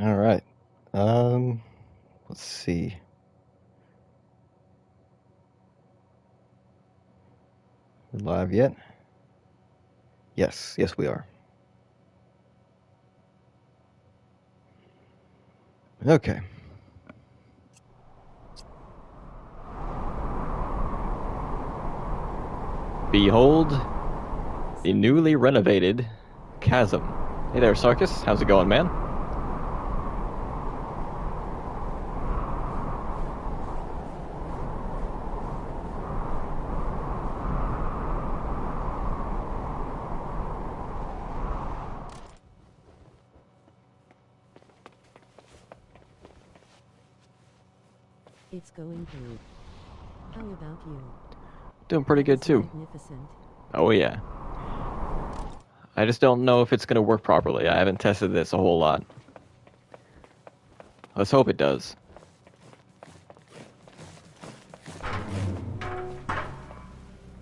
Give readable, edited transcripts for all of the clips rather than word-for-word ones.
All right. Let's see. We live yet? Yes, yes we are. Okay. Behold the newly renovated Chasm. Hey there, Sarkis. How's it going, man? It's going good. How about you? Doing pretty good too. Magnificent. Oh yeah. I just don't know if it's going to work properly. I haven't tested this a whole lot. Let's hope it does.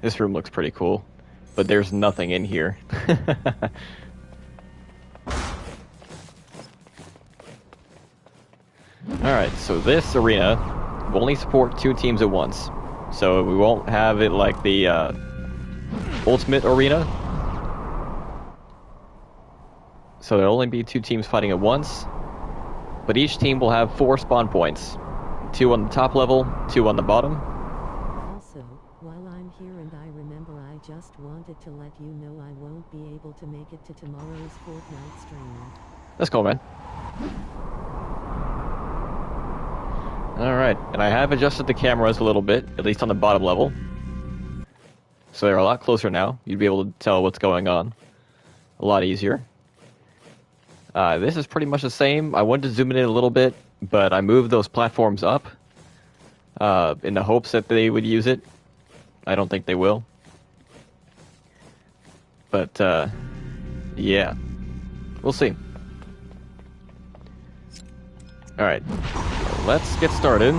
This room looks pretty cool, but there's nothing in here. Alright, so this arena will only support 2 teams at once. So we won't have it like the Ultimate Arena. So there'll only be 2 teams fighting at once. But each team will have 4 spawn points. 2 on the top level, 2 on the bottom. Also, while I'm here and I remember, I just wanted to let you know I won't be able to make it to tomorrow's Fortnite stream. That's cool, man. Alright, and I have adjusted the cameras a little bit, at least on the bottom level. So they're a lot closer now. You'd be able to tell what's going on a lot easier. This is pretty much the same. I wanted to zoom in a little bit, but I moved those platforms up in the hopes that they would use it. I don't think they will. But, yeah. We'll see. Alright. Let's get started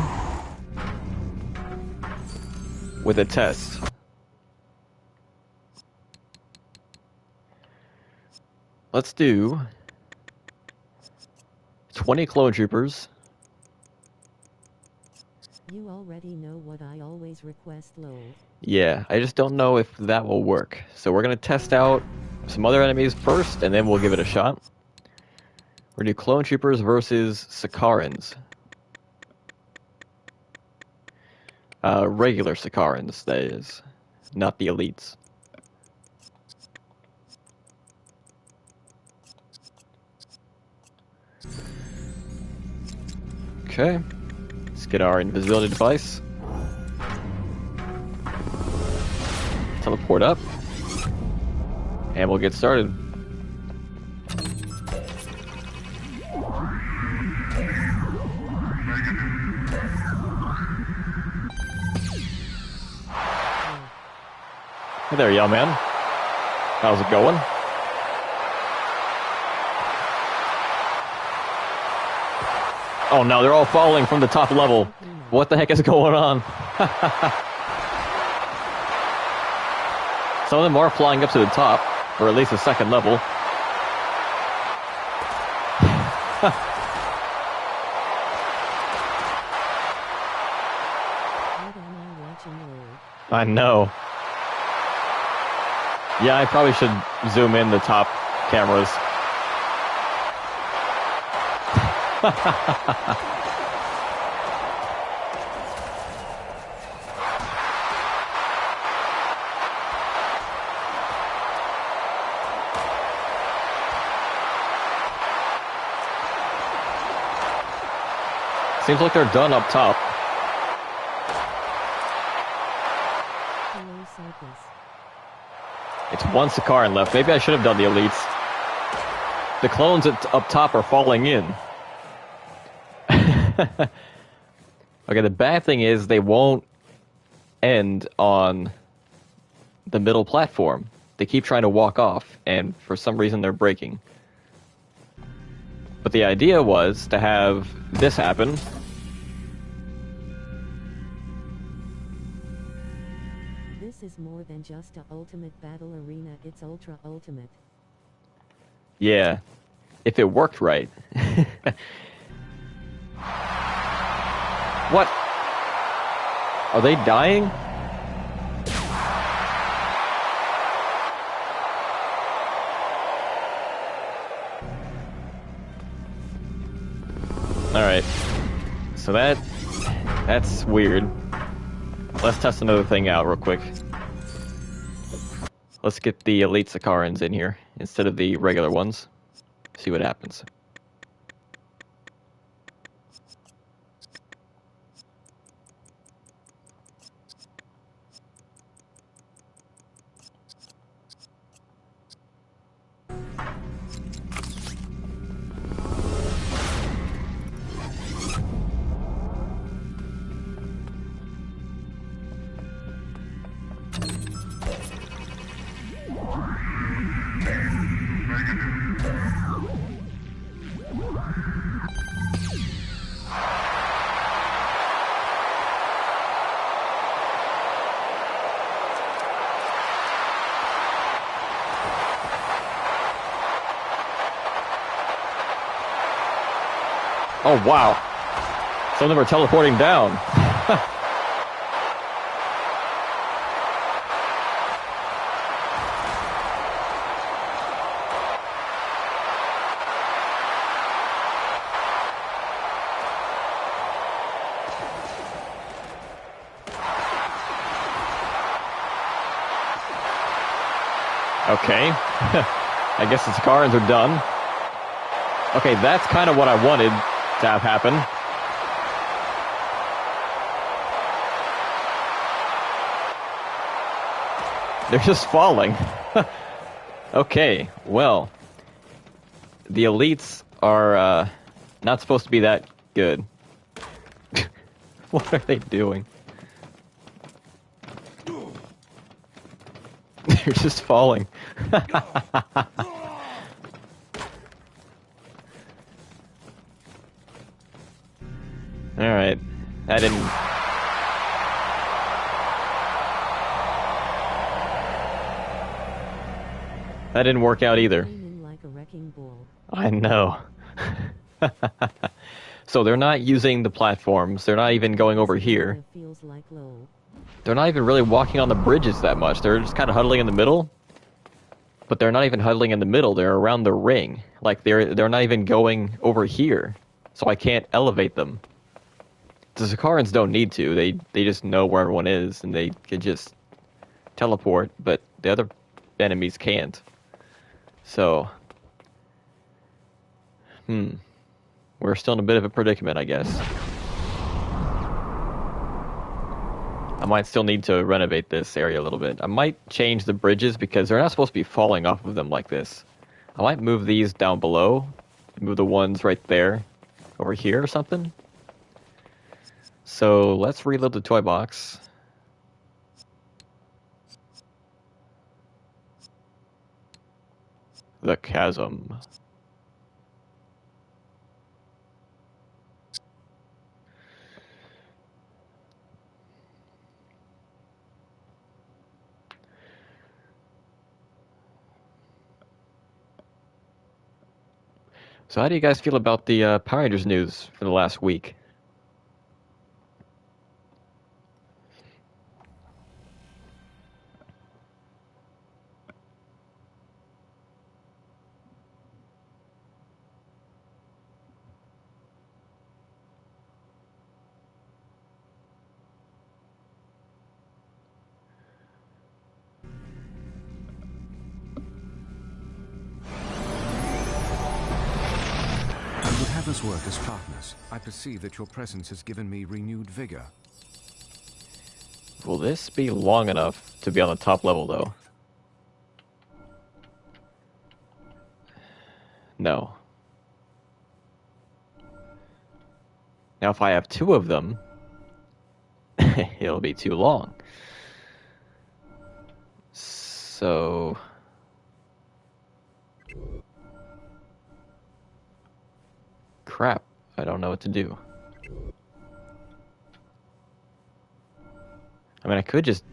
with a test. Let's do 20 clone troopers. You already know what I always request, lol. Yeah, I just don't know if that will work. So we're going to test out some other enemies first, and then we'll give it a shot. We're going to do clone troopers versus Sakarans. Regular Sakarans, that is. Not the elites. Okay. Let's get our invisibility device. Teleport up. And we'll get started. Hey there, young man. How's it going? Oh no, they're all falling from the top level. What the heck is going on? Some of them are flying up to the top, or at least the second level. I know. Yeah, I probably should zoom in the top cameras. Seems like they're done up top. It's one Sakaran left. Maybe I should have done the elites. The clones up top are falling in. Okay, the bad thing is they won't end on the middle platform. They keep trying to walk off, and for some reason they're breaking. But the idea was to have this happen. This is more than just a ultimate battle arena, it's ultra ultimate. Yeah. If it worked right. What? Are they dying? Alright. So that's weird. Let's test another thing out real quick. Let's get the elite Sakarans in here instead of the regular ones. See what happens. Oh, wow. Some of them are teleporting down. Okay. I guess the Sakarans are done. Okay, that's kind of what I wanted to have happen. They're just falling. Okay, well, the elites are not supposed to be that good. What are they doing? They're just falling. Alright. That didn't work out either. Like a wrecking ball. I know. So they're not using the platforms. They're not even going over here. Feels like low. They're not even really walking on the bridges that much. They're just kind of huddling in the middle. But they're not even huddling in the middle. They're around the ring. Like they're not even going over here. So I can't elevate them. The Sakarans don't need to. They just know where everyone is and they can just teleport, but the other enemies can't. So we're still in a bit of a predicament, I guess. I might still need to renovate this area a little bit. I might change the bridges because they're not supposed to be falling off of them like this. I might move these down below. Move the ones right there over here or something. So let's reload the toy box. The chasm. So how do you guys feel about the Power Rangers news for the last week? Have us work as partners. I perceive that your presence has given me renewed vigor. Will this be long enough to be on the top level, though? No. Now, if I have two of them, it'll be too long. So... crap. I don't know what to do. I mean, I could just...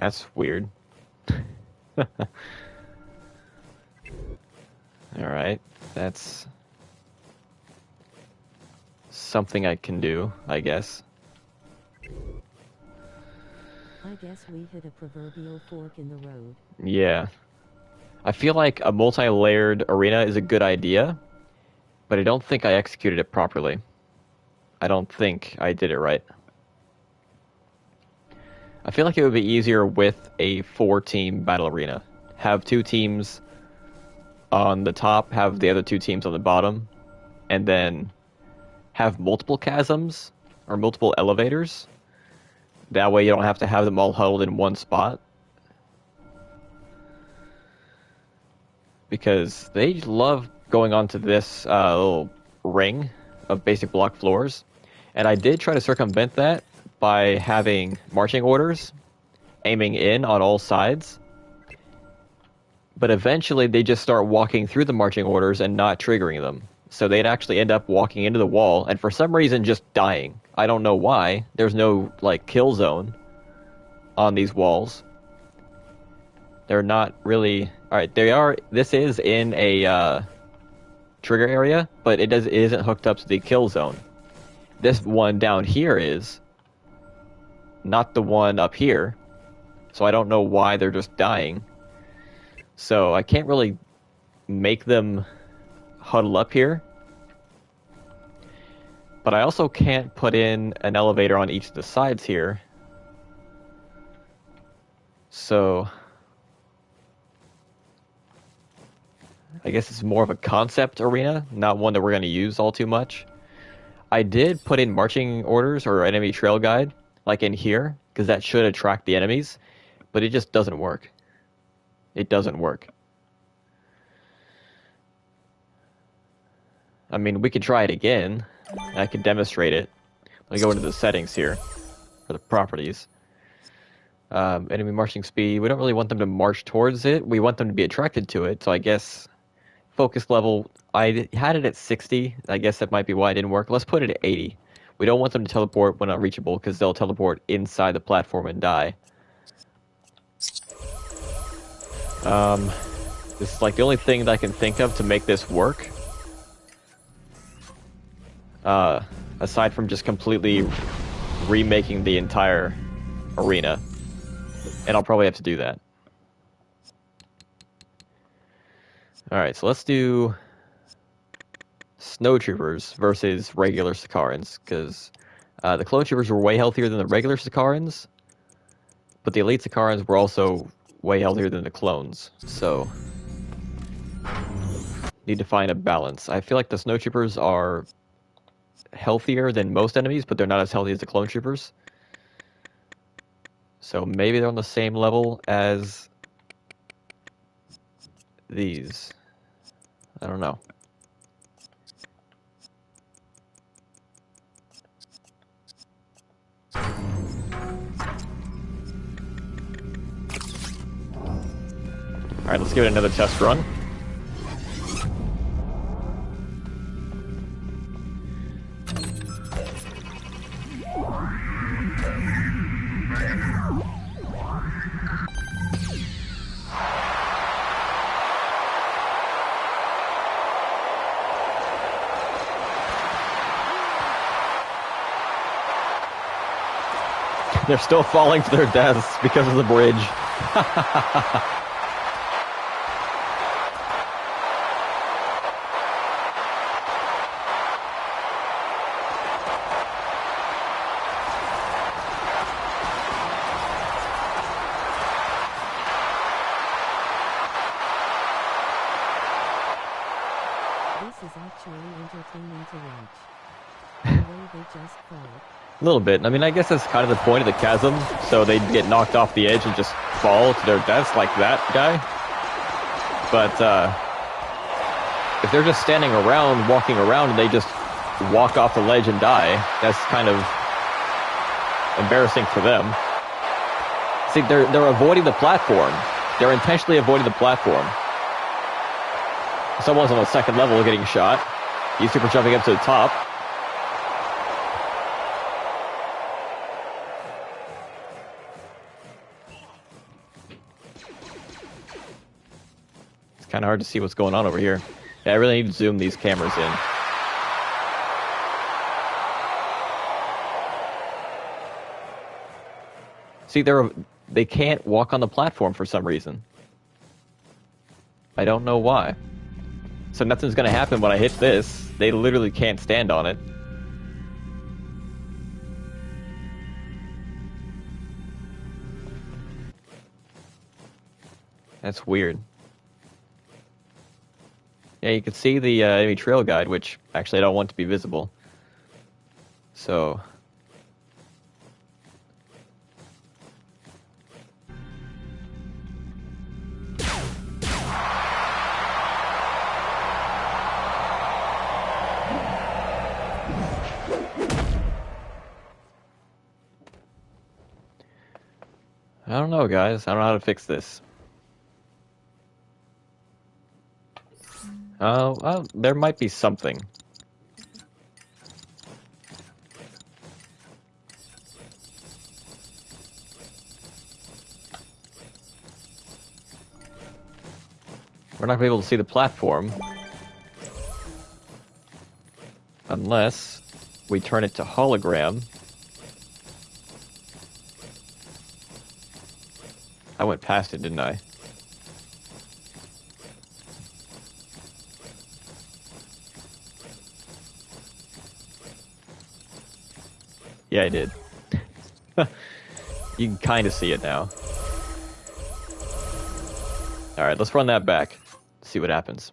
That's weird. Alright, that's something I can do, I guess. I guess we hit a proverbial fork in the road. Yeah. I feel like a multi-layered arena is a good idea, but I don't think I executed it properly. I don't think I did it right. I feel like it would be easier with a 4-team battle arena. Have 2 teams on the top, have the other 2 teams on the bottom, and then have multiple chasms or multiple elevators. That way you don't have to have them all huddled in one spot. Because they love going onto this little ring of basic block floors. And I did try to circumvent that by having marching orders aiming in on all sides. But eventually they just start walking through the marching orders and not triggering them. So they'd actually end up walking into the wall and for some reason just dying. I don't know why. There's no like kill zone on these walls. They're not really... Alright, they are... This is in a trigger area, but it isn't hooked up to the kill zone. This one down here is. Not the one up here. So I don't know why they're just dying. So I can't really make them huddle up here. But I also can't put in an elevator on each of the sides here. So... I guess it's more of a concept arena, not one that we're going to use all too much. I did put in marching orders or enemy trail guide, like in here, because that should attract the enemies, but it just doesn't work. It doesn't work. I mean, we could try it again. I could demonstrate it. Let me go into the settings here, for the properties. Enemy marching speed, we don't really want them to march towards it, we want them to be attracted to it, so I guess... Focus level, I had it at 60. I guess that might be why it didn't work. Let's put it at 80. We don't want them to teleport when not reachable, because they'll teleport inside the platform and die. This is like the only thing that I can think of to make this work. Aside from just completely remaking the entire arena. And I'll probably have to do that. Alright, so let's do Snow Troopers versus regular Sakarans, because the Clone Troopers were way healthier than the regular Sakarans, but the Elite Sakarans were also way healthier than the clones, so need to find a balance. I feel like the Snow Troopers are healthier than most enemies, but they're not as healthy as the Clone Troopers. So maybe they're on the same level as these. I don't know. Alright, let's give it another test run. They're still falling to their deaths because of the bridge. This is actually entertaining to watch. The way they just fall. A little bit. I mean, I guess that's kind of the point of the chasm, so they'd get knocked off the edge and just fall to their deaths like that guy. But, if they're just standing around, walking around, and they just walk off the ledge and die, that's kind of embarrassing for them. See, they're avoiding the platform. They're intentionally avoiding the platform. Someone's on the second level getting shot. He's super jumping up to the top. kind of hard to see what's going on over here. Yeah, I really need to zoom these cameras in. See, they can't walk on the platform for some reason. I don't know why. So nothing's gonna happen when I hit this. They literally can't stand on it. That's weird. Yeah, you can see the enemy trail guide, which actually I don't want to be visible. So... I don't know, guys. I don't know how to fix this. Well, there might be something. We're not going to be able to see the platform. Unless we turn it to hologram. I went past it, didn't I? Yeah, I did. You can kind of see it now. Alright, let's run that back. See what happens.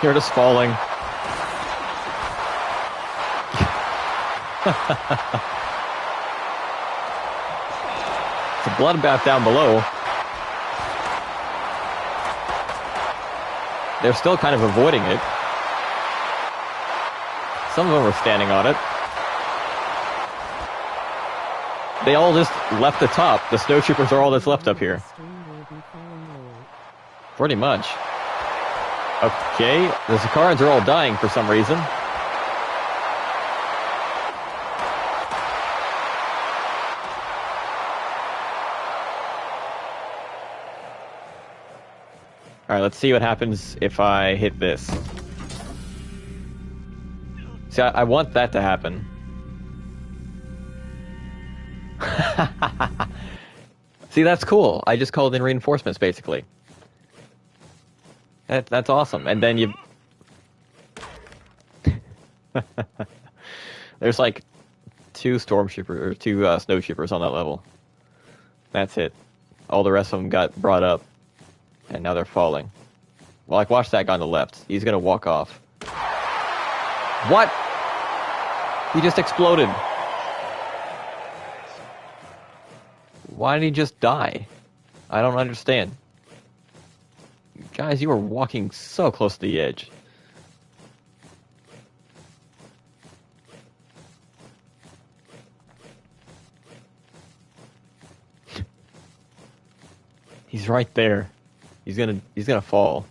You're just falling. It's a bloodbath down below. They're still kind of avoiding it. Some of them are standing on it. They all just left the top. The snowtroopers are all that's left up here. Pretty much. Okay, the Zakarans are all dying for some reason. Alright, let's see what happens if I hit this. See, I want that to happen. See, that's cool. I just called in reinforcements, basically. That's awesome. And then you... There's like two stormtroopers, or two snowtroopers on that level. That's it. All the rest of them got brought up. And now they're falling. Well, like, watch that guy on the left. He's gonna walk off. What? He just exploded. Why did he just die? I don't understand. Guys, you were walking so close to the edge. He's right there. He's gonna fall.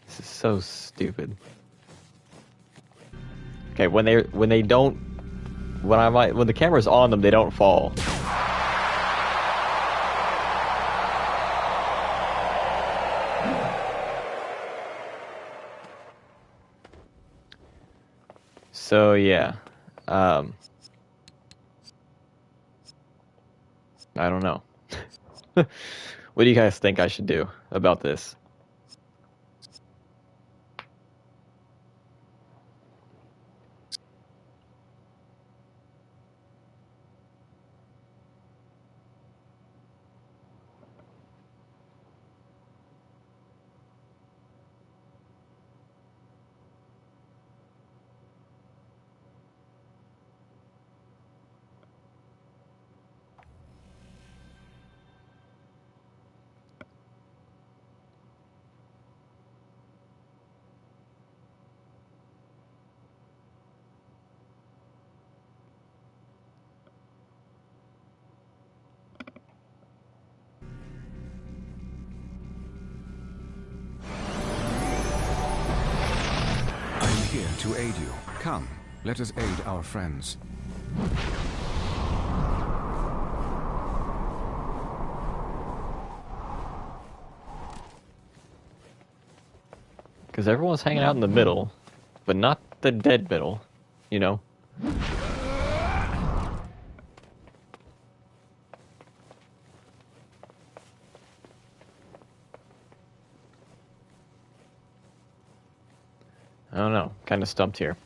This is so stupid. Okay, when the camera's on them, they don't fall. So yeah, I don't know. What do you guys think I should do about this? to aid you. Come, let us aid our friends. Because everyone's hanging out in the middle, but not the dead middle, you know? I don't know, kind of stumped here.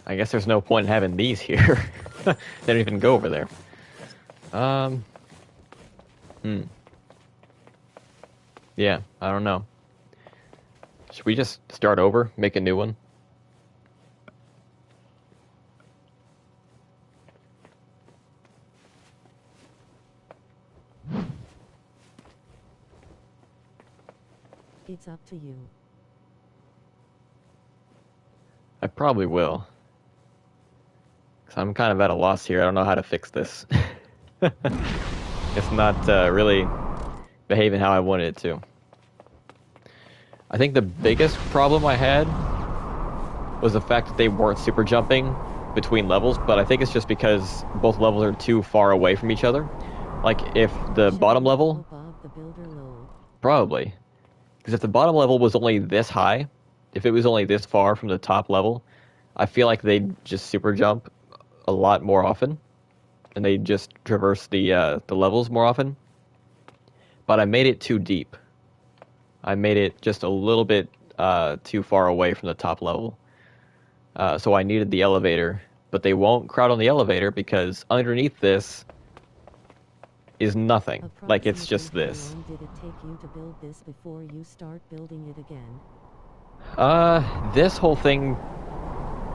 I guess there's no point in having these here. They don't even go over there. Yeah, I don't know. Should we just start over, make a new one? It's up to you. I probably will. Because I'm kind of at a loss here. I don't know how to fix this. It's not really behaving how I wanted it to. I think the biggest problem I had was the fact that they weren't super jumping between levels, but I think it's just because both levels are too far away from each other. Like, if the bottom level... Bob the Builder low. Probably. Because if the bottom level was only this high, if it was only this far from the top level, I feel like they'd just super jump a lot more often, and they'd just traverse the levels more often. But I made it too deep. I made it just a little bit too far away from the top level. So I needed the elevator, but they won't crowd on the elevator because underneath this is nothing. Like, it's just this. How long did it take you to build this before you start building it again? This whole thing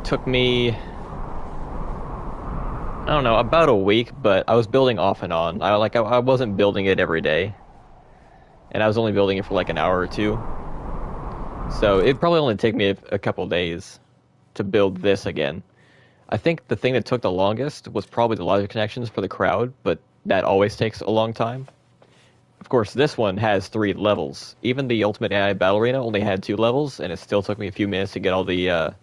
took me, I don't know, about a week, but I was building off and on. I wasn't building it every day. And I was only building it for like an hour or two. So it'd probably only take me a couple days to build this again. I think the thing that took the longest was probably the logic connections for the crowd, but that always takes a long time. Of course, this one has 3 levels. Even the Ultimate AI Battle Arena only had 2 levels, and it still took me a few minutes to get all the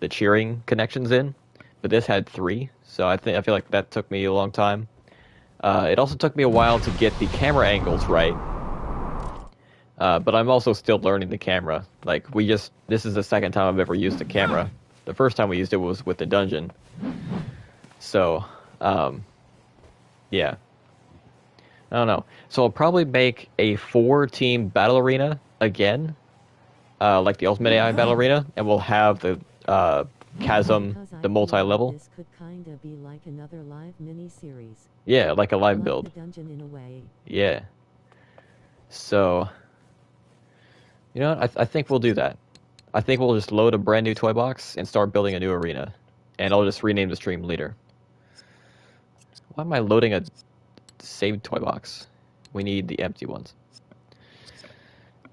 cheering connections in. But this had 3, so I feel like that took me a long time. It also took me a while to get the camera angles right. But I'm also still learning the camera. Like, this is the second time I've ever used the camera. The first time we used it was with the dungeon. So, yeah. I don't know. So I'll probably make a 4-team battle arena again, like the Ultimate AI Battle Arena, and we'll have the chasm, Because I the feel multi-level. This could kinda be like another live mini-series. Yeah, like a live Like build. the dungeon in a way. Yeah. So, you know what? I think we'll do that. I think we'll just load a brand new toy box and start building a new arena. And I'll just rename the stream leader. Why am I loading a saved toy box? We need the empty ones.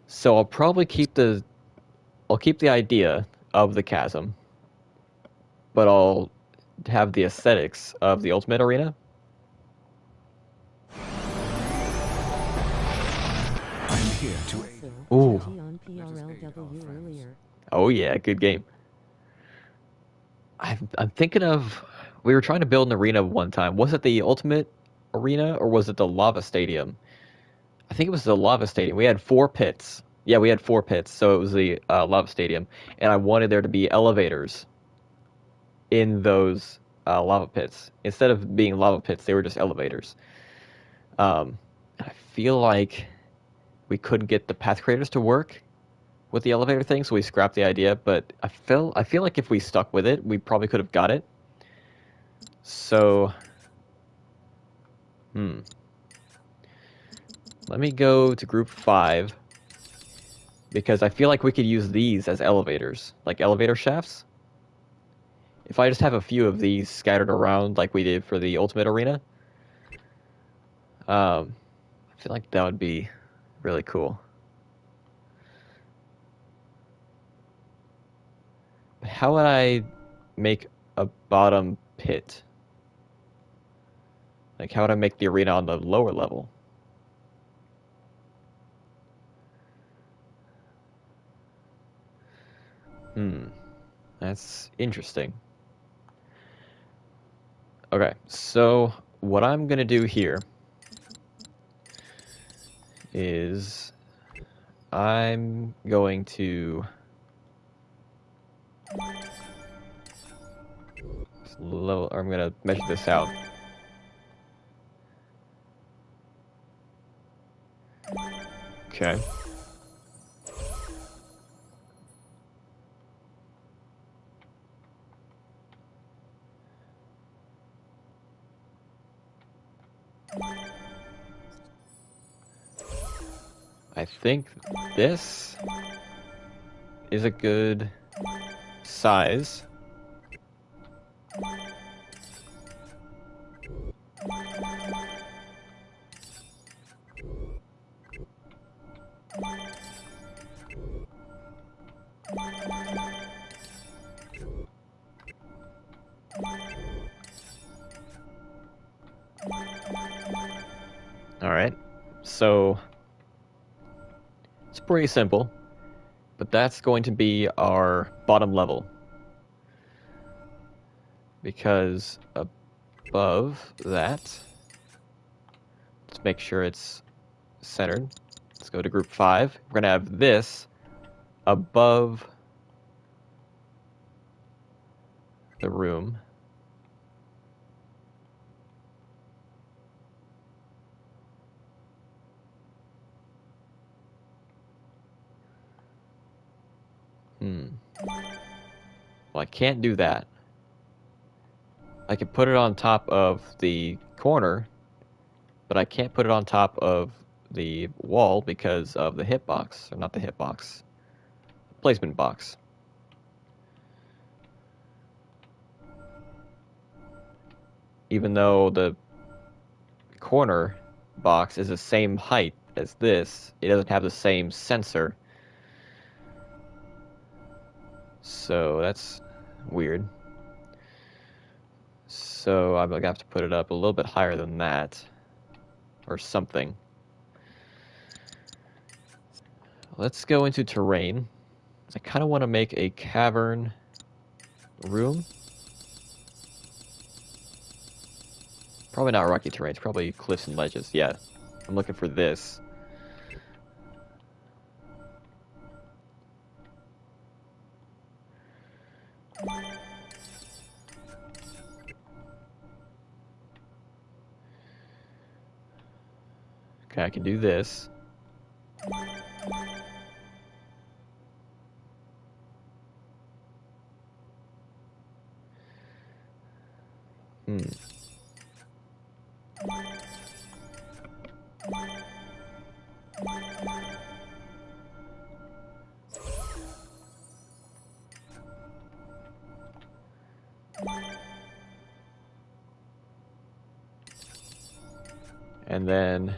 So I'll probably keep the idea of the chasm, but I'll have the aesthetics of the Ultimate Arena. I'm here to aid. Ooh. GG on PRLW earlier. Oh yeah, good game. I'm thinking of, we were trying to build an arena one time. Was it the Ultimate Arena or was it the Lava Stadium? I think it was the Lava Stadium. We had 4 pits. Yeah, we had 4 pits, so it was the Lava Stadium. And I wanted there to be elevators in those lava pits. Instead of being lava pits, they were just elevators. I feel like we couldn't get the path creators to work with the elevator thing, so we scrapped the idea, but I feel like if we stuck with it, we probably could have got it. So, let me go to group 5. because I feel like we could use these as elevators, like elevator shafts. If I just have a few of these scattered around like we did for the Ultimate Arena, I feel like that would be really cool. But how would I make a bottom pit? Like, how would I make the arena on the lower level? That's interesting. Okay, so what I'm gonna do here is I'm going to I'm gonna measure this out. Okay. I think this is a good size. All right. So it's pretty simple, but that's going to be our bottom level. Because above that, let's make sure it's centered. Let's go to group 5. We're going to have this above the room. Well, I can't do that. I can put it on top of the corner, but I can't put it on top of the wall because of the hitbox. Or not the hitbox. Placement box. Even though the corner box is the same height as this, it doesn't have the same sensor. So that's weird. So I'm gonna have to put it up a little bit higher than that, or something. Let's go into terrain. I kind of want to make a cavern room. Probably not rocky terrain, it's probably cliffs and ledges. Yeah, I'm looking for this. Okay, I can do this. And then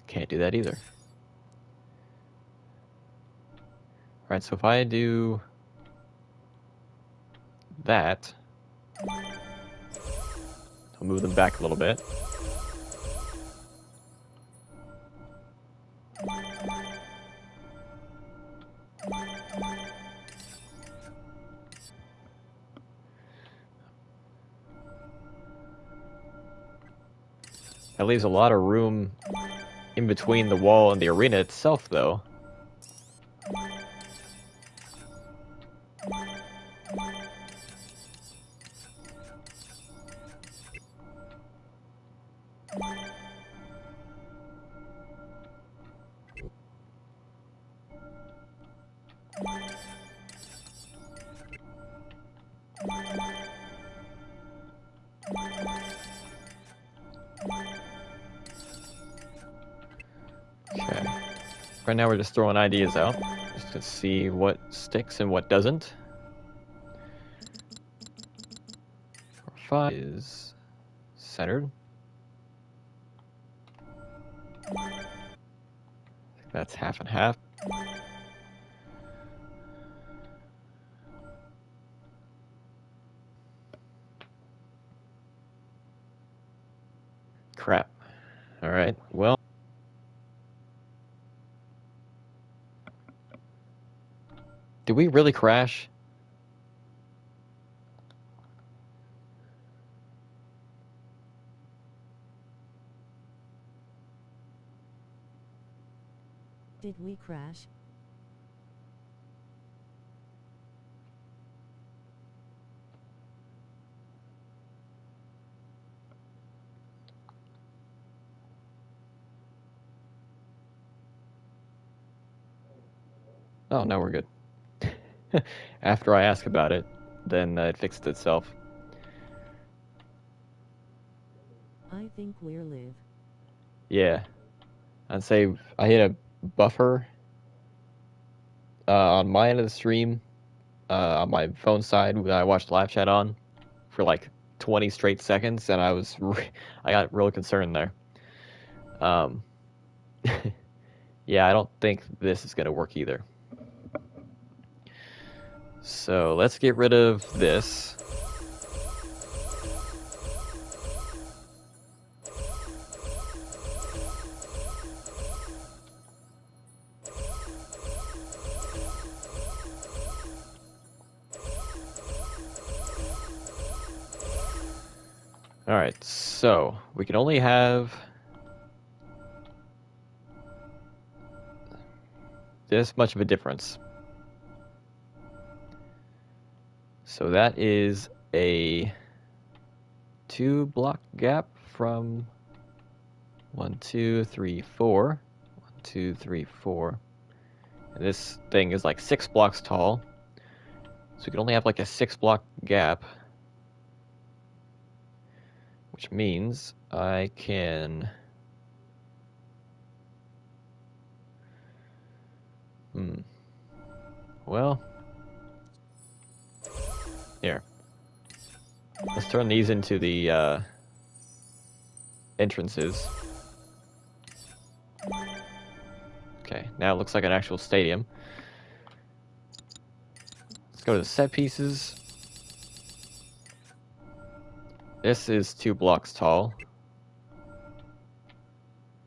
can't do that either. Alright, so if I do that, I'll move them back a little bit. That leaves a lot of room in between the wall and the arena itself, though. Right now we're just throwing ideas out, just to see what sticks and what doesn't. 5 is centered. That's half and half. Crap. Alright, well. Did we really crash? Did we crash? Oh, no, we're good. After I ask about it, then it fixed itself. I think we're live. Yeah. I'd say I hit a buffer on my end of the stream, on my phone side that I watched live chat on for like 20 straight seconds, and I got real concerned there. Yeah, I don't think this is gonna work either. So let's get rid of this. Alright, so we can only have this much of a difference. So that is a 2-block gap from 1, 2, 3, 4. 1, 2, 3, 4. And this thing is like 6 blocks tall. So we can only have like a 6-block gap. Which means I can... Well... Here. Let's turn these into the entrances. Okay, now it looks like an actual stadium. Let's go to the set pieces. This is 2 blocks tall.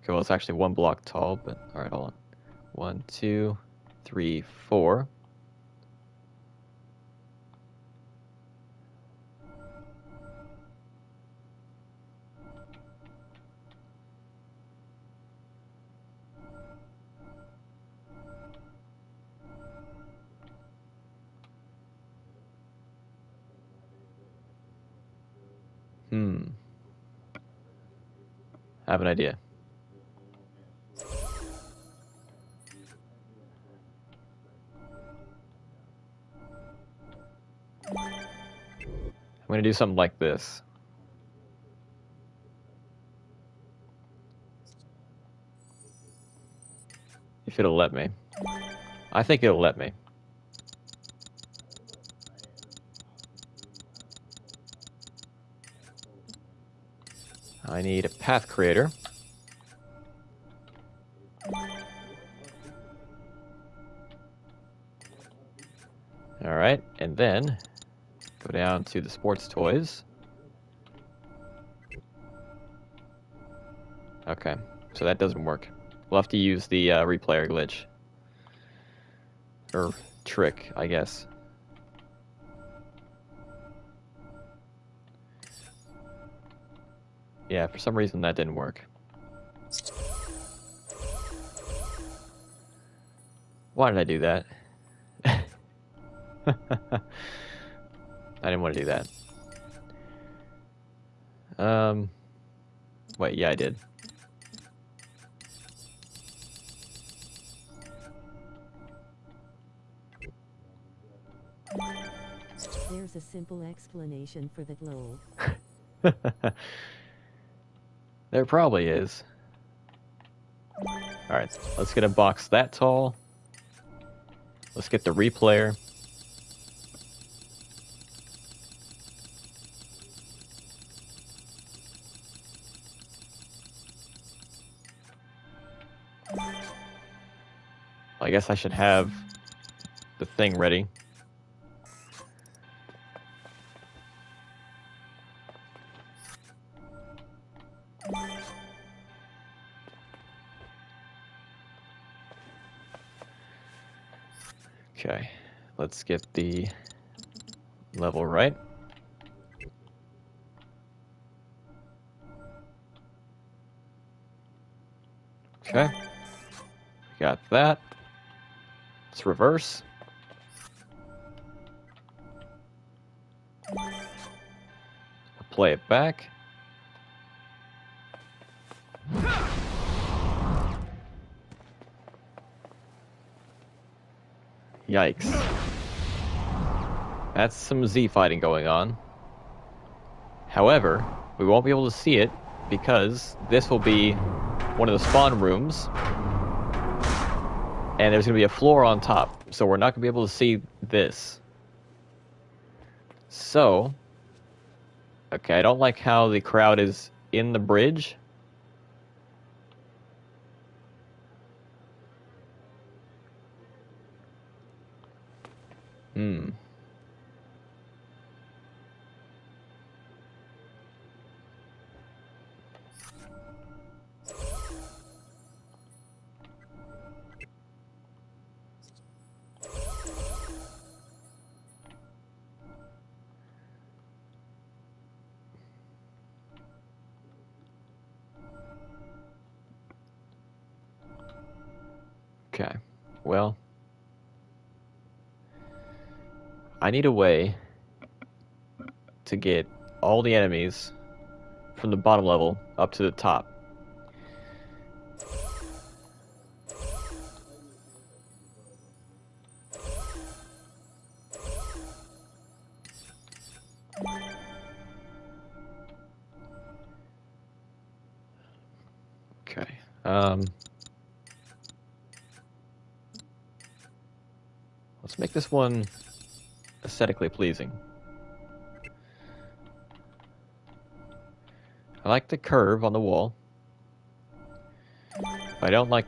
Okay, well, it's actually 1 block tall, but alright, hold on. 1, 2, 3, 4. I have an idea. I'm gonna do something like this. If it'll let me. I think it'll let me. I need a path creator. Alright, and then go down to the sports toys. Okay, so that doesn't work. We'll have to use the replayer glitch. Or trick, I guess. Yeah, for some reason that didn't work. Why did I do that? I didn't want to do that. Wait, yeah, I did. There's a simple explanation for that, lol. There probably is. Alright, let's get a box that tall. Let's get the replayer. I guess I should have the thing ready. Okay, let's get the level right. Okay, got that. Let's reverse. Play it back. Yikes. That's some Z fighting going on. However, we won't be able to see it because this will be one of the spawn rooms. And there's going to be a floor on top. So we're not going to be able to see this. So, okay, I don't like how the crowd is in the bridge. Okay, well, I need a way to get all the enemies from the bottom level up to the top. Okay, let's make this one aesthetically pleasing. I like the curve on the wall. I don't like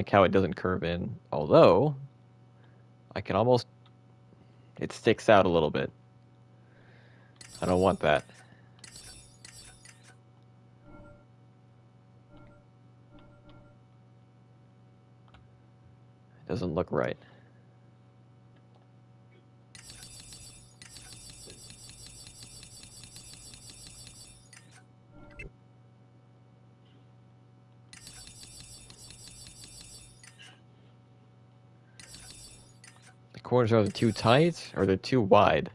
how it doesn't curve in, although I can almost, it sticks out a little bit. I don't want that. It doesn't look right. Corners are too tight or they're too wide.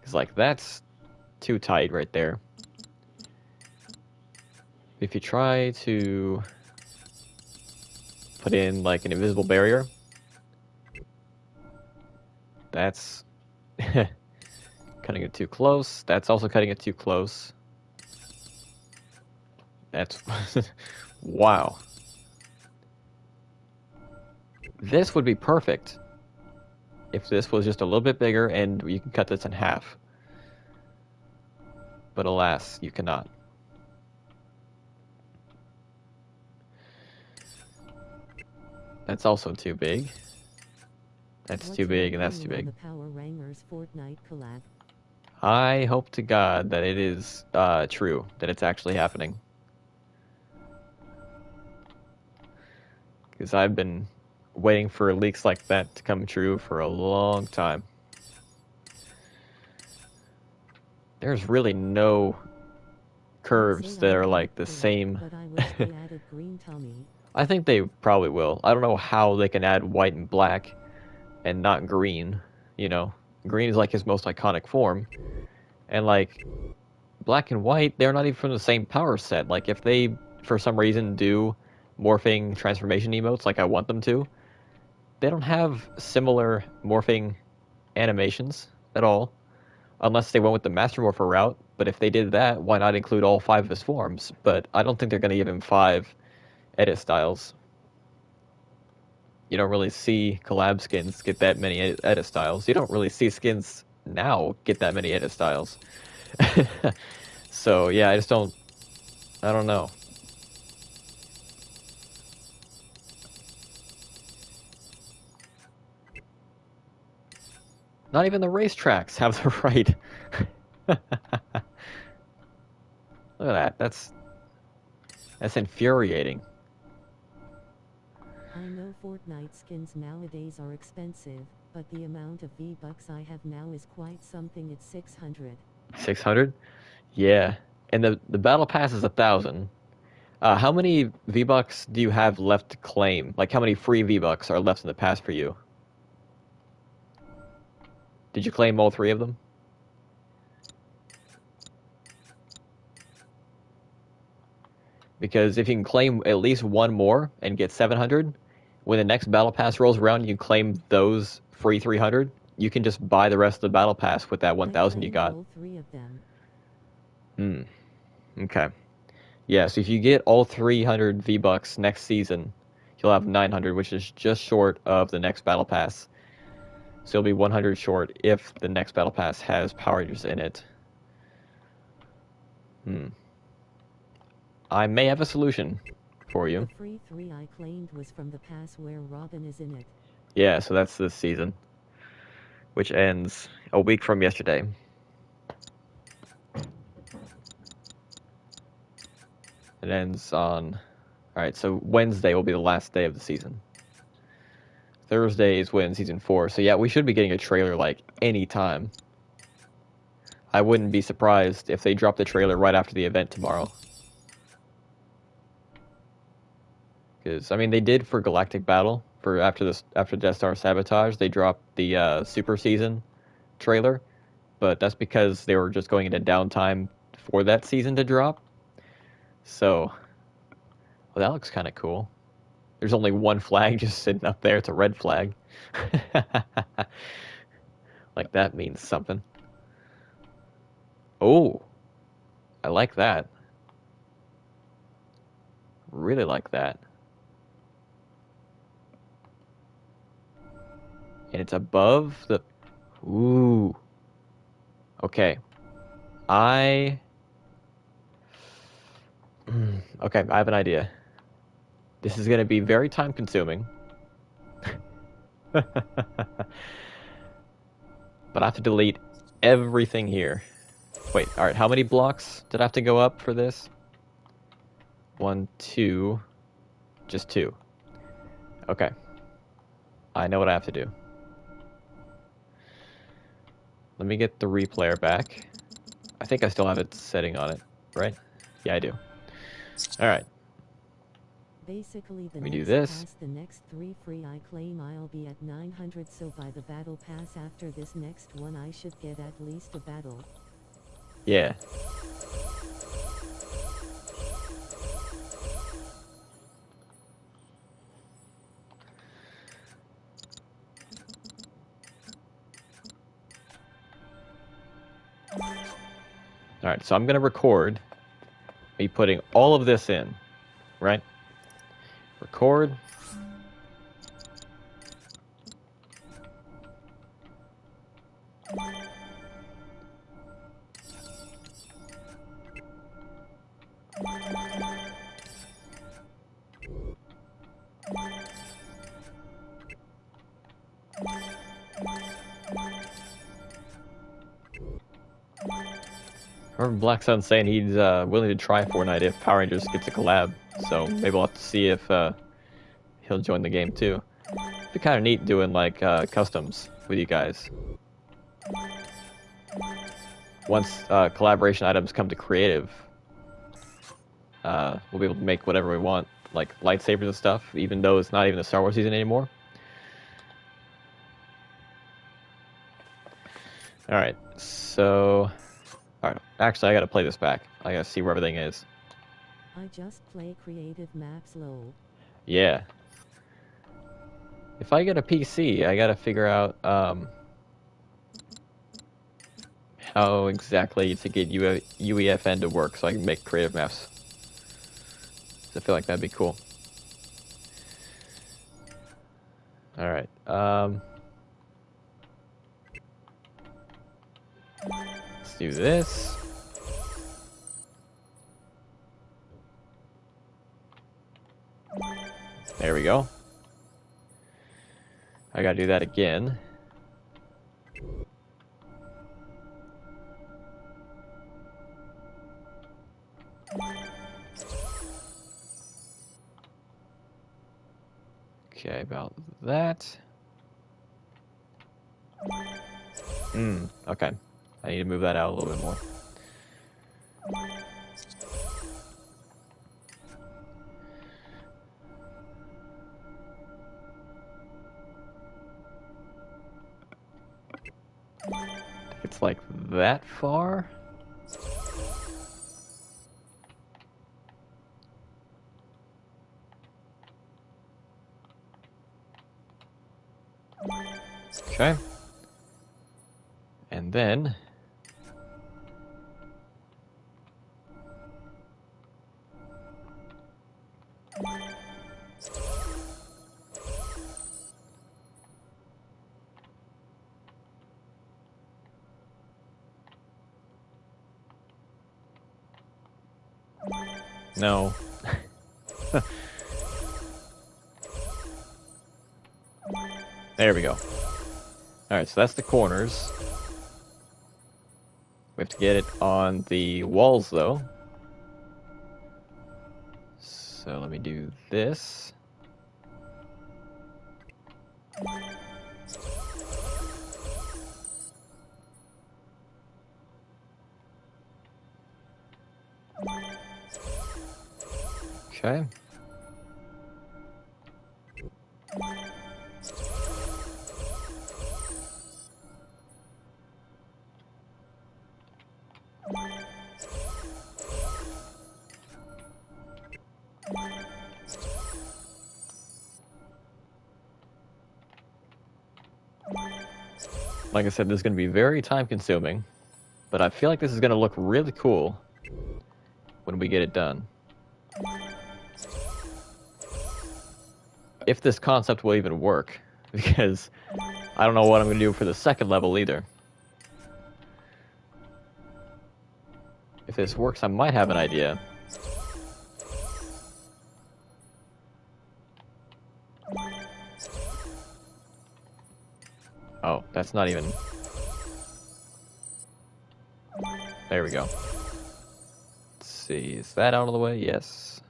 Because like that's too tight right there. If you try to put in like an invisible barrier, that's cutting it too close. That's also cutting it too close. That's wow. This would be perfect if this was just a little bit bigger and you can cut this in half. But alas, you cannot. That's also too big. That's too big and that's too big. The Power Rangers Fortnite collab. I hope to God that it is true, that it's actually happening. Because I've been waiting for leaks like that to come true for a long time. There's really no curves that are like the same. But I wish they added green tummy. I think they probably will. I don't know how they can add white and black and not green, you know. Green is like his most iconic form. And like black and white, they're not even from the same power set. Like if they for some reason do morphing transformation emotes like I want them to, they don't have similar morphing animations at all. unless they went with the Master Morpher route. But if they did that, why not include all 5 of his forms? But I don't think they're going to give him 5 edit styles. You don't really see collab skins get that many edit styles. You don't really see skins now get that many edit styles. So yeah, I don't know. Not even the racetracks have the right. Look at that. That's infuriating. I know Fortnite skins nowadays are expensive, but the amount of V-Bucks I have now is quite something. It's 600. 600? Yeah. And the battle pass is 1,000. How many V-Bucks do you have left to claim? Like, how many free V-Bucks are left in the pass for you? Did you claim all 3 of them? Because if you can claim at least one more and get 700, when the next battle pass rolls around, you claim those free 300. You can just buy the rest of the battle pass with that 1,000 you got. All 3 of them. Okay. Yeah, so if you get all 300 V-Bucks next season, you'll have 900, which is just short of the next battle pass. So you'll be 100 short if the next battle pass has Power Rangers in it. I may have a solution for you. The free 3 I claimed was from the pass where Robin is in it. Yeah, so that's this season, which ends a week from yesterday. It ends on... Alright, so Wednesday will be the last day of the season. Thursday is when Season 4. So yeah, we should be getting a trailer, like, any time. I wouldn't be surprised if they drop the trailer right after the event tomorrow. Because, I mean, they did for Galactic Battle. For after Death Star Sabotage, they dropped the Super Season trailer. But that's because they were just going into downtime for that season to drop. So, well, that looks kind of cool. There's only one flag just sitting up there. It's a red flag. Like that means something. Oh, I like that. Really like that. And it's above the... Ooh. Okay. Okay, I have an idea. This is going to be very time consuming. But I have to delete everything here. Wait, alright, how many blocks did I have to go up for this? 1, 2... Just 2. Okay. I know what I have to do. Let me get the replayer back. I think I still have it setting on it, right? Yeah, I do. Alright. Basically, Let me do this. Pass, the next 3 free I claim I'll be at 900, so by the battle pass after this next one I should get at least a battle. Yeah. Alright, so I'm going to record me putting all of this in, right? Record. I remember Black Sun saying he's willing to try Fortnite if Power Rangers gets a collab, so maybe we'll have to see if he'll join the game too. It'd be kind of neat doing like customs with you guys. Once collaboration items come to creative, we'll be able to make whatever we want, like lightsabers and stuff, even though it's not even the Star Wars season anymore. Alright, so... Alright, actually I gotta play this back. I gotta see where everything is. I just play creative maps lol. Yeah. If I get a PC, I gotta figure out, how exactly to get UEFN to work so I can make creative maps. I feel like that'd be cool. Alright, let's do this. There we go. I gotta do that again. Okay, about that. Okay. I need to move that out a little bit more. It's like that far. Okay. And then no. There we go. Alright, so that's the corners. We have to get it on the walls, though. So let me do this. Okay. Like I said, this is going to be very time consuming, but I feel like this is going to look really cool when we get it done. If this concept will even work, because I don't know what I'm going to do for the second level either. If this works, I might have an idea. Oh, that's not even... There we go. Let's see, is that out of the way? Yes.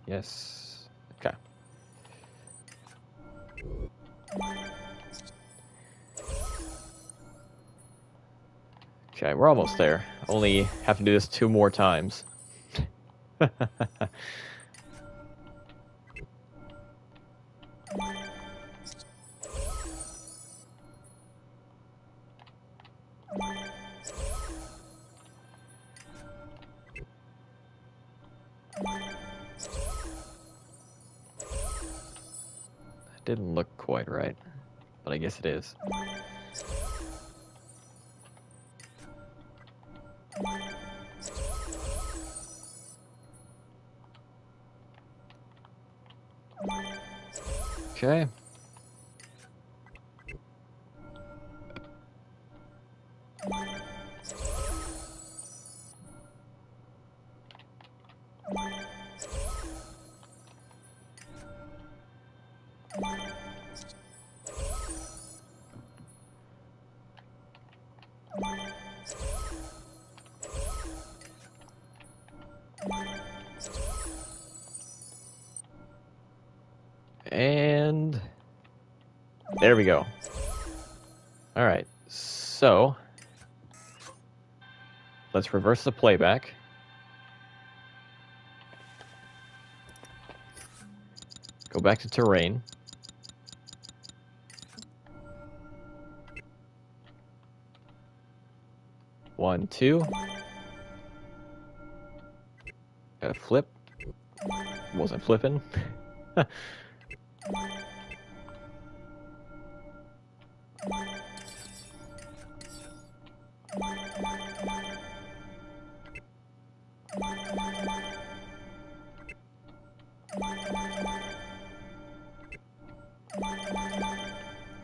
Yes. Okay. Okay, we're almost there. Only have to do this 2 more times. Didn't look quite right, but I guess it is. Okay. And there we go. All right, so let's reverse the playback. Go back to terrain. One, two. Gotta flip. Wasn't flipping.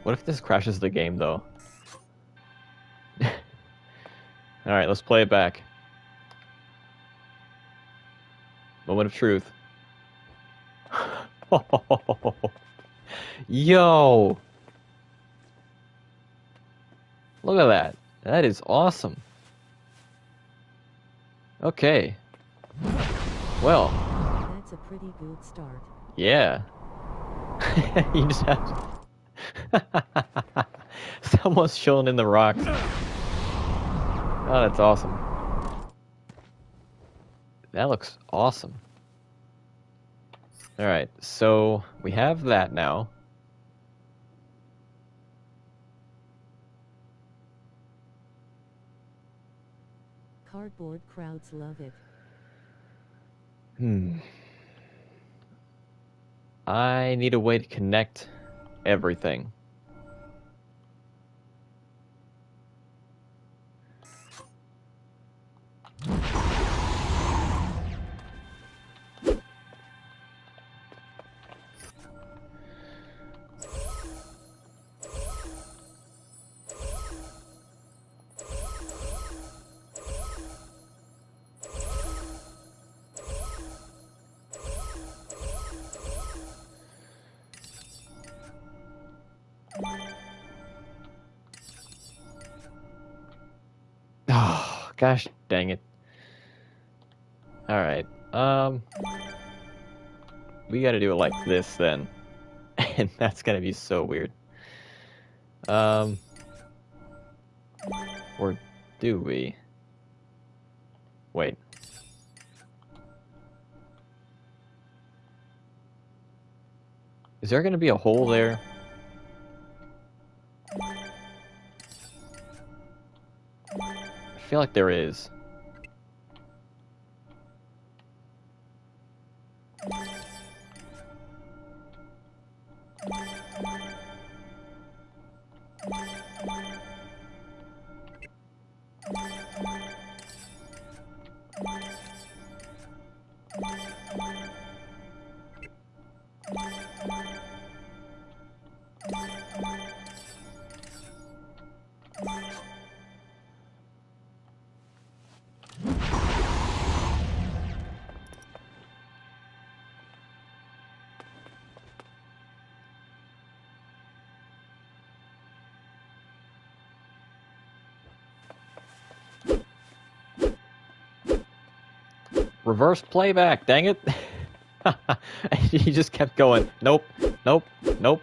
What if this crashes the game, though? Alright, let's play it back. Moment of truth. Yo! Look at that. That is awesome. Okay. Well. That's a pretty good start. Yeah. You just have... Someone's chilling in the rocks. Oh, that's awesome. That looks awesome. Alright, so we have that now. Cardboard crowds love it. I need a way to connect everything. Oh, gosh dang it. Alright, we gotta do it like this then. And that's gonna be so weird. Or do we? Wait. Is there gonna be a hole there? I feel like there is. Reverse playback, dang it. He just kept going. Nope, nope, nope.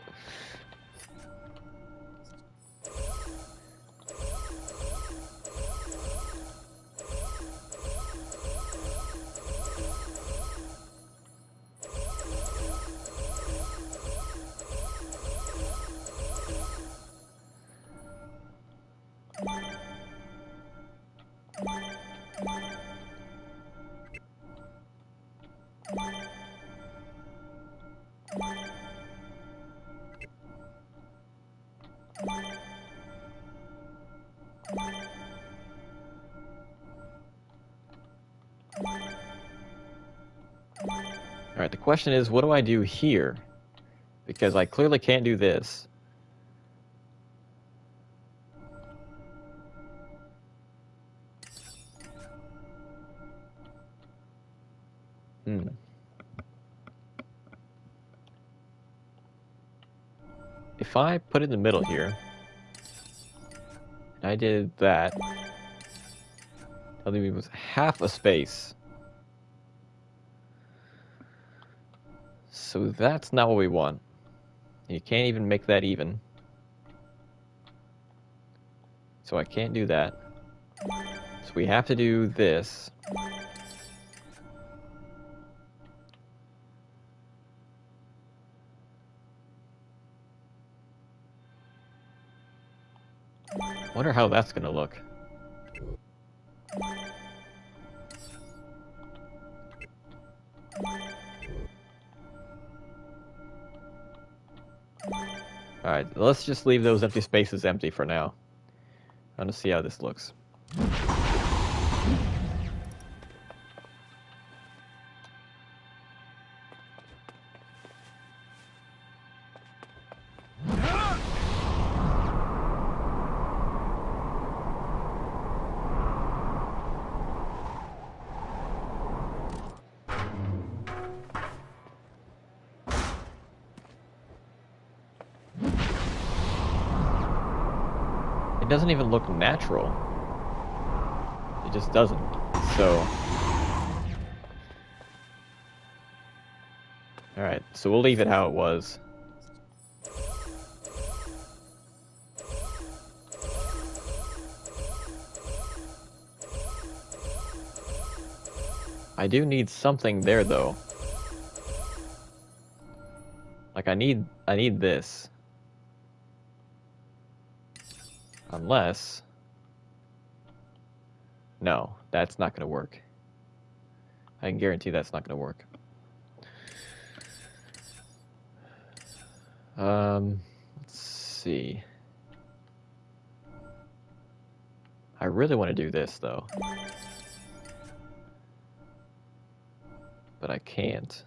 Alright, the question is, what do I do here? Because I clearly can't do this. If I put it in the middle here, and I did that, that'll leave me with half a space. So that's not what we want. You can't even make that even. So I can't do that. So we have to do this. Wonder how that's gonna look. Alright, let's just leave those empty spaces empty for now. I want to see how this looks. doesn't even look natural. It just doesn't. So... Alright, so we'll leave it how it was. I do need something there, though. Like, I need this. Unless... No, that's not gonna work. I can guarantee that's not gonna work. Let's see. I really want to do this, though. But I can't.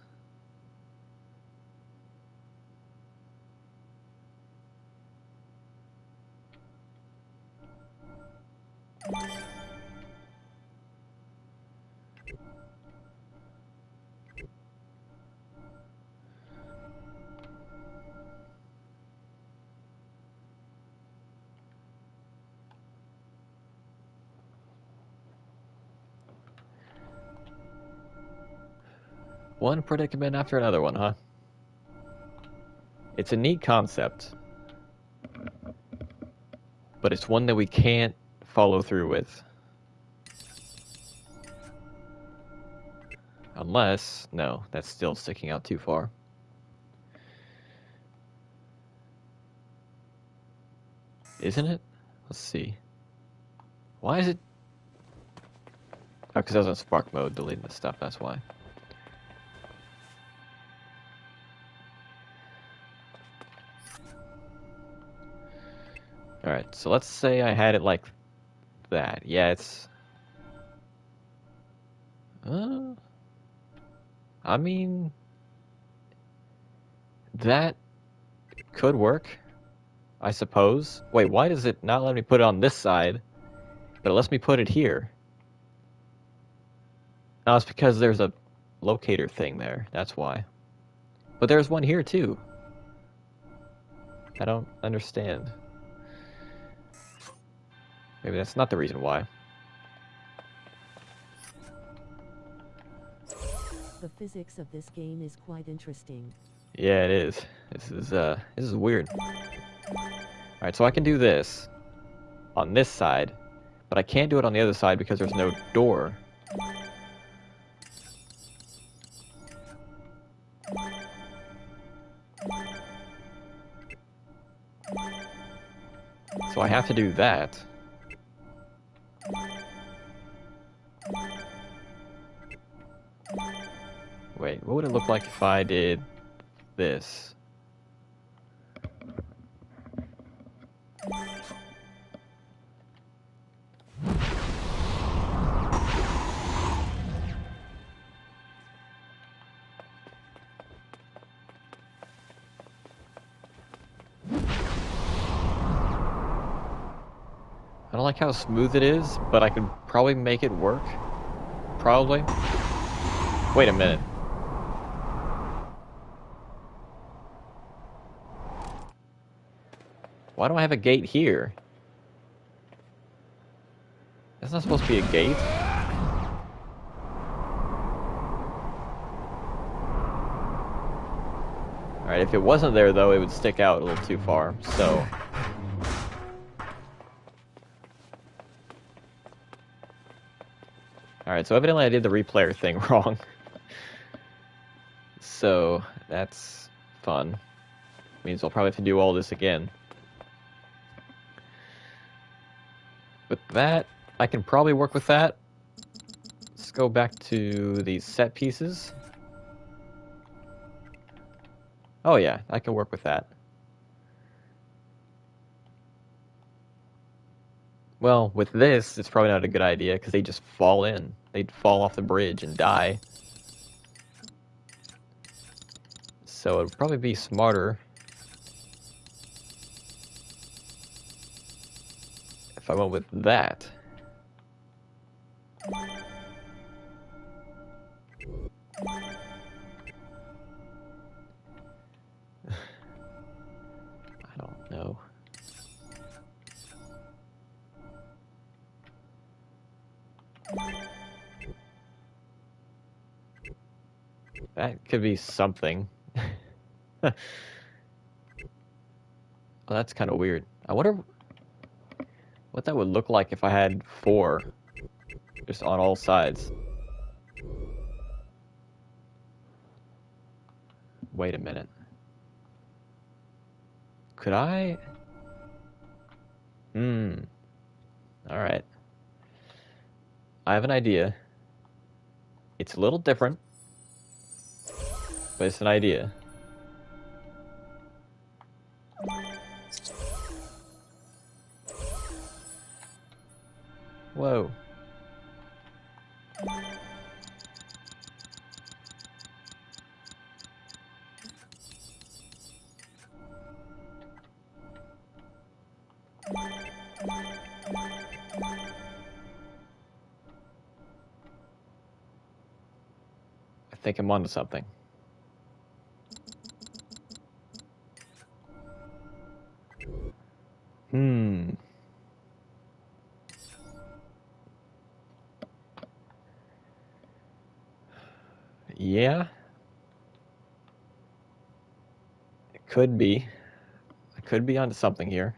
One predicament after another one, huh? It's a neat concept. But it's one that we can't follow through with. Unless... No, that's still sticking out too far. Isn't it? Let's see. Why is it... Oh, because I was in Spark mode deleting this stuff, that's why. Alright, so let's say I had it like that. Yeah, it's... I mean... That could work, I suppose. Wait, why does it not let me put it on this side, but it lets me put it here? No, it's because there's a locator thing there, that's why. But there's one here too. I don't understand. Maybe that's not the reason why. The physics of this game is quite interesting. Yeah, it is. This is weird. Alright, so I can do this on this side, but I can't do it on the other side because there's no door. So I have to do that. Wait, what would it look like if I did this? I don't like how smooth it is, but I could probably make it work. Probably. Wait a minute. Why do I have a gate here? That's not supposed to be a gate. Alright, if it wasn't there though, it would stick out a little too far, so... Alright, so evidently I did the replayer thing wrong. So, that's fun. Means I'll probably have to do all this again. With that, I can probably work with that. Let's go back to these set pieces. Oh yeah, I can work with that. Well, with this, it's probably not a good idea, because they just fall in. They'd fall off the bridge and die. So it'd probably be smarter if I went with that. I don't know. That could be something. Well, that's kind of weird. I wonder what that would look like if I had 4 just on all sides. Wait a minute. Could I? Alright. I have an idea. It's a little different, but it's an idea. Whoa. I think I'm onto something. Yeah. It could be. I could be onto something here.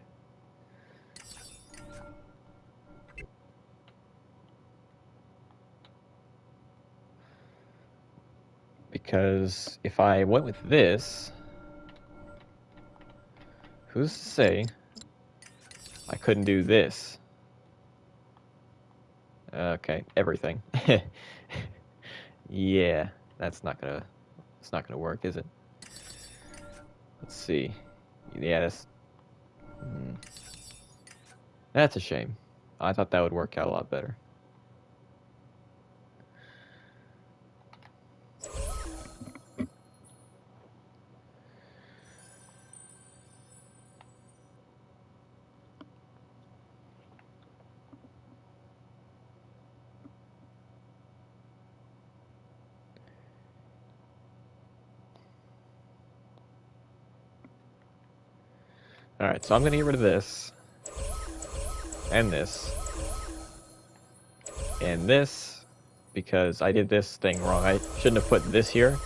Because if I went with this, who's to say I couldn't do this? Okay, everything. Yeah, it's not gonna work, is it? Let's see. Yeah, that's a shame. I thought that would work out a lot better. Alright, so I'm gonna get rid of this. And this. And this. Because I did this thing wrong. I shouldn't have put this here.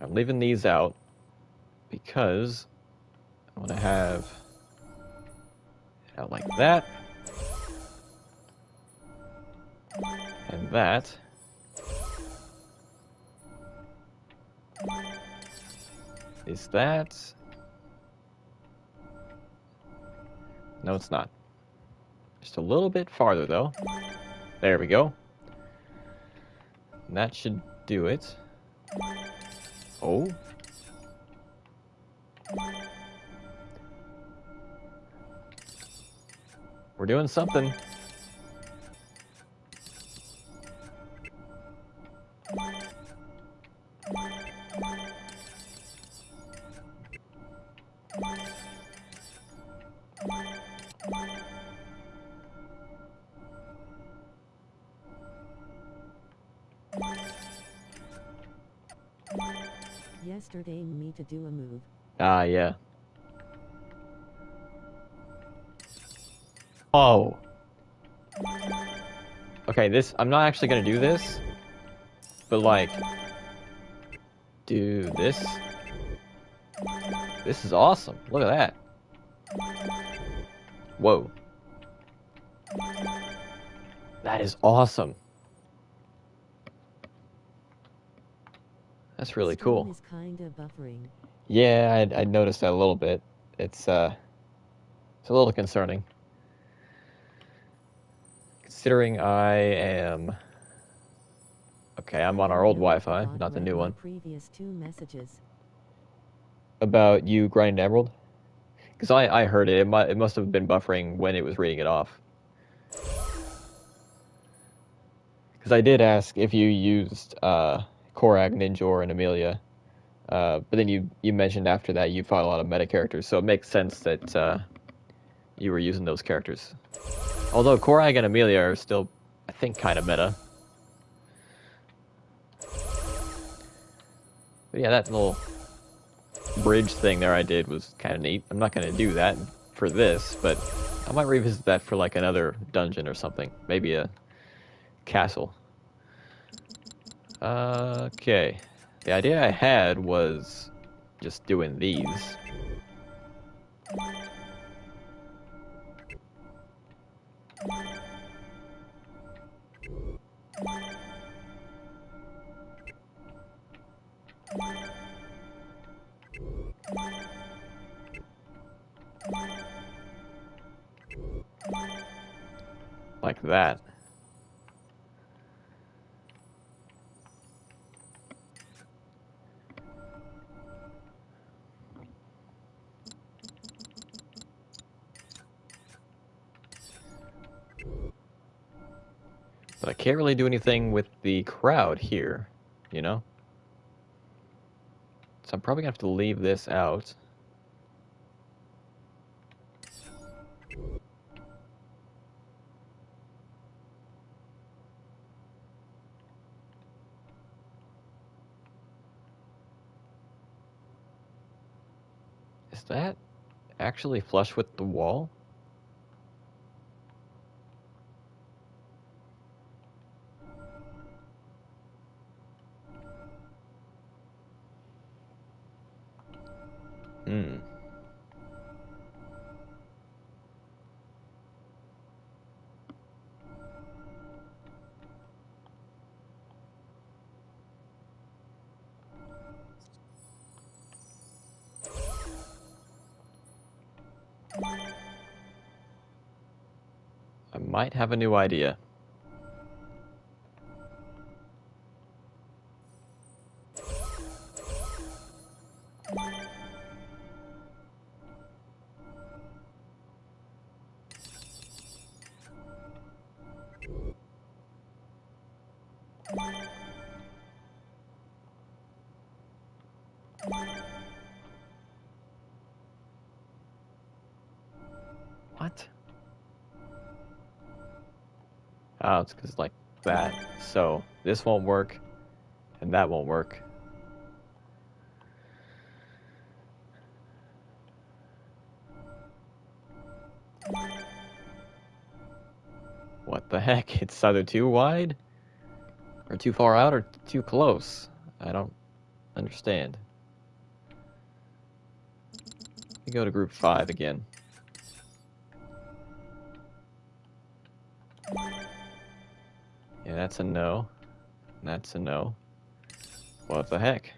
I'm leaving these out because I want to have it out like that and that. Is that? No, it's not. Just a little bit farther though. There we go. And that should do it. Oh. We're doing something. Yesterday me to do a move. Ah, yeah. Oh. Okay, this, I'm not actually gonna do this, but like, do this. This is awesome. Look at that. Whoa. That is awesome. That's really cool. Is kinda buffering. Yeah, I noticed that a little bit. It's a little concerning. Considering I am... Okay, I'm on our old Wi-Fi, not the new one. Previous 2 messages. About you grinding Emerald? Because I heard it. It must have been buffering when it was reading it off. Because I did ask if you used Korag, Ninjor, and Amelia But then you mentioned after that you fought a lot of meta characters, so it makes sense that you were using those characters. Although Korag and Amelia are still, I think, kind of meta. But yeah, that little bridge thing there I did was kind of neat. I'm not going to do that for this, but I might revisit that for like another dungeon or something. Maybe a castle. Okay. The idea I had was just doing these. Like that. But I can't really do anything with the crowd here, you know? So I'm probably going to have to leave this out. Is that actually flush with the wall? Hmm. I might have a new idea. What? Oh, it's because like that. So this won't work, and that won't work. What the heck? It's either too wide, or too far out, or too close. I don't understand. Let me go to group 5 again. Yeah, that's a no. That's a no. What the heck?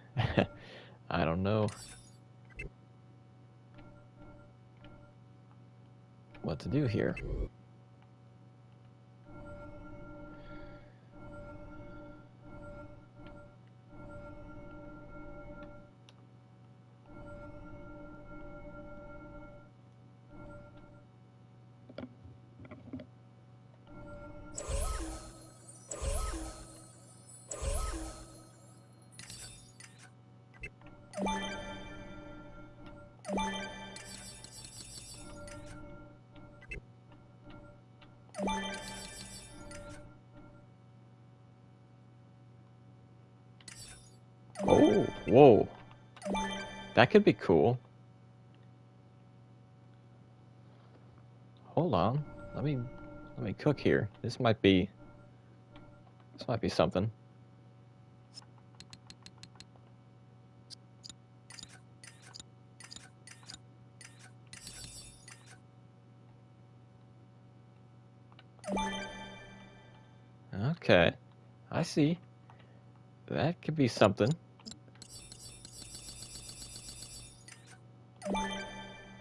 I don't know what to do here. Oh, whoa. That could be cool. Hold on. Let me cook here. This might be something. Okay. I see. That could be something.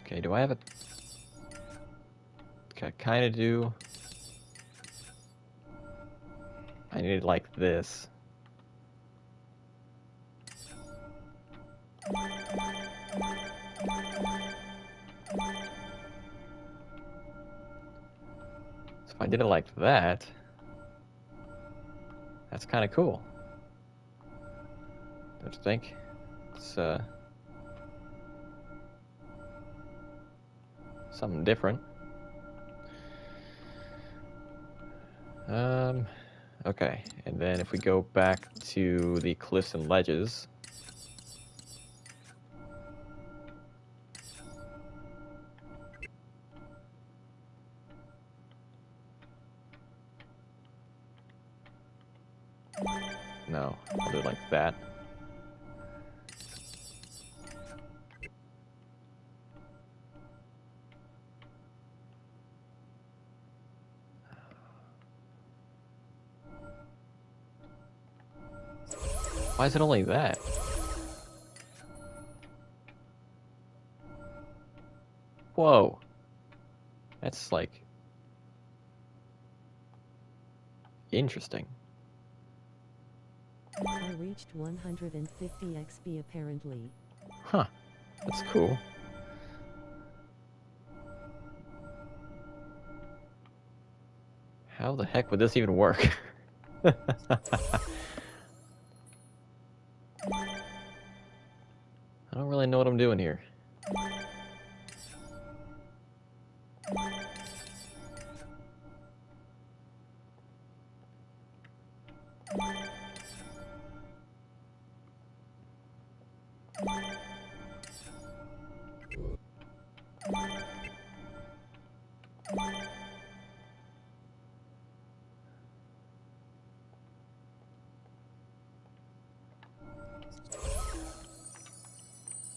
Okay, do I have a... Okay, I kind of do. I need it like this. So if I did it like that, that's kind of cool. Don't you think? It's something different. Okay, and then if we go back to the cliffs and ledges. No, I'll do it like that. Why is it only that? Whoa. That's like interesting. I reached 150 XP apparently. Huh. That's cool. How the heck would this even work? I don't really know what I'm doing here.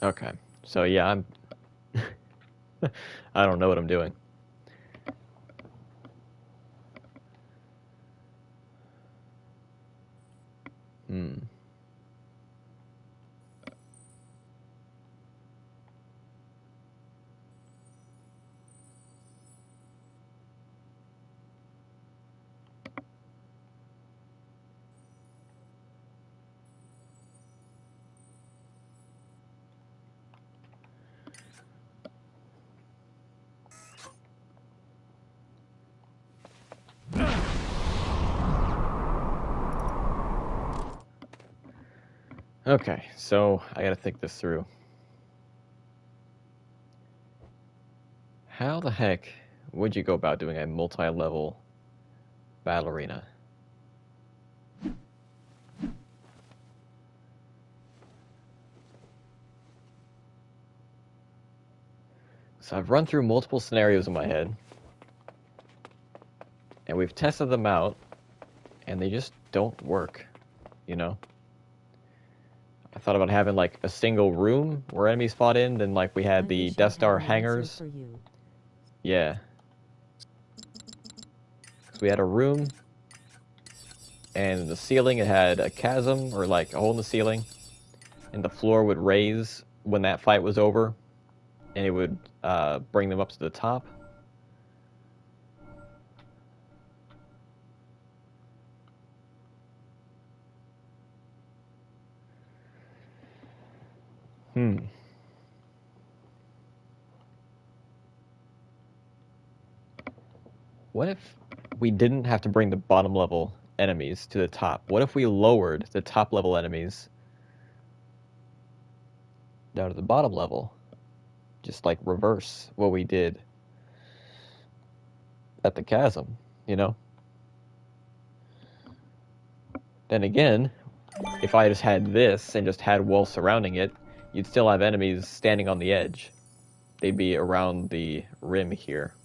Okay, so yeah, I'm... I don't know what I'm doing. Okay, so I gotta think this through. How the heck would you go about doing a multi-level battle arena? So I've run through multiple scenarios in my head, and we've tested them out, and they just don't work, you know? I thought about having like a single room where enemies fought in, then like we had the Death Star hangars. Yeah. So we had a room, and the ceiling, it had a chasm, or like a hole in the ceiling, and the floor would raise when that fight was over, and it would bring them up to the top. What if we didn't have to bring the bottom level enemies to the top? What if we lowered the top level enemies down to the bottom level? Just like reverse what we did at the chasm, you know? Then again, if I just had this and just had walls surrounding it, you'd still have enemies standing on the edge. They'd be around the rim here.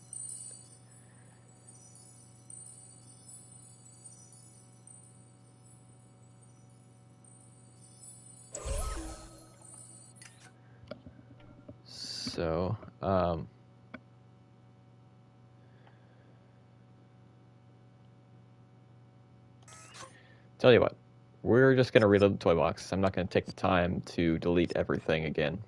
So, tell you what, we're just going to reload the toy box. I'm not going to take the time to delete everything again.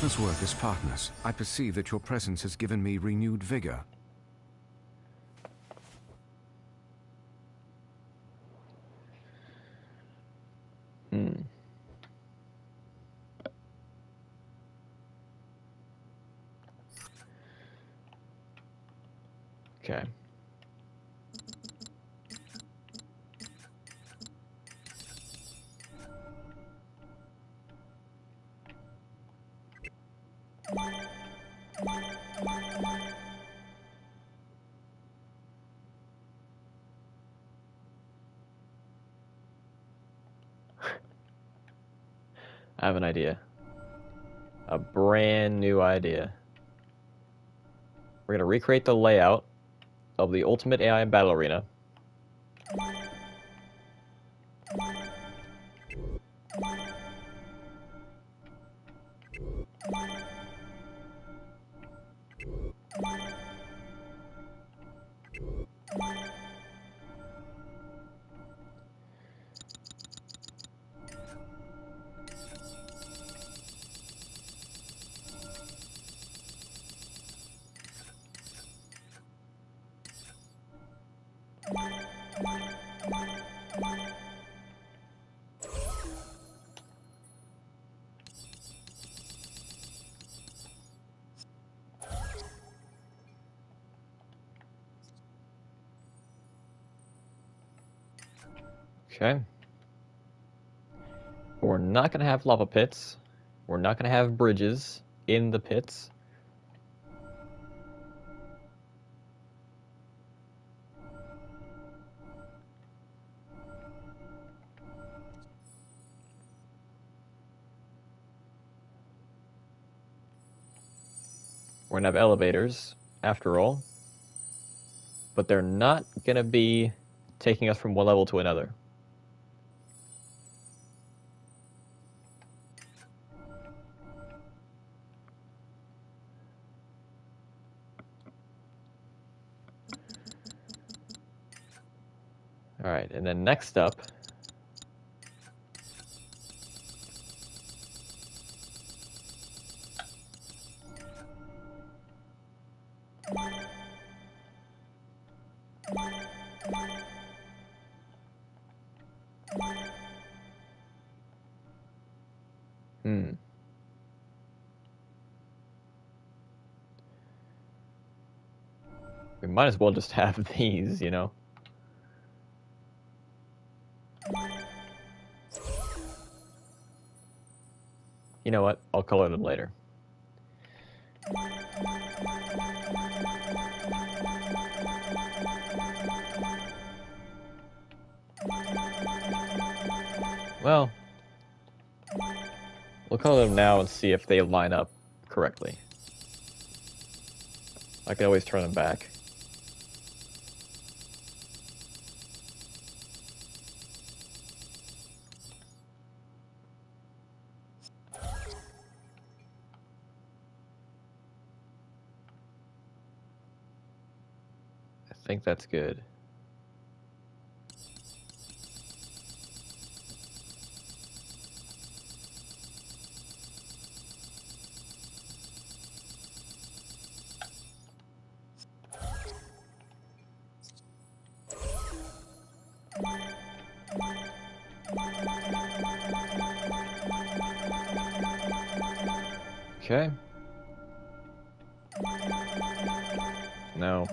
Let's work as partners. I perceive that your presence has given me renewed vigor. Okay. I have an idea. A brand new idea. We're going to recreate the layout of the Ultimate AI Battle Arena. Okay. We're not going to have lava pits. We're not going to have bridges in the pits. We're going to have elevators, after all. But they're not going to be taking us from one level to another. All right, and then next up, we might as well just have these, you know? You know what? I'll color them later. Well, we'll color them now and see if they line up correctly. I can always turn them back. I think that's good. Okay. No.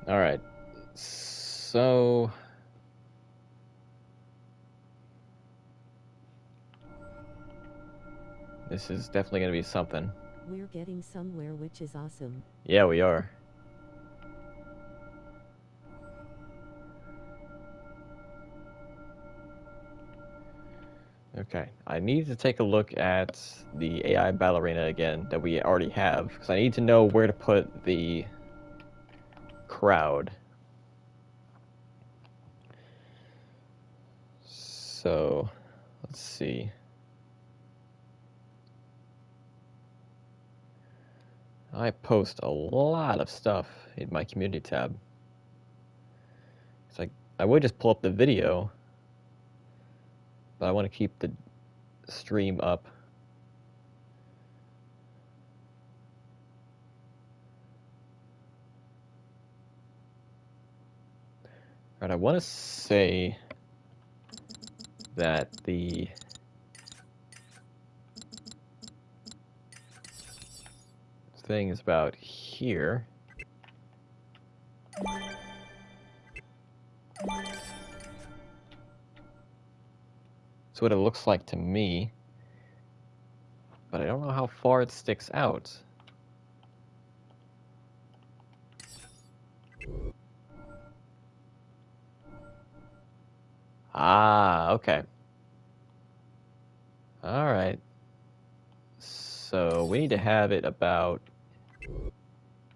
All right. So this is definitely going to be something. We're getting somewhere, which is awesome. Yeah, we are. Okay, I need to take a look at the AI Battle Arena again that we already have, because I need to know where to put the crowd. So, let's see. I post a lot of stuff in my community tab. So I would just pull up the video, but I want to keep the stream up. All right, I want to say that the thing is about here. That's what it looks like to me, but I don't know how far it sticks out. Ah, okay. All right. So we need to have it about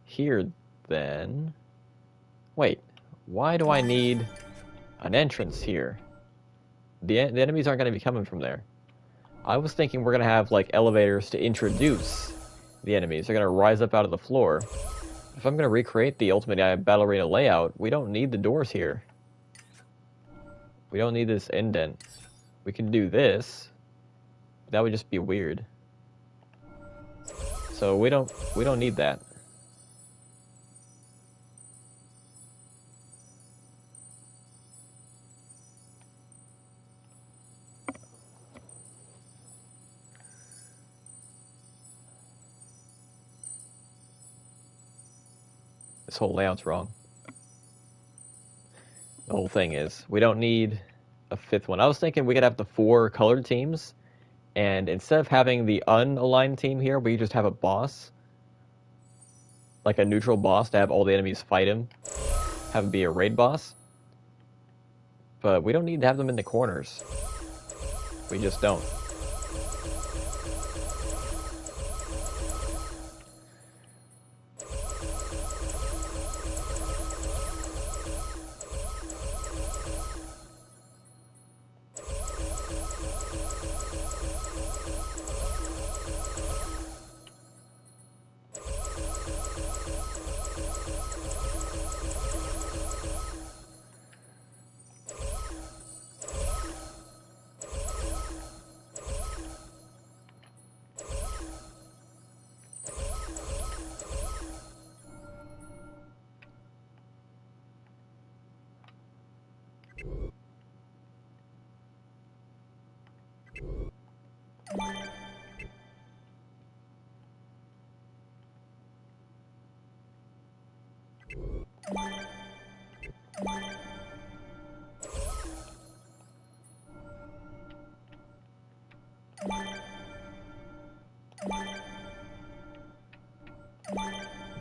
here then. Wait, why do I need an entrance here? The enemies aren't going to be coming from there. I was thinking we're going to have like elevators to introduce the enemies. They're going to rise up out of the floor. If I'm going to recreate the Ultimate Battle Arena layout, we don't need the doors here. We don't need this indent. We can do this. That would just be weird. So we don't need that. This whole layout's wrong. The whole thing is, we don't need a fifth one. I was thinking we could have the 4 colored teams, and instead of having the unaligned team here, we just have a boss. Like a neutral boss to have all the enemies fight him. Have him be a raid boss. But we don't need to have them in the corners. We just don't.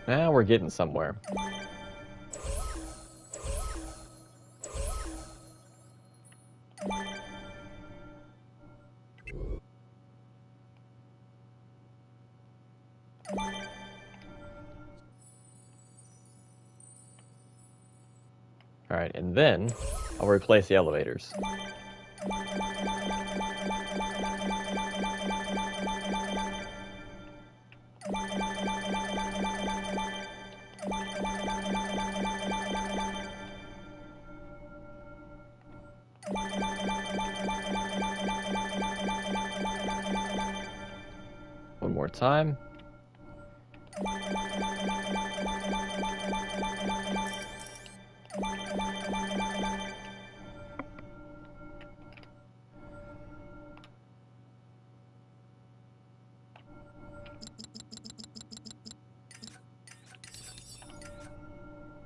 Now we're getting somewhere. Alright, and then I'll replace the elevators. One more time.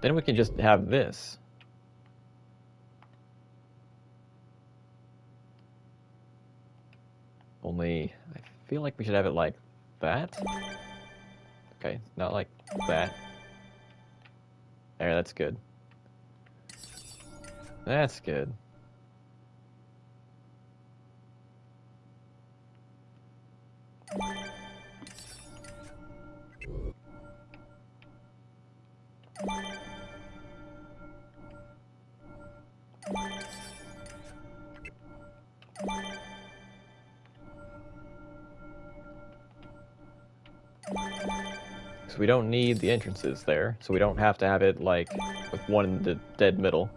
Then we can just have this. Only, I feel like we should have it like that. Okay, not like that. There, that's good. That's good. So we don't need the entrances there, so we don't have to have it like with one in the dead middle.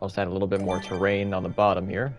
I'll just add a little bit more terrain on the bottom here.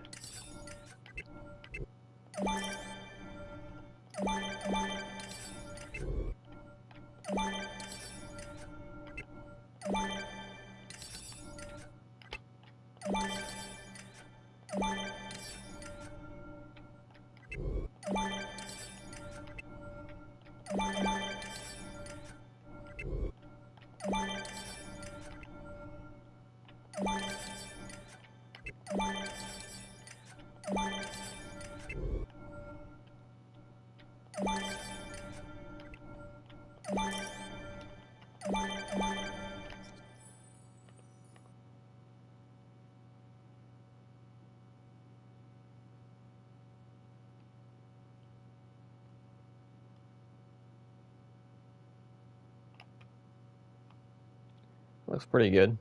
Looks pretty good.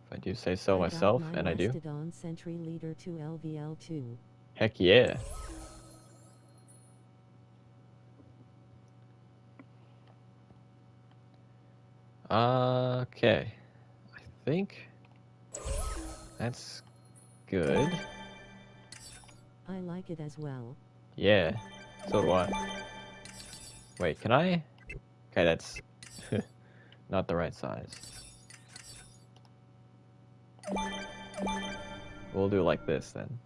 If I do say so myself, and I do. Mastodon Sentry Leader to LVL2. Heck yeah. Okay. I think that's good. I like it as well. Yeah, so do I. Wait, can I? Okay, that's not the right size. We'll do it like this then.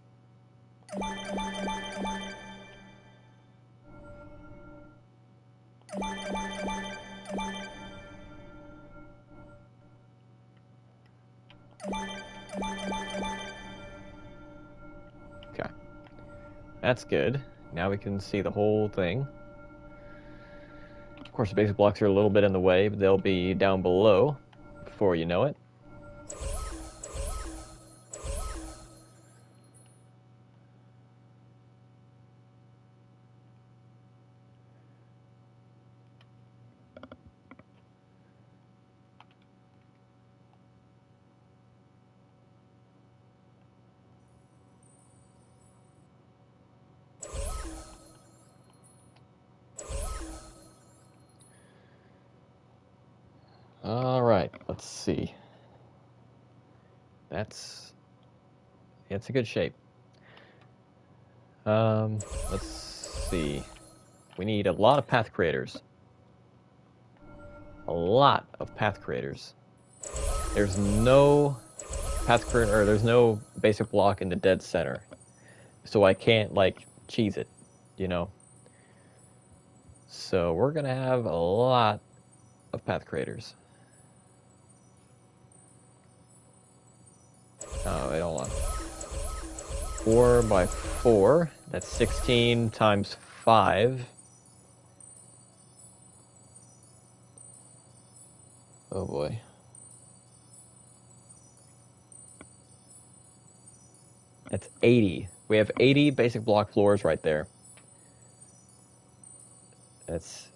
Okay. That's good. Now we can see the whole thing. Of course, the basic blocks are a little bit in the way, but they'll be down below before you know it. All right, let's see. It's a good shape. Let's see. We need a lot of path creators. A lot of path creators. There's no path creator, or there's no basic block in the dead center, so I can't like cheese it, you know. So we're gonna have a lot of path creators. Oh, wait, hold on. 4 by 4. That's 16 times 5. Oh boy. That's 80. We have 80 basic block floors right there. That's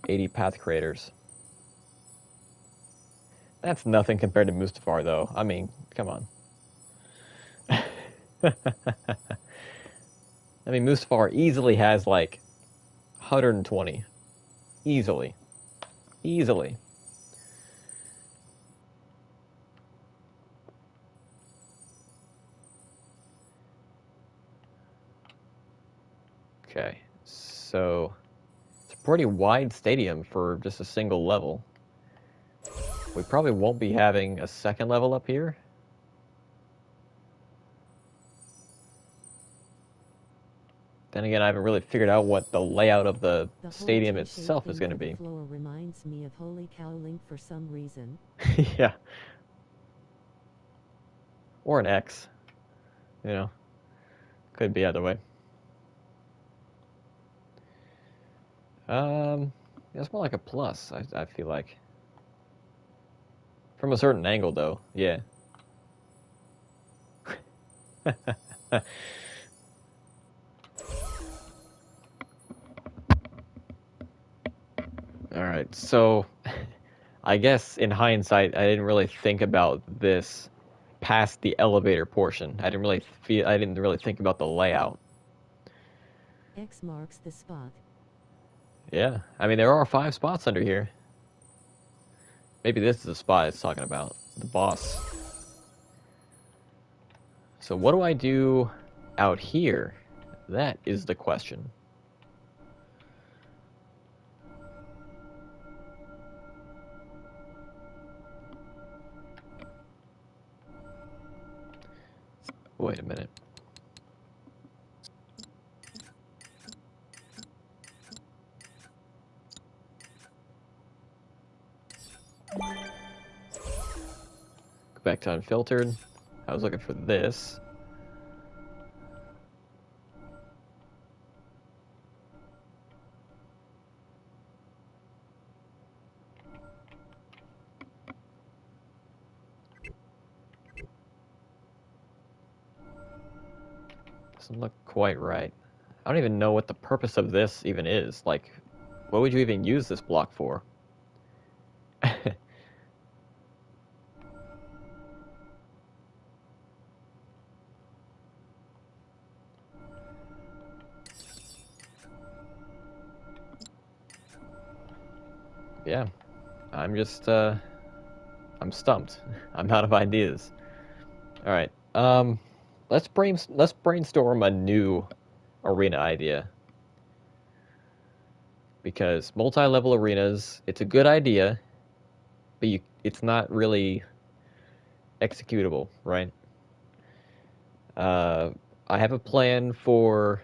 80 path creators. That's nothing compared to Mustafar, though. I mean, come on. I mean, Mustafar easily has like 120. Easily. Easily. Okay, so it's a pretty wide stadium for just a single level. We probably won't be having a second level up here. Then again, I haven't really figured out what the layout of the stadium itself is going to be. The floor reminds me of Holy Cow Link for some reason. Yeah. Or an X. You know. Could be either way. It's more like a plus, I feel like. From a certain angle, though, yeah. Alright, so I guess in hindsight, I didn't really think about this past the elevator portion. I didn't really think about the layout. X marks the spot. Yeah, I mean there are 5 spots under here. Maybe this is the spot it's talking about, the boss. So what do I do out here? That is the question. Wait a minute. Go back to unfiltered. I was looking for this. Doesn't look quite right. I don't even know what the purpose of this even is. Like, what would you even use this block for? Yeah, I'm just, I'm stumped. I'm out of ideas. All right, let's brainstorm a new arena idea. Because multi-level arenas, it's a good idea, but it's not really executable, right? I have a plan for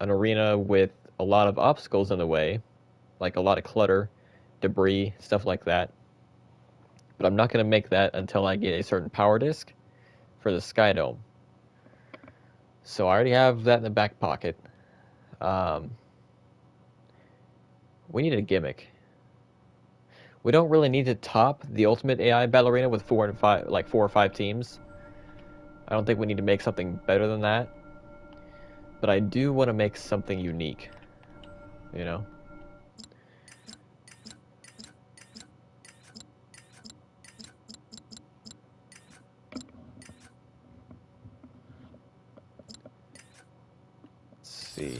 an arena with a lot of obstacles in the way, like a lot of clutter, debris, stuff like that. But I'm not going to make that until I get a certain power disc for the Sky Dome. So I already have that in the back pocket. We need a gimmick. We don't really need to top the Ultimate AI Battle Arena with 4 or 5 teams. I don't think we need to make something better than that. But I do want to make something unique. You know? Let's see.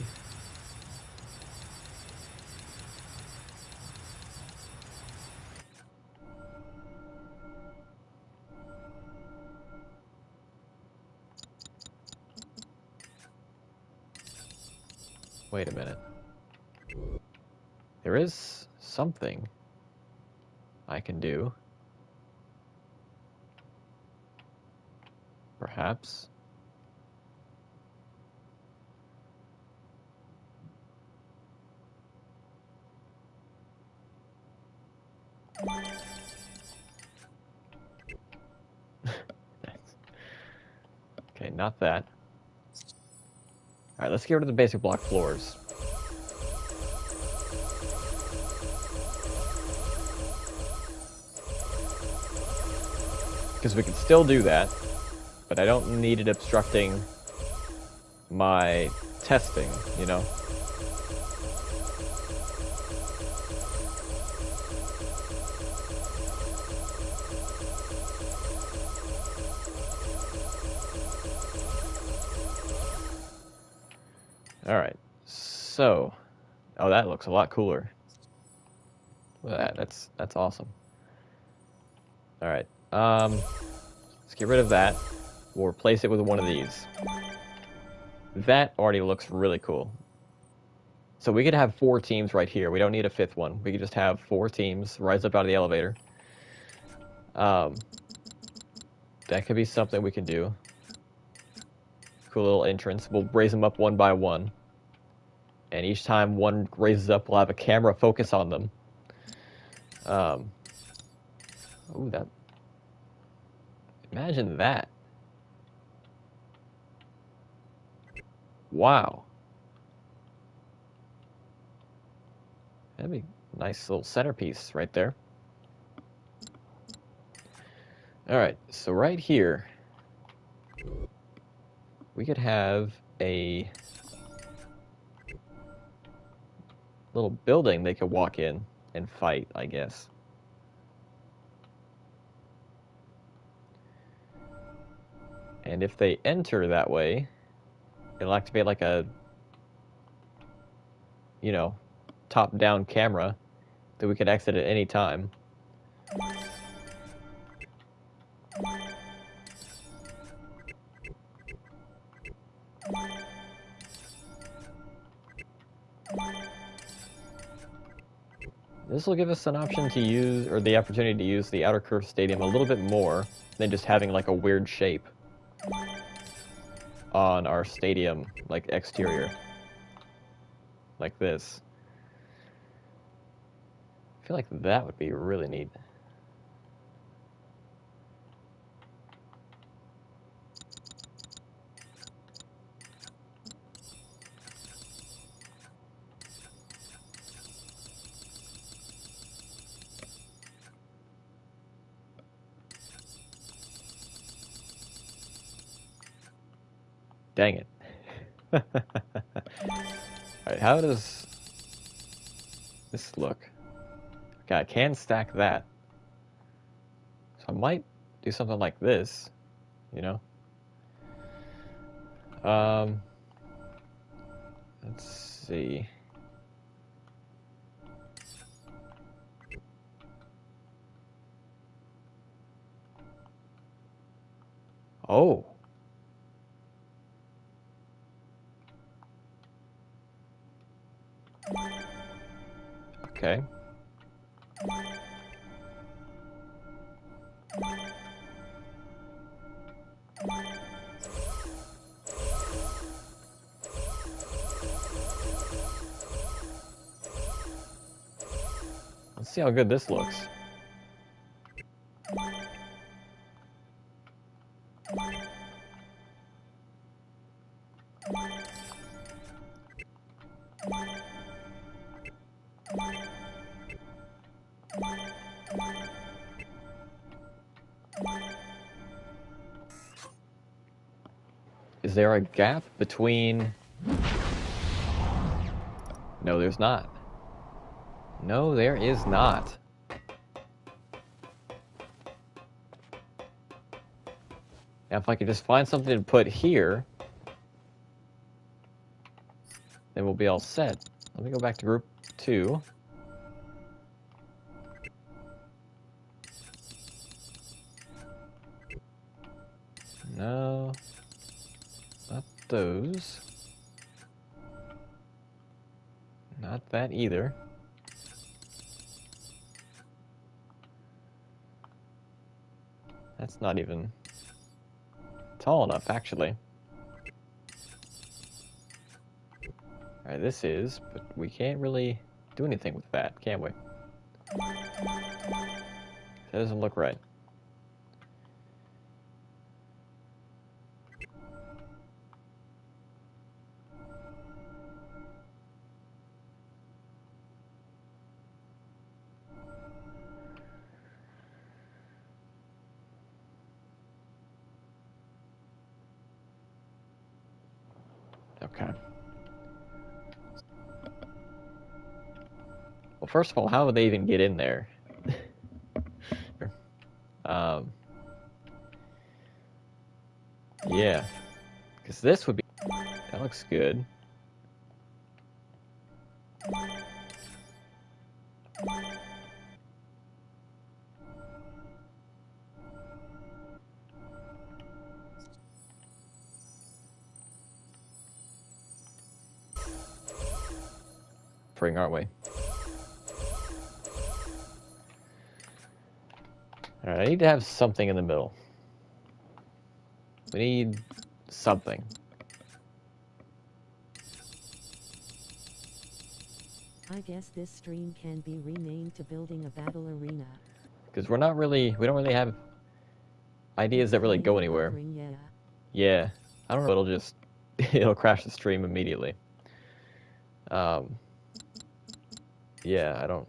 Wait a minute. There is something I can do. Perhaps. Okay, not that. Alright, let's get rid of the basic block floors. Because we can still do that, but I don't need it obstructing my testing, you know? Alright, so... Oh, that looks a lot cooler. Look at that, that's awesome. Alright, let's get rid of that. We'll replace it with one of these. That already looks really cool. So we could have 4 teams right here. We don't need a 5th one. We could just have 4 teams rise up out of the elevator. That could be something we can do. Cool little entrance. We'll raise them up one by one. And each time one raises up, we'll have a camera focus on them. Ooh, that... Imagine that. Wow. That'd be a nice little centerpiece right there. Alright, so right here, we could have a little building they could walk in and fight, I guess. And if they enter that way, it'll activate like a, you know, top-down camera that we could exit at any time. This will give us an option to use, or the opportunity to use the Outer Curve Stadium a little bit more than just having like a weird shape on our stadium, like exterior. Like this. I feel like that would be really neat. Dang it. Alright, how does this look? Okay, I can stack that. So I might do something like this, you know? Let's see. Oh. Okay. Let's see how good this looks. Is there a gap between... No, there's not. No, there is not. Now, if I could just find something to put here, then we'll be all set. Let me go back to group 2. No, not those. Not that either. That's not even tall enough, actually. Alright, this is, but we can't really do anything with that, can we? That doesn't look right. Okay. Well, first of all, how would they even get in there? Yeah. Because this would be... That looks good. Aren't we? Alright, I need to have something in the middle. We need something. I guess this stream can be renamed to Building a Battle Arena. Because we don't really have ideas that really go anywhere. Yeah. I don't know, it'll just, it'll crash the stream immediately. Yeah, I don't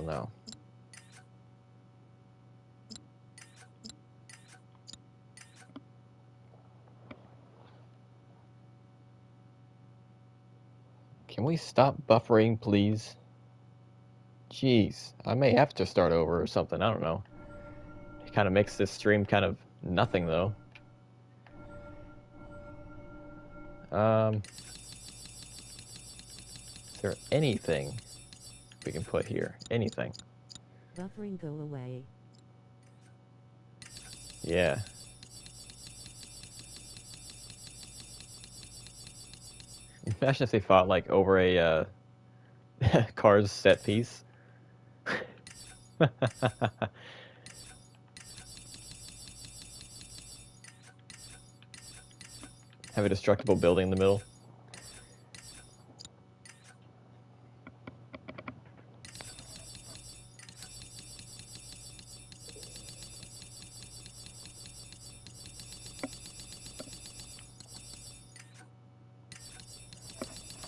know. Can we stop buffering, please? Jeez, I may have to start over or something, I don't know. It kind of makes this stream kind of nothing, though. Is there anything we can put here? Anything? Buffering go away. Yeah. Imagine if they fought like over a Cars set piece. Have a destructible building in the middle.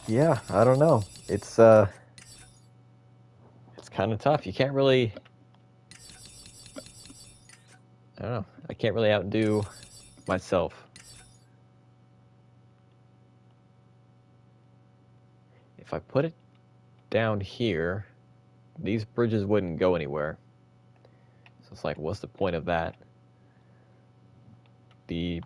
Yeah, I don't know. It's kind of tough. You can't really, I don't know. I can't really outdo myself. If I put it down here, these bridges wouldn't go anywhere. So it's like, what's the point of that? The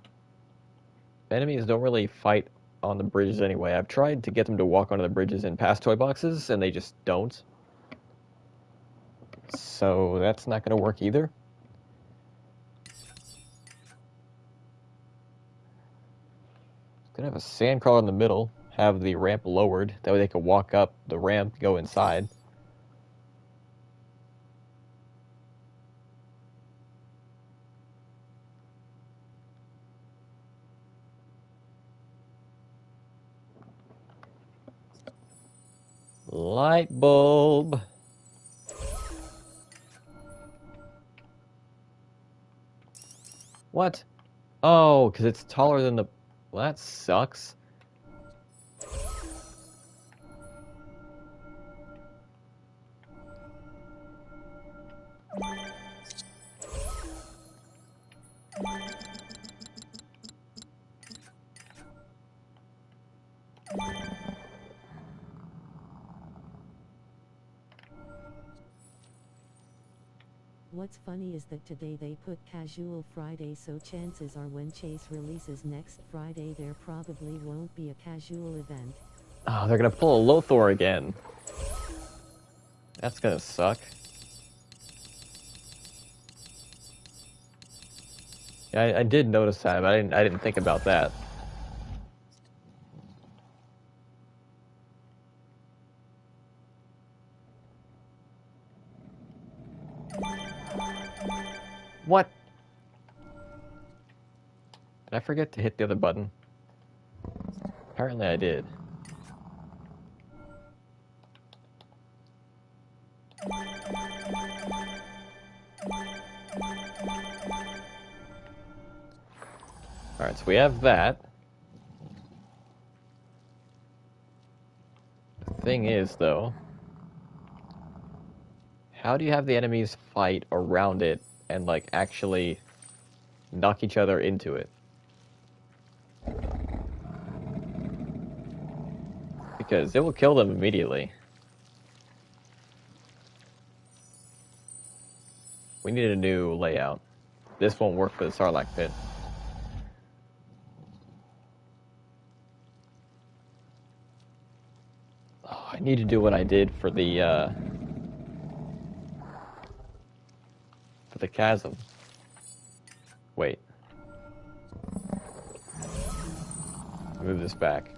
enemies don't really fight on the bridges anyway. I've tried to get them to walk onto the bridges in past toy boxes, and they just don't. So that's not going to work either. Gonna have a sandcrawler in the middle, have the ramp lowered, that way they can walk up the ramp, go inside. Light bulb. What? Oh, because it's taller than the... Well, that sucks. What's funny is that today they put Casual Friday, so chances are when Chase releases next Friday there probably won't be a casual event. Oh, they're gonna pull a Lothor again. That's gonna suck. Yeah, I did notice that, but I didn't think about that. What? Did I forget to hit the other button? Apparently I did. Alright, so we have that. The thing is, though, how do you have the enemies fight around it and, like, actually knock each other into it? Because it will kill them immediately. We need a new layout. This won't work for the Sarlacc pit. Oh, I need to do what I did for the chasm. Wait. Move this back.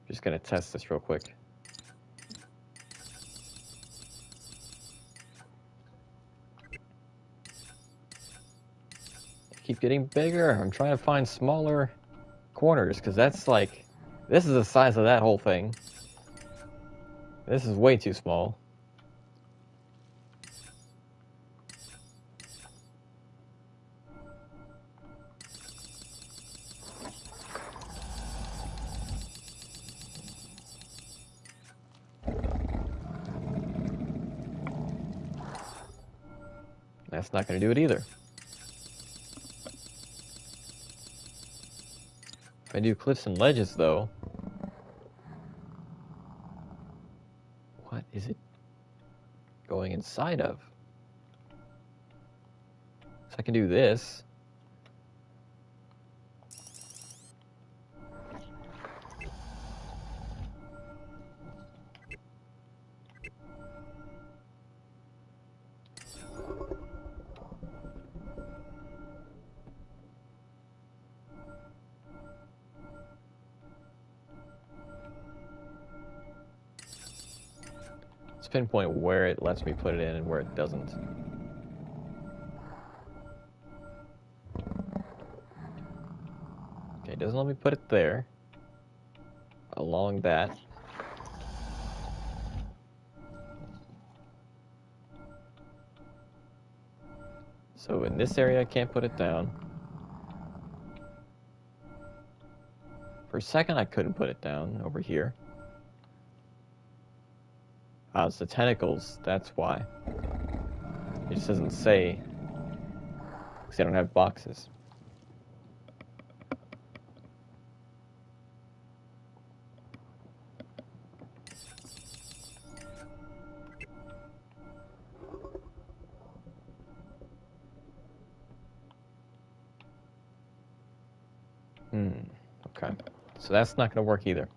Just gonna test this real quick. Keep getting bigger. I'm trying to find smaller corners, because that's like... This is the size of that whole thing. This is way too small. That's not going to do it either. If I do cliffs and ledges, though... What is it going inside of? So I can do this. Let's pinpoint where it lets me put it in and where it doesn't. Okay, it doesn't let me put it there. Along that. So in this area, I can't put it down. For a second, I couldn't put it down over here. Ah, it's the tentacles. That's why. It just doesn't say. Because I don't have boxes. Okay. So that's not going to work either.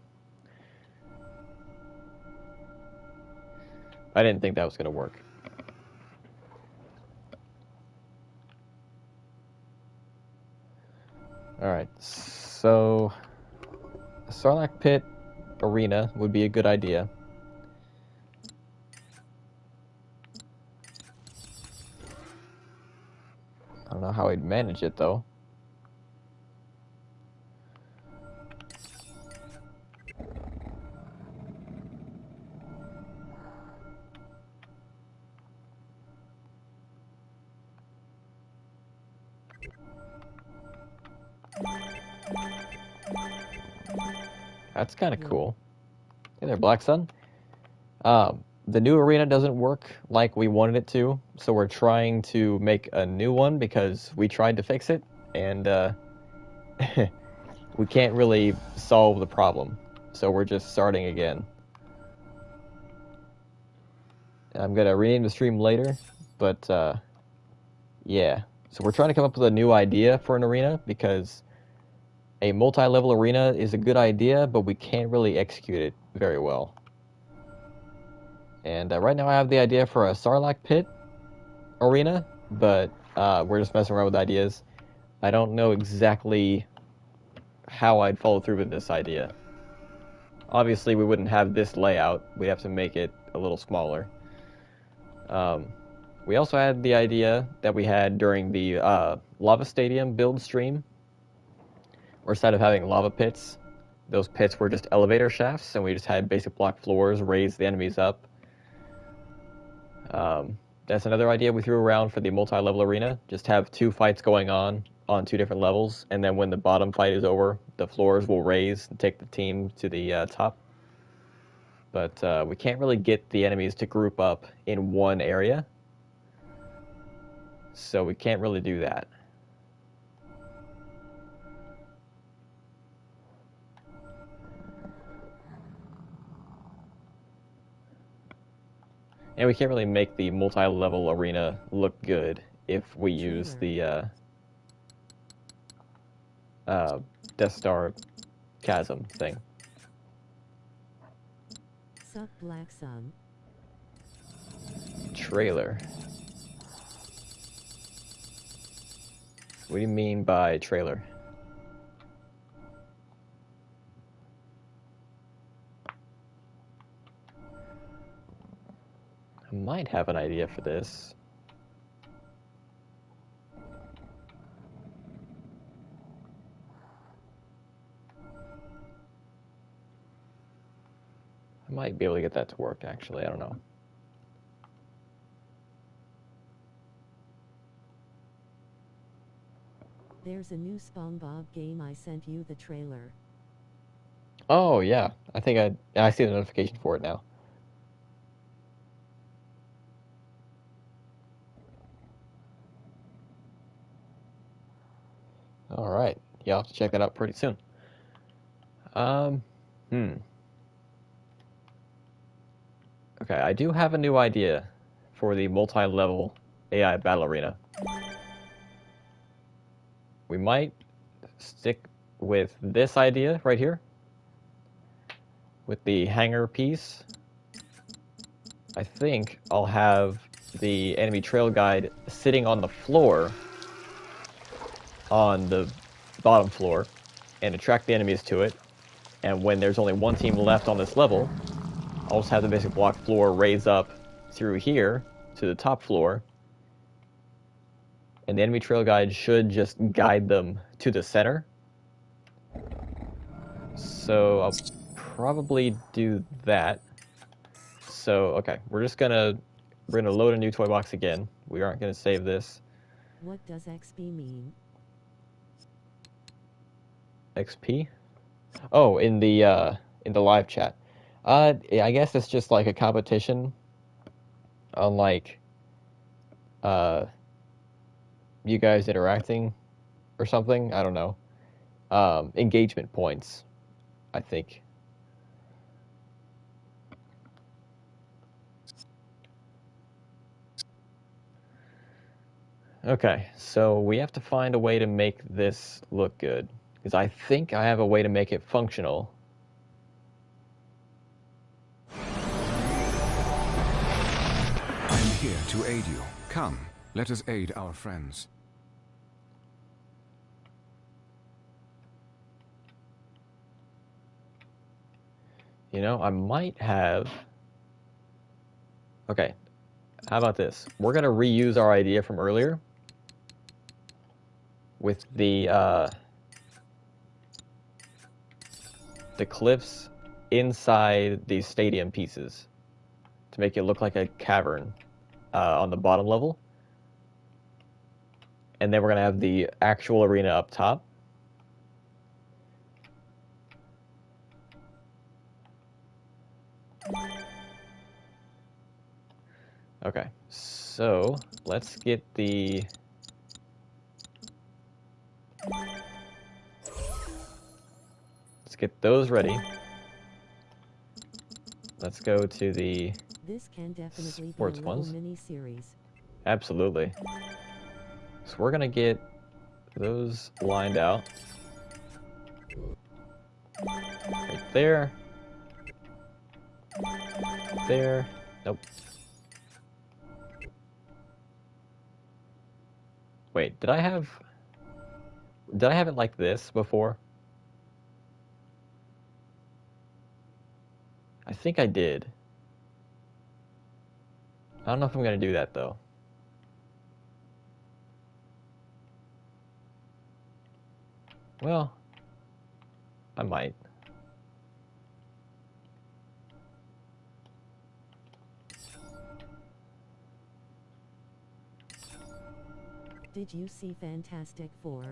I didn't think that was going to work. Alright, so a Sarlacc Pit arena would be a good idea. I don't know how I'd manage it though. That's kind of cool. Hey there, Black Sun. The new arena doesn't work like we wanted it to, so we're trying to make a new one because we tried to fix it, and we can't really solve the problem. So we're just starting again. I'm going to rename the stream later, but yeah. So we're trying to come up with a new idea for an arena because a multi-level arena is a good idea, but we can't really execute it very well. And right now I have the idea for a Sarlacc Pit arena, but we're just messing around with ideas. I don't know exactly how I'd follow through with this idea. Obviously, we wouldn't have this layout. We'd have to make it a little smaller. We also had the idea that we had during the Lava Stadium build stream, where instead of having lava pits, those pits were just elevator shafts, and we just had basic block floors, raise the enemies up. That's another idea we threw around for the multi-level arena. Just have two fights going on 2 different levels, and then when the bottom fight is over, the floors will raise and take the team to the top. But we can't really get the enemies to group up in one area, so we can't really do that. And we can't really make the multi-level arena look good if we use the Death Star chasm thing. Sup, Black Sun? Trailer. What do you mean by trailer? I might have an idea for this. I might be able to get that to work, actually. I don't know. There's a new SpongeBob game. I sent you the trailer. Oh, yeah. I think I see the notification for it now. All right. Yeah, I'll have to check that out pretty soon. Okay, I do have a new idea for the multi-level AI battle arena. we might stick with this idea right here. With the hangar piece, I think I'll have the enemy trail guide sitting on the floor, on the bottom floor, and attract the enemies to it. And when there's only one team left on this level, I'll just have the basic block floor raise up through here to the top floor. And the enemy trail guide should just guide them to the center. So I'll probably do that. So, okay, we're gonna load a new toy box again. We aren't gonna save this. What does XP mean? XP? Oh, in the live chat. I guess it's just like a competition on like you guys interacting or something. I don't know. Engagement points, I think. Okay, so we have to find a way to make this look good. Because I think I have a way to make it functional. I am here to aid you. Come, let us aid our friends. You know, I might have... Okay, how about this? We're going to reuse our idea from earlier with the cliffs inside these stadium pieces to make it look like a cavern on the bottom level. And then we're going to have the actual arena up top. Okay, so let's get the... Let's get those ready. Let's go to the This can definitely sports be a little ones. mini-series. Absolutely. So we're gonna get those lined out. Right there. There. Nope. Wait, did I have it like this before? I think I did. I don't know if I'm gonna do that though. Well, I might. Did you see Fantastic Four?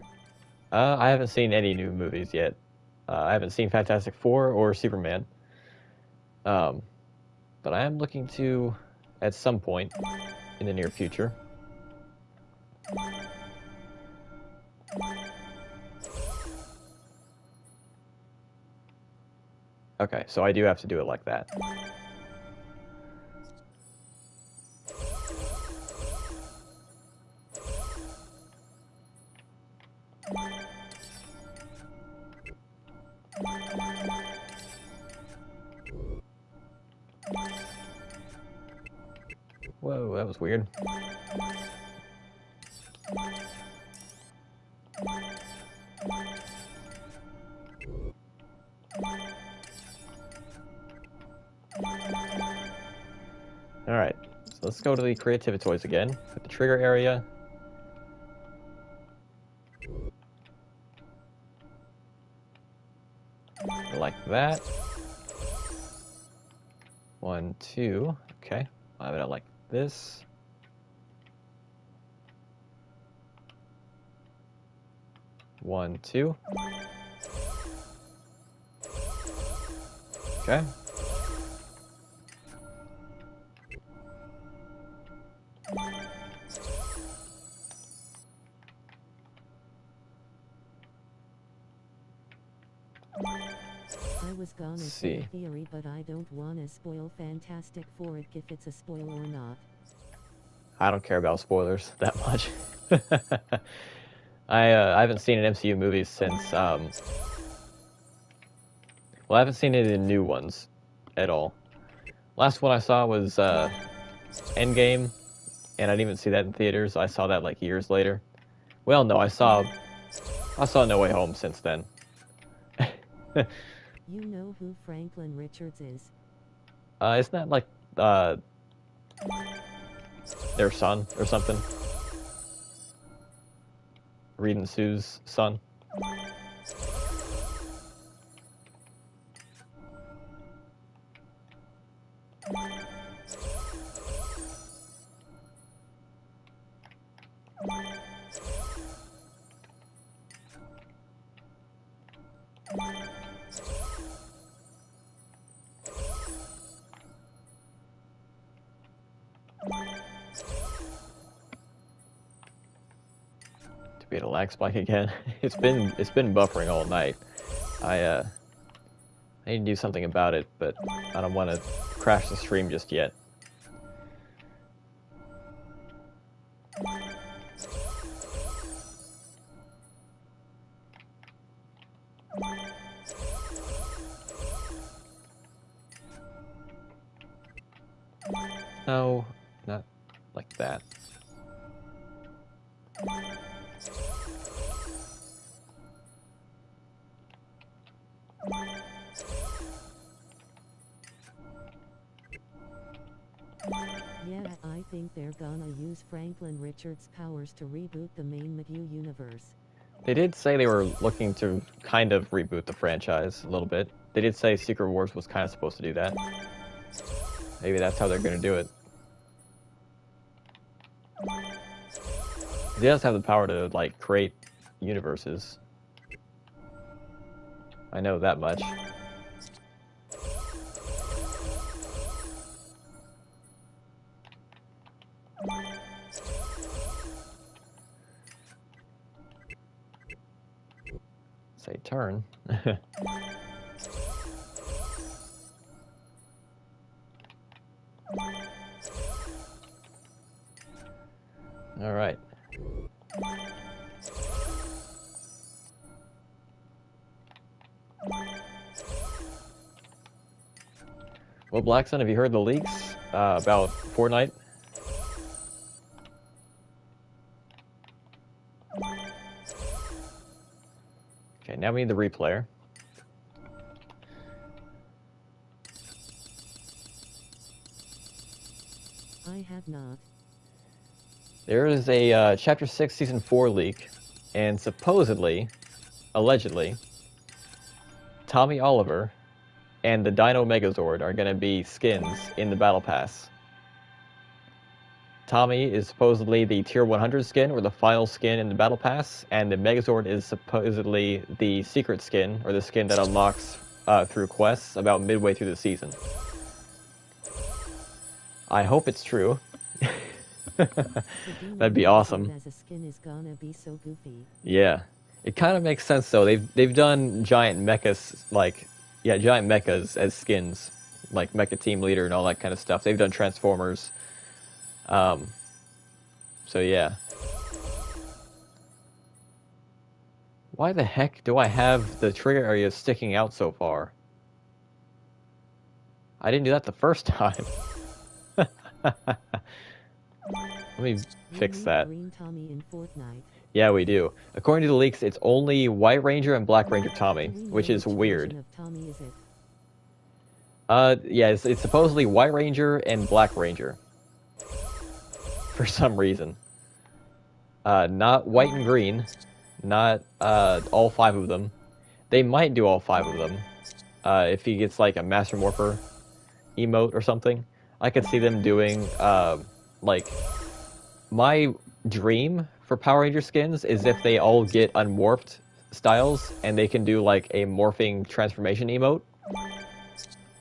I haven't seen any new movies yet. I haven't seen Fantastic Four or Superman. But I am looking to, at some point in the near future. Okay, so I do have to do it like that. Whoa, that was weird. Alright, so let's go to the Creativity Toys again, with the trigger area. Like that. 1, 2, okay. I have it like this. One, two. Okay. I was gonna say theory, but I don't wanna spoil Fantastic Four if it's a spoil or not. I don't care about spoilers that much. I haven't seen an MCU movie since well, I haven't seen any of the new ones at all. Last one I saw was Endgame, and I didn't even see that in theaters. I saw that like years later. Well, no, I saw No Way Home since then. You know who Franklin Richards is? Isn't that like their son or something? Reed and Sue's son. To be at a lag spike again. It's been buffering all night. I need to do something about it, but I don't want to crash the stream just yet. No, not like that. Yeah, I think they're gonna use Franklin Richards' powers to reboot the main McGee universe. They did say they were looking to kind of reboot the franchise a little bit. They did say Secret Wars was kind of supposed to do that. Maybe that's how they're going to do it. He does have the power to, like, create universes. I know that much. Say turn. All right. Well, Black Sun, have you heard the leaks about Fortnite? Okay, now we need the replayer. I have not. There is a Chapter 6 Season 4 leak, and supposedly, allegedly, Tommy Oliver and the Dino Megazord are going to be skins in the Battle Pass. Tommy is supposedly the Tier 100 skin, or the final skin in the Battle Pass, and the Megazord is supposedly the secret skin, or the skin that unlocks through quests about midway through the season. I hope it's true. That'd be awesome. As a skin is gonna be so goofy. Yeah, it kind of makes sense though. They've done giant mechas, like, yeah, giant mechas as skins, like Mecha Team Leader and all that kind of stuff. They've done Transformers. So yeah. Why the heck do I have the trigger area sticking out so far? I didn't do that the first time. Let me fix that. Green Tommy in Fortnite. Yeah, we do. According to the leaks, it's only White Ranger and Black Ranger Tommy, which is weird. Of Tommy is it? Yeah, it's supposedly White Ranger and Black Ranger. For some reason. Not white and green. Not all 5 of them. They might do all 5 of them. If he gets like a Master Morpher emote or something. I could see them doing, like, my dream for Power Ranger skins is if they all get unmorphed styles and they can do like a morphing transformation emote.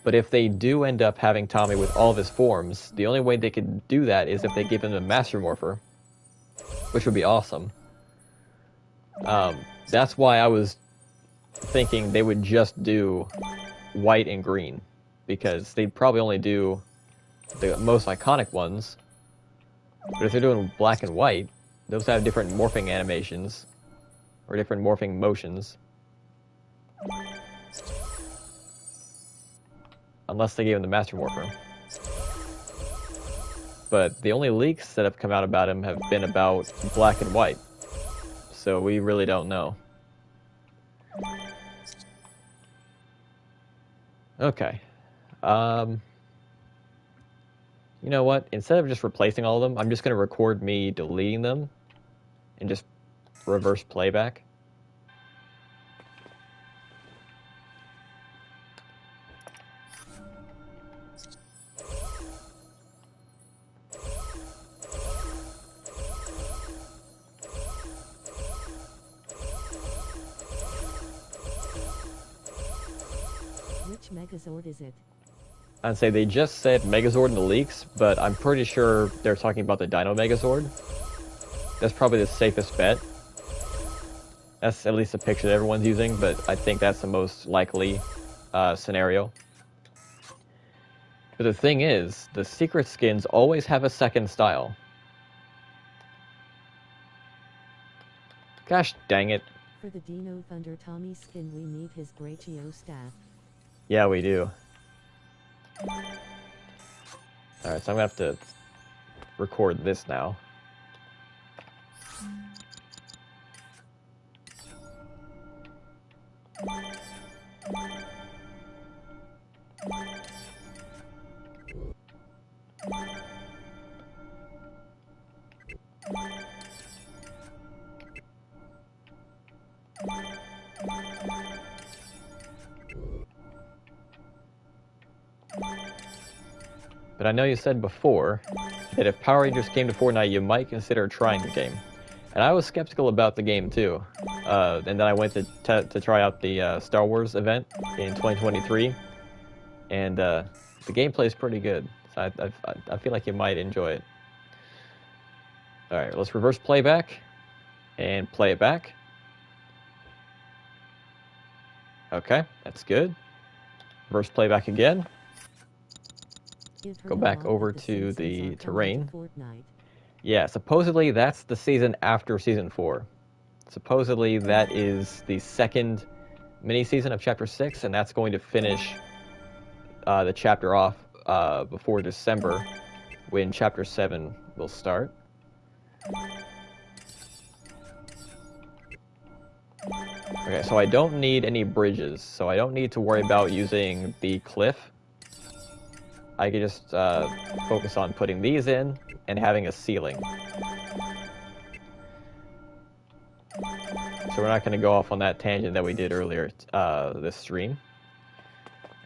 But if they do end up having Tommy with all of his forms, the only way they could do that is if they give him a Master Morpher, which would be awesome. That's why I was thinking they would just do white and green, because they'd probably only do the most iconic ones. But if they're doing black and white, those have different morphing animations, or different morphing motions. Unless they gave him the Master Morpher. But the only leaks that have come out about him have been about black and white. So we really don't know. Okay. You know what? Instead of just replacing all of them, I'm just going to record me deleting them and just reverse playback. Which Megazord is it? I'd say they just said Megazord in the leaks, but I'm pretty sure they're talking about the Dino Megazord. That's probably the safest bet. That's at least the picture that everyone's using, but I think that's the most likely scenario. But the thing is, the secret skins always have a second style. Gosh dang it. For the Dino Thunder Tommy skin we need his Grachio staff. Yeah, we do. Alright, so I'm gonna have to record this now. But I know you said before that if Power Rangers came to Fortnite, you might consider trying the game. And I was skeptical about the game too. And then I went to try out the Star Wars event in 2023. And the gameplay is pretty good. So I feel like you might enjoy it. Alright, let's reverse playback and play it back. Okay, that's good. Reverse playback again. Go back over to the terrain. Yeah, supposedly that's the season after Season 4. Supposedly that is the second mini-season of Chapter 6, and that's going to finish the chapter off before December, when Chapter 7 will start. Okay, so I don't need any bridges, so I don't need to worry about using the cliff. I can just focus on putting these in and having a ceiling. So we're not going to go off on that tangent that we did earlier this stream.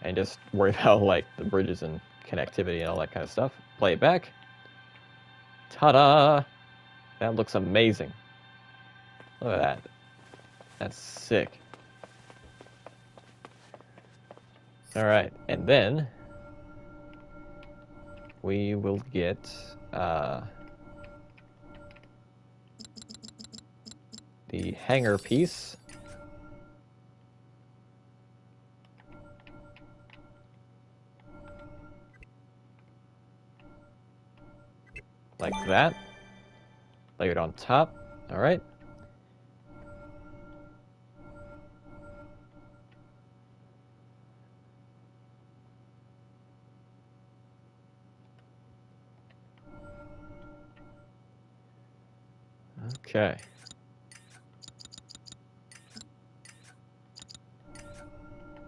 And just worry about like the bridges and connectivity and all that kind of stuff. Play it back. Ta-da! That looks amazing. Look at that. That's sick. Alright, and then we will get the hanger piece. Like that. Lay it on top. Alright. Okay.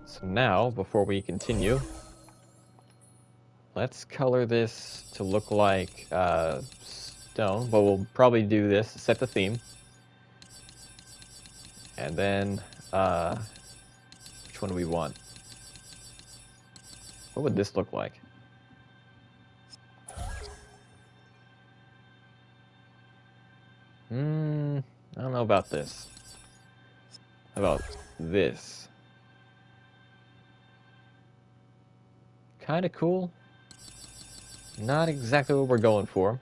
So now, before we continue, let's color this to look like stone. But we'll probably do this, set the theme. And then, which one do we want? What would this look like? I don't know about this. How about this? Kinda cool. Not exactly what we're going for.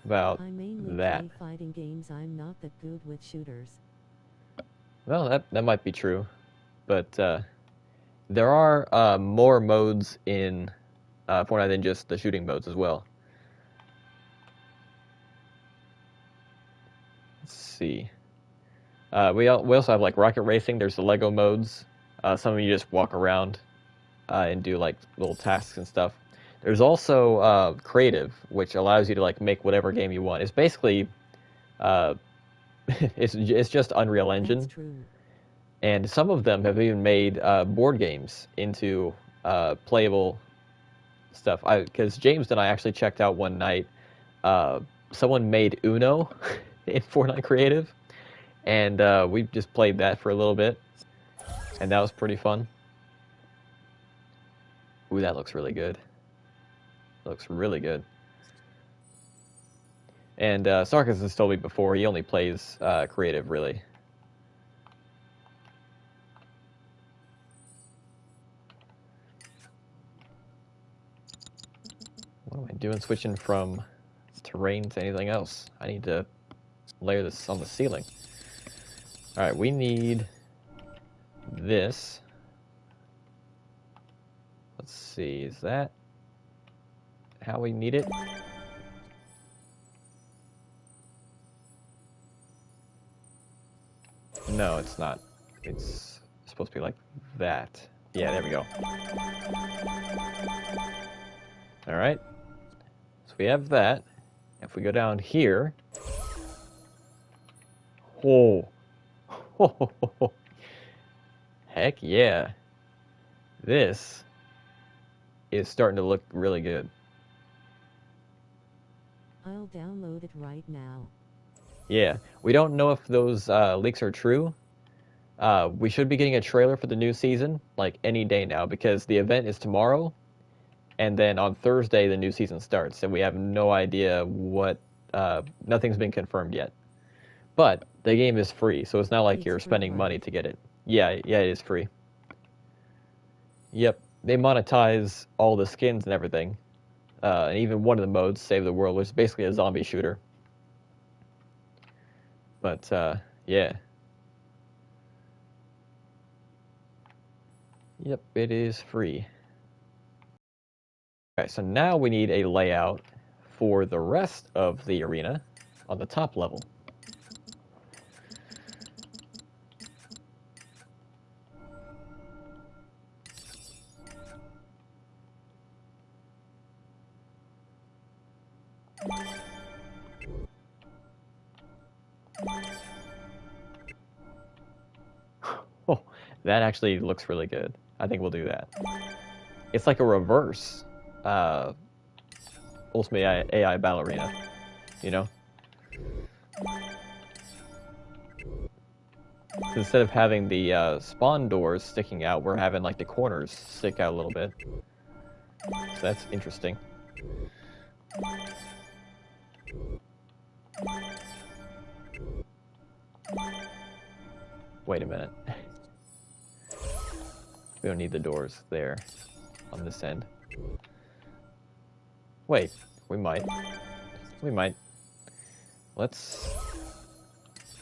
About I mainly that. play fighting games. I'm not that good with shooters. Well, that might be true. But there are more modes in Fortnite than just the shooting modes as well. Let's see. We also have like rocket racing. There's the Lego modes. Some of you just walk around and do like little tasks and stuff. There's also creative, which allows you to like make whatever game you want. It's basically it's just Unreal Engine. That's true. And some of them have even made board games into playable stuff. Because James and I actually checked out one night. Someone made Uno in Fortnite Creative, and we just played that for a little bit, and that was pretty fun. Ooh, that looks really good. Looks really good. And Sarkis has told me before, he only plays creative, really. What am I doing switching from terrain to anything else? I need to layer this on the ceiling. Alright, we need this. Let's see, is that how we need it? No, it's not. It's supposed to be like that. Yeah, there we go. Alright. So we have that. If we go down here... Oh. Heck yeah. This is starting to look really good. I'll download it right now. Yeah. We don't know if those leaks are true. We should be getting a trailer for the new season, like any day now, because the event is tomorrow. And then on Thursday, the new season starts, and we have no idea what... nothing's been confirmed yet. But the game is free, so it's not like you're spending money to get it. Yeah, it is free. Yep, they monetize all the skins and everything. And even one of the modes, Save the World, which is basically a zombie shooter. But, yeah. Yep, it is free. Alright, so now we need a layout for the rest of the arena on the top level. Oh, that actually looks really good. I think we'll do that. It's like a reverse Ultimate AI Battle Arena, you know? So instead of having the spawn doors sticking out, we're having like the corners stick out a little bit. So that's interesting. Wait a minute. We don't need the doors there on this end. Wait, we might. We might. Let's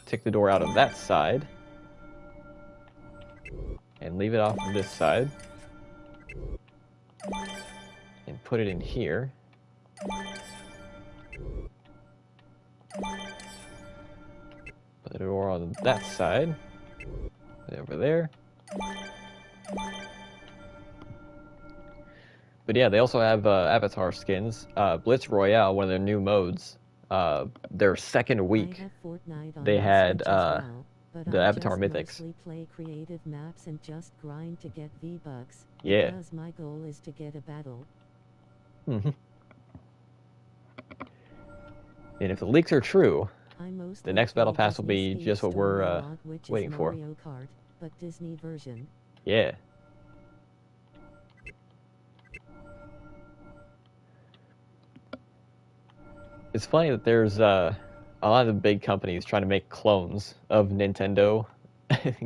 take the door out of that side and leave it off of this side and put it in here. Put the door on that side. Put it over there. But yeah, they also have avatar skins. Blitz Royale, one of their new modes, their second week, they had the Avatar Mythics. Play creative maps and just grind to get V-Bucks. Yeah. Because my goal is to get a battle. Mm-hmm. And if the leaks are true, the next Battle Pass will be just what we're waiting for. Mario Kart, but Disney version. Yeah. It's funny that there's a lot of big companies trying to make clones of Nintendo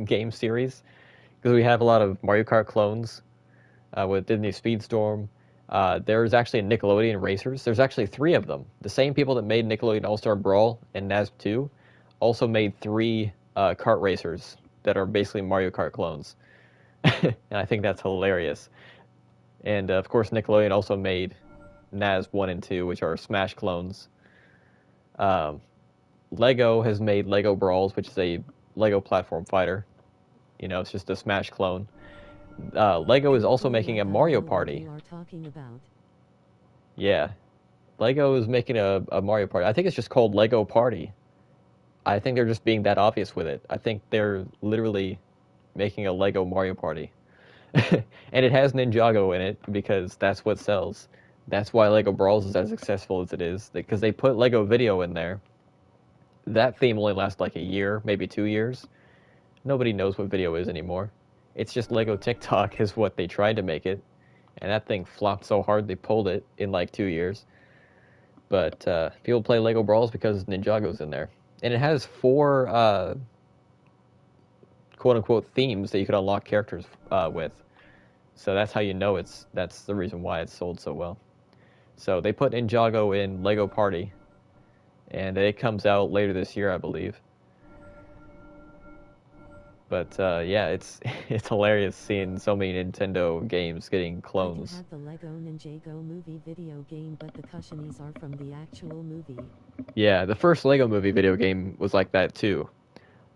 game series, because we have a lot of Mario Kart clones with Disney Speedstorm. There's actually Nickelodeon Racers. There's actually 3 of them. The same people that made Nickelodeon All-Star Brawl and NASB 2 also made 3 kart racers that are basically Mario Kart clones. And I think that's hilarious. And of course, Nickelodeon also made NASB 1 and 2, which are Smash clones. Lego has made Lego Brawls, which is a Lego platform fighter. You know, it's just a Smash clone. Lego is also Oh, making a like I Mario know what Party. you are talking about. Yeah, Lego is making a Mario Party. I think it's just called Lego Party. I think they're just being that obvious with it. I think they're literally making a Lego Mario Party. And it has Ninjago in it because that's what sells. That's why Lego Brawls is as successful as it is, because they put Lego Video in there. That theme only lasts like a year, maybe 2 years. Nobody knows what video is anymore. It's just Lego TikTok is what they tried to make it, and that thing flopped so hard they pulled it in like 2 years. But people play Lego Brawls because Ninjago's in there, and it has 4 quote unquote themes that you could unlock characters with. So that's how you know that's the reason why it's sold so well. So they put Ninjago in Lego Party, and it comes out later this year, I believe. But yeah, it's hilarious seeing so many Nintendo games getting I do clones. have the Lego Ninjago movie video game, but the cushionies are from the actual movie. Yeah, the first Lego Movie video game was like that too.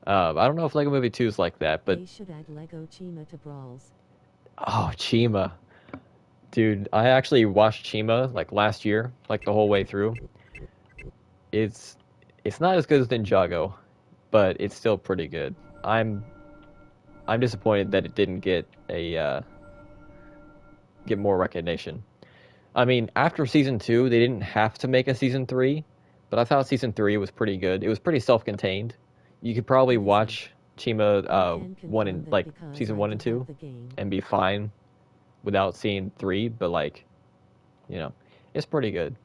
I don't know if Lego Movie 2 is like that, but They should add Lego Chima to Brawls. oh, Chima. Dude, I actually watched Chima like last year, like the whole way through. It's it's not as good as Ninjago, but it's still pretty good. I'm disappointed that it didn't get more recognition. I mean, after season 2, they didn't have to make a season 3, but I thought season 3 was pretty good. It was pretty self-contained. You could probably watch Chima I can one confirm and that like because season I 1 do and have 2 the game. and be fine without seeing 3, but like, you know, it's pretty good.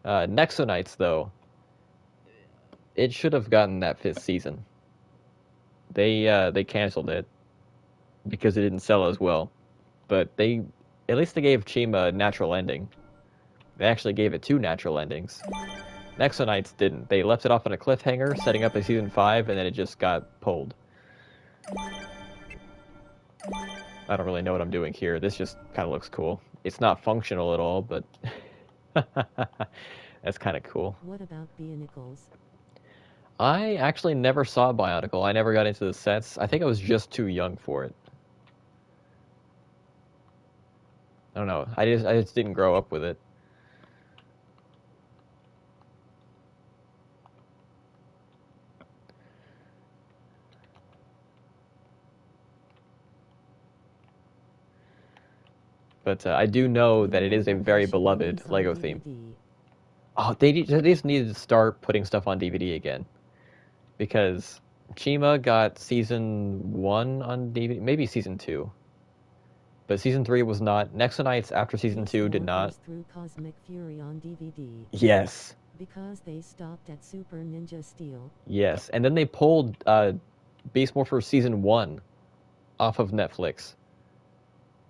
Nexonites though, it should have gotten that 5th season. They canceled it because it didn't sell as well. But they at least they gave Chima a natural ending. They actually gave it 2 natural endings. Nexonites didn't. They left it off on a cliffhanger, setting up a season 5, and then it just got pulled. I don't really know what I'm doing here. This just kind of looks cool. It's not functional at all, but that's kind of cool. What about Bionicles? I actually never saw Bionicle. I never got into the sets. I think I was just too young for it. I don't know. I just didn't grow up with it. But I do know that it is a very beloved Lego theme. Oh, they just needed to start putting stuff on DVD again. Because Chima got season 1 on DVD, maybe season 2. But season 3 was not. Nexonites after season 2 did not. Through Cosmic Fury on DVD. Yes. Because they stopped at Super Ninja Steel. Yes. And then they pulled Beast Morphers season 1 off of Netflix.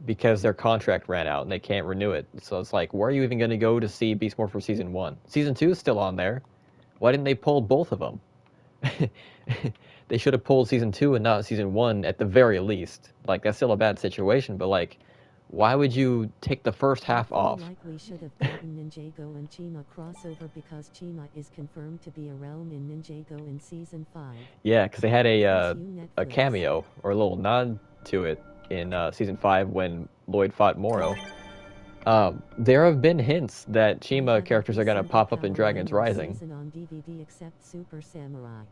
Because their contract ran out and they can't renew it. So it's like, where are you even going to go to see Beast Morphers season 1? Season 2 is still on there. Why didn't they pull both of them? They should have pulled season 2 and not season 1 at the very least. Like, that's still a bad situation, but like, why would you take the first half off? Like we should have gotten Ninjago and Chima crossover because Chima is confirmed to be a realm in Ninjago in season 5. Yeah, because they had a cameo or a little nod to it in season 5 when Lloyd fought Moro. There have been hints that Chima characters are going to pop up in Dragon's Rising. On DVD except Super Samurai.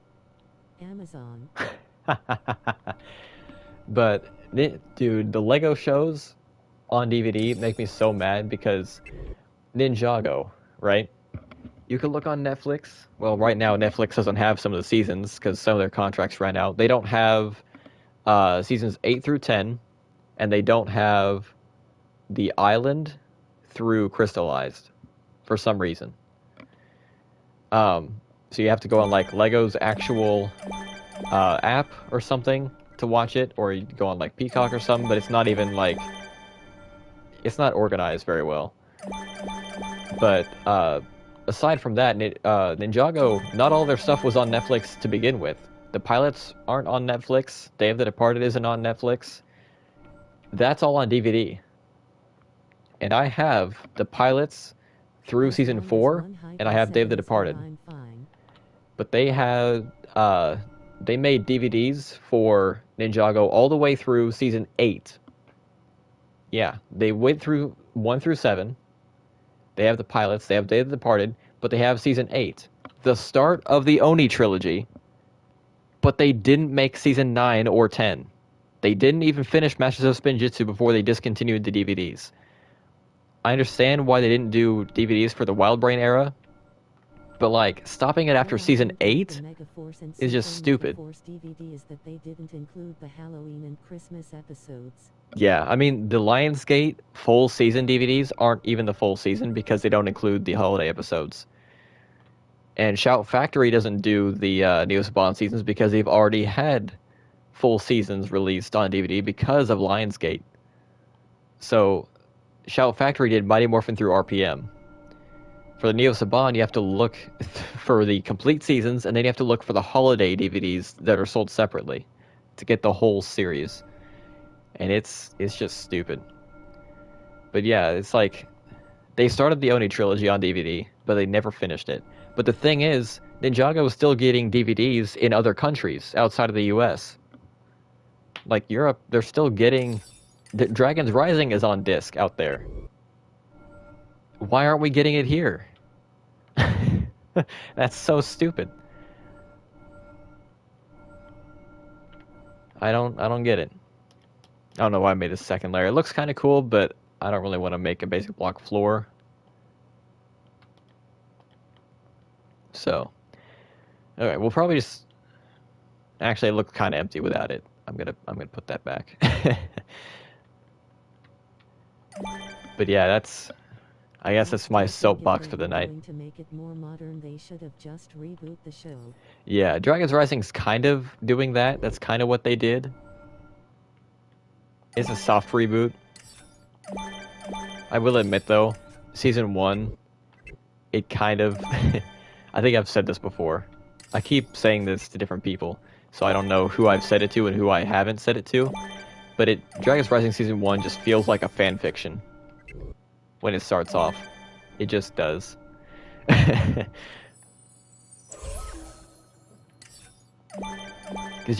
Amazon. But, dude, the Lego shows on DVD make me so mad because Ninjago, right? You can look on Netflix. Well, right now Netflix doesn't have some of the seasons because some of their contracts ran out. They don't have seasons 8 through 10, and they don't have The Island through Crystallized for some reason. So you have to go on like Lego's actual app or something to watch it, or you go on like Peacock or something, but it's not even like, it's not organized very well. But aside from that, Ninjago, not all their stuff was on Netflix to begin with. The pilots aren't on Netflix. Day of the Departed isn't on Netflix. That's all on DVD. And I have the pilots through season 4, and I have Day of the Departed. but they had they made DVDs for Ninjago all the way through season 8. Yeah, they went through 1 through 7. They have the pilots, they have Day of the Departed, but they have season 8, the start of the Oni trilogy. But they didn't make season 9 or 10. They didn't even finish Masters of Spinjitzu before they discontinued the DVDs. I understand why they didn't do DVDs for the Wild Brain era, but like stopping it after season 8 is just stupid. DVD is that they didn't include the Halloween and Christmas episodes. Yeah, I mean the Lionsgate full season DVDs aren't even the full season because they don't include the holiday episodes. And Shout Factory doesn't do the Neo Saban seasons because they've already had full seasons released on DVD because of Lionsgate. So Shout Factory did Mighty Morphin through RPM. For the Neo Saban, you have to look for the complete seasons, and then you have to look for the holiday DVDs that are sold separately to get the whole series. And it's just stupid. But yeah, it's like they started the Oni trilogy on DVD, but they never finished it. But the thing is, Ninjago is still getting DVDs in other countries outside of the US. Like Europe, they're still getting... Dragon's Rising is on disc out there. Why aren't we getting it here? That's so stupid. I don't get it. I don't know why I made a second layer. It looks kind of cool, but I don't really want to make a basic block floor. So, alright, we'll probably just... Actually, it looks kind of empty without it. I'm gonna put that back. But yeah, that's... I guess that's my soapbox for the night. To make it more modern, they should have just reboot the show. Yeah, Dragon's Rising's kind of doing that. That's kind of what they did. It's a soft reboot. I will admit, though, Season 1, it kind of... I think I've said this before. I keep saying this to different people, so I don't know who I've said it to and who I haven't said it to. But Dragon's Rising Season 1 just feels like a fan fiction when it starts off. It just does. Because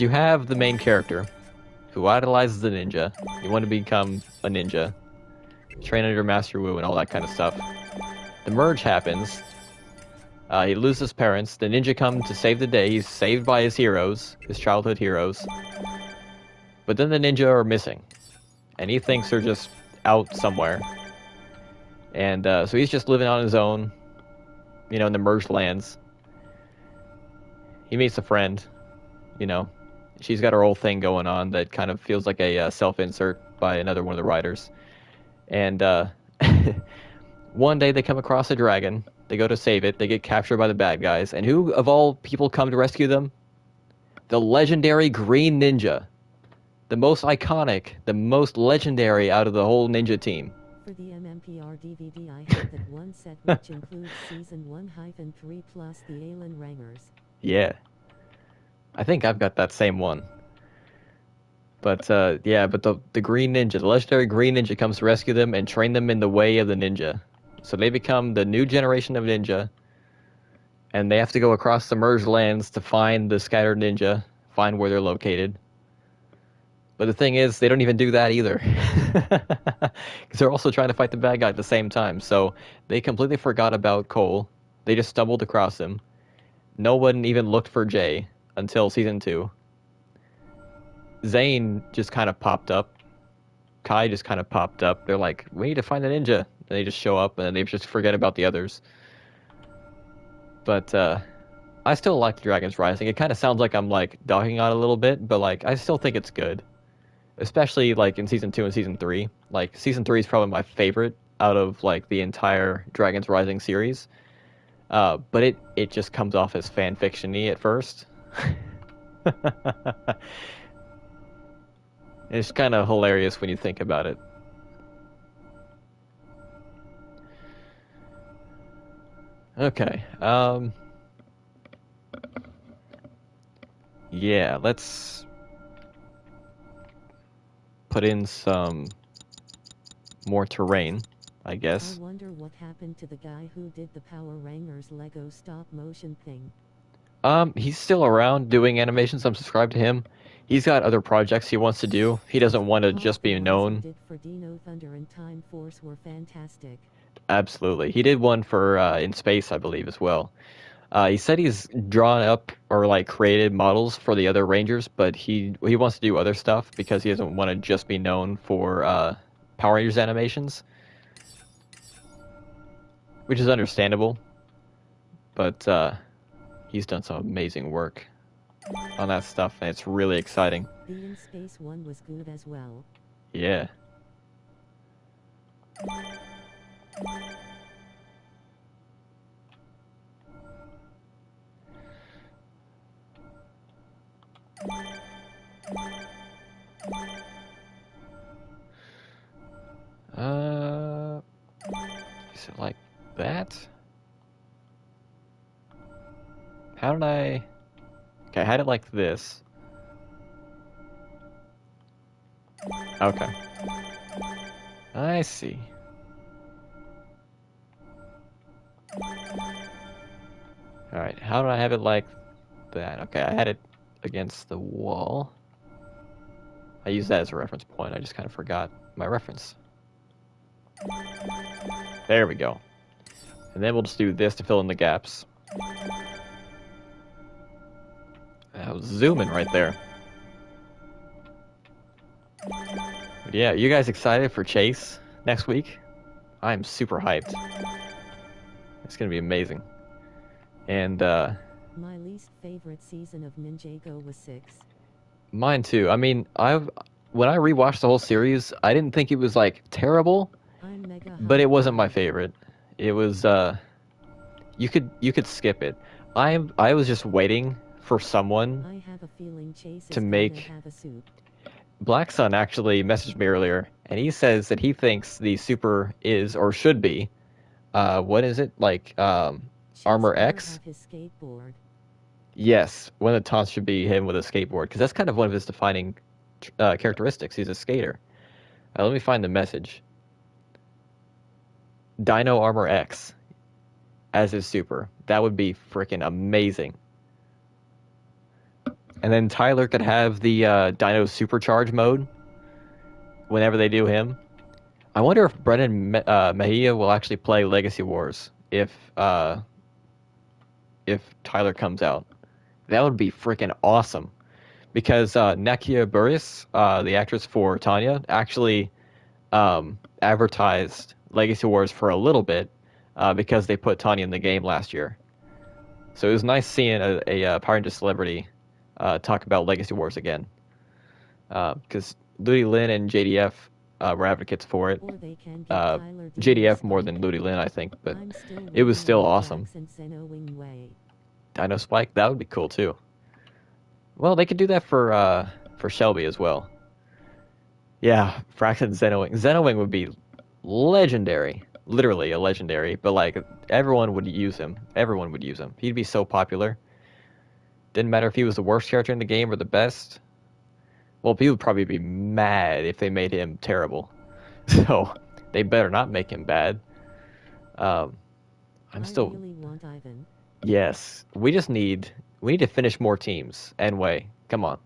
you have the main character who idolizes the ninja. You want to become a ninja. Train under Master Wu and all that kind of stuff. The merge happens. He loses his parents. The ninja come to save the day. He's saved by his heroes, his childhood heroes. But then the ninja are missing. And he thinks they're just out somewhere. And so he's just living on his own, you know, in the merged lands. He meets a friend, you know. She's got her whole thing going on that kind of feels like a self-insert by another one of the writers. And one day they come across a dragon. They go to save it. They get captured by the bad guys. And who, of all people, come to rescue them? The legendary Green Ninja. The most iconic, the most legendary out of the whole ninja team. For the MMPR DVD, I have that one set which includes Season 1-3 plus the Alan Rangers. Yeah. I think I've got that same one. But, yeah, but the Green Ninja, the legendary Green Ninja comes to rescue them and train them in the way of the ninja. So they become the new generation of ninja, and they have to go across the merged lands to find the scattered ninja, find where they're located. But the thing is, they don't even do that either. Because they're also trying to fight the bad guy at the same time. So they completely forgot about Cole. They just stumbled across him. No one even looked for Jay until Season 2. Zane just kind of popped up. Kai just kind of popped up. They're like, we need to find the ninja. And they just show up, and they just forget about the others. But, I still like Dragon's Rising. It kind of sounds like I'm, like, dogging on it a little bit, but, like, I still think it's good. Especially, like, in Season 2 and Season 3. Like, Season 3 is probably my favorite out of, like, the entire Dragon's Rising series. But it just comes off as fan fiction-y at first. It's kind of hilarious when you think about it. Okay, yeah, let's put in some more terrain, I guess. I wonder what happened to the guy who did the Power Rangers Lego stop motion thing. He's still around doing animations. I'm subscribed to him. He's got other projects he wants to do. He doesn't want to just be The ones he known. did for Dino Thunder and Time Force were fantastic. Absolutely. He did one for In Space, I believe, as well. He said he's drawn up or like created models for the other Rangers, but he wants to do other stuff because he doesn't want to just be known for Power Rangers animations, which is understandable. But he's done some amazing work on that stuff, and it's really exciting. The In Space one was good as well. Yeah. Is it like that? How did I... Okay, I had it like this. Okay. I see. Alright, how do I have it like that? Okay, I had it against the wall. I used that as a reference point. I just kind of forgot my reference. There we go. And then we'll just do this to fill in the gaps. I was zooming right there. But yeah, you guys excited for Chase next week? I'm super hyped. It's gonna be amazing. And My least favorite season of Ninjago was 6. mine too. I mean, when I rewatched the whole series, I didn't think it was like terrible, I'm mega but it hyped wasn't for my it. favorite. It was you could skip it. I was just waiting for someone. I have a feeling Chase is To gonna make- have a suit. Black Sun actually messaged me earlier, and he says that he thinks the super is or should be, what is it like? Chase Armor better X? have his skateboard. Yes, one of the taunts should be him with a skateboard, because that's kind of one of his defining characteristics. He's a skater. Let me find the message. Dino Armor X as his super. That would be freaking amazing. And then Tyler could have the Dino Supercharge mode whenever they do him. I wonder if Brennan Mejia will actually play Legacy Wars if Tyler comes out. That would be freaking awesome. Because Nakia Burris, the actress for Tanya, actually advertised Legacy Wars for a little bit because they put Tanya in the game last year. So it was nice seeing a Power Ranger celebrity talk about Legacy Wars again. Because Ludi Lin and JDF were advocates for it. Or they can get Uh, Tyler to JDF do more Spike. than Ludi Lin, I think, but I'm still it was waiting still on awesome. Drax and Zeno Wing Wei. Dino Spike, that would be cool too. Well, they could do that for Shelby as well. Yeah, Frax and Zenowing. Zenowing would be legendary, literally a legendary. But like everyone would use him. Everyone would use him. He'd be so popular. Didn't matter if he was the worst character in the game or the best. Well, people would probably be mad if they made him terrible. So they better not make him bad. I'm I still. really want Ivan. Yes, we need to finish more teams. Enway, come on.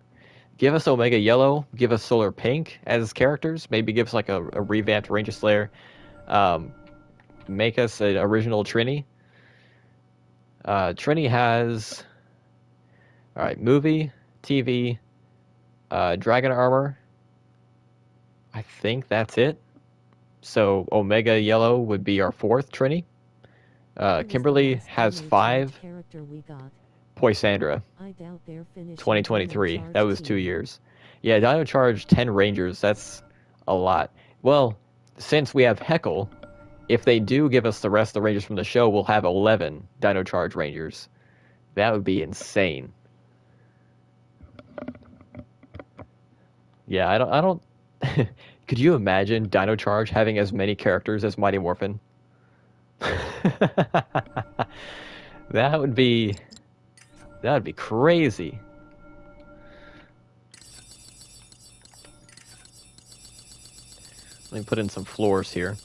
Give us Omega Yellow, give us Solar Pink as characters, maybe give us like a revamped Ranger Slayer. Make us an original Trini. Trini has alright, movie, TV, Dragon Armor. I think that's it. So Omega Yellow would be our 4th Trini. Who was the Kimberly last has Dino 5. Charge character we got? Poisandra, I doubt they're finished. 2023. That was 2 years. Yeah, Dino Charge 10 Rangers. That's a lot. Well, since we have Heckle, if they do give us the rest of the Rangers from the show, we'll have 11 Dino Charge Rangers. That would be insane. Yeah, I don't. Could you imagine Dino Charge having as many characters as Mighty Morphin? That would be crazy. Let me put in some floors here.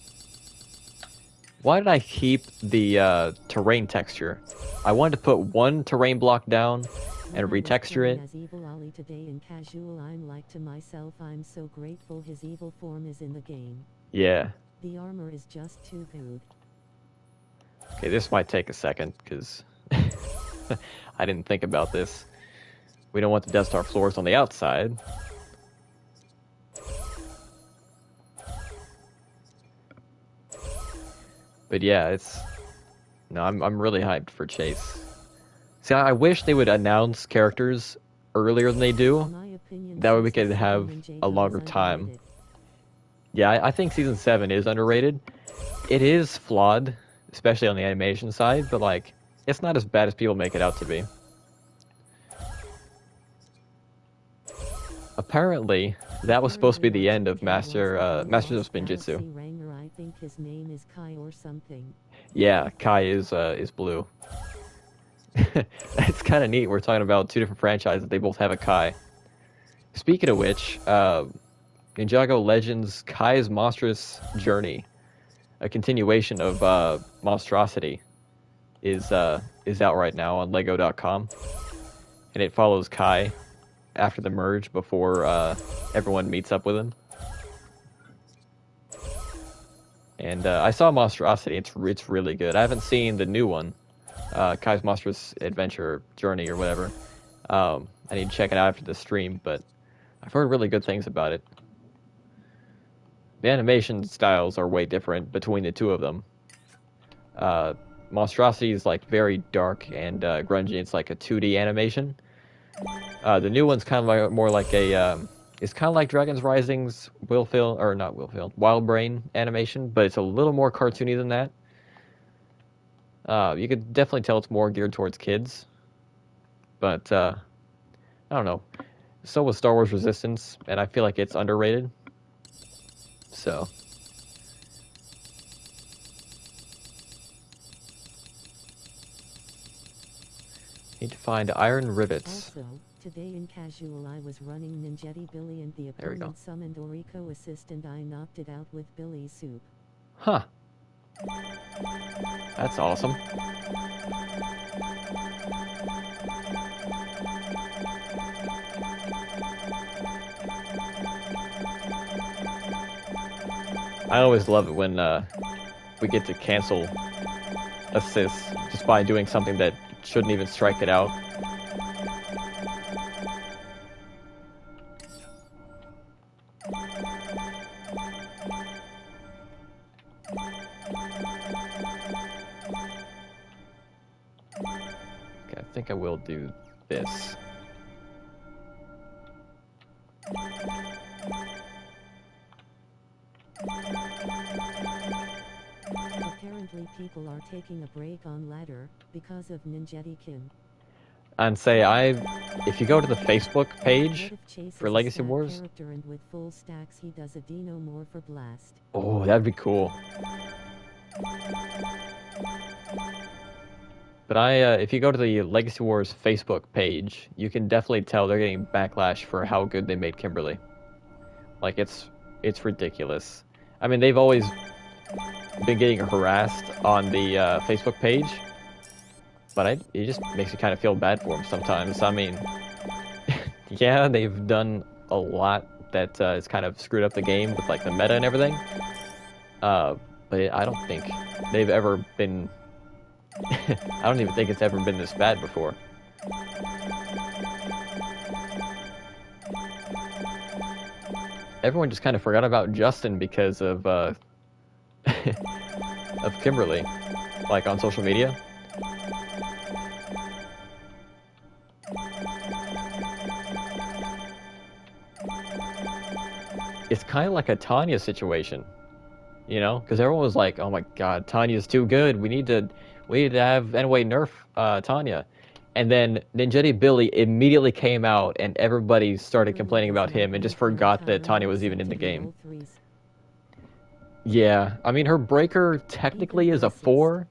Why did I keep the terrain texture? I wanted to put one terrain block down and When I was retexture playing it. as Evil Ollie today in casual, I'm like to myself, I'm so grateful his evil form is in the game. Yeah. The armor is just too good. Okay, this might take a second, because I didn't think about this. We don't want the Death Star floors on the outside. But yeah, it's... No, I'm really hyped for Chase. See, I wish they would announce characters earlier than they do. In my opinion, That way we Season could have 7 in a J-Ho longer is time. underrated. Yeah, I think Season 7 is underrated. It is flawed, especially on the animation side, but, like, it's not as bad as people make it out to be. Apparently, that was supposed to be the end of Masters of Spinjitzu. Galaxy Ranger, I think his name is Kai or something. Yeah, Kai is blue. It's kind of neat. We're talking about two different franchises. They both have a Kai. Speaking of which, Ninjago Legends Kai's Monstrous Journey, a continuation of Monstrosity, is out right now on Lego.com, and it follows Kai after the merge before everyone meets up with him. And I saw Monstrosity. It's really good. I haven't seen the new one, Kai's Monstrous Adventure Journey or whatever. I need to check it out after the stream, but I've heard really good things about it. The animation styles are way different between the two of them. Monstrosity is like very dark and grungy. It's like a 2D animation. The new one's kind of like, more like a... it's kind of like Dragon's Rising's Wild Brain animation, but it's a little more cartoony than that. You could definitely tell it's more geared towards kids. But, I don't know. So was Star Wars Resistance, and I feel like it's underrated. So... Need to find iron rivets. Also, today in casual I was running Ninjetti Billy and the There we go. opponent summoned Oriko assist and I knocked it out with Billy's soup. Huh. That's awesome. I always love it when we get to cancel assists just by doing something that shouldn't even strike it out. Okay, I think I will do this. Apparently people are taking a break on ladder because of Ninjetti Kim. And say if you go to the Facebook What page if Chase for is a Legacy stack Wars. character and with full stacks he does a Dino more for blast? Oh, that'd be cool. But if you go to the Legacy Wars Facebook page, you can definitely tell they're getting backlash for how good they made Kimberly. Like, it's ridiculous. I mean, they've always been getting harassed on the Facebook page, but it just makes you kind of feel bad for them sometimes. I mean, yeah, they've done a lot that has kind of screwed up the game with, like, the meta and everything. But I don't think they've ever been... I don't even think it's ever been this bad before. Everyone just kind of forgot about Justin because of of Kimberly, like on social media. It's kind of like a Tanya situation, you know, because everyone was like, "Oh my God, Tanya's too good. We need to have anyway nerf Tanya." And then Ninjetti Billy immediately came out, and everybody started complaining about him and just forgot that Tanya was even in the game. Yeah, I mean, her breaker technically is a 4.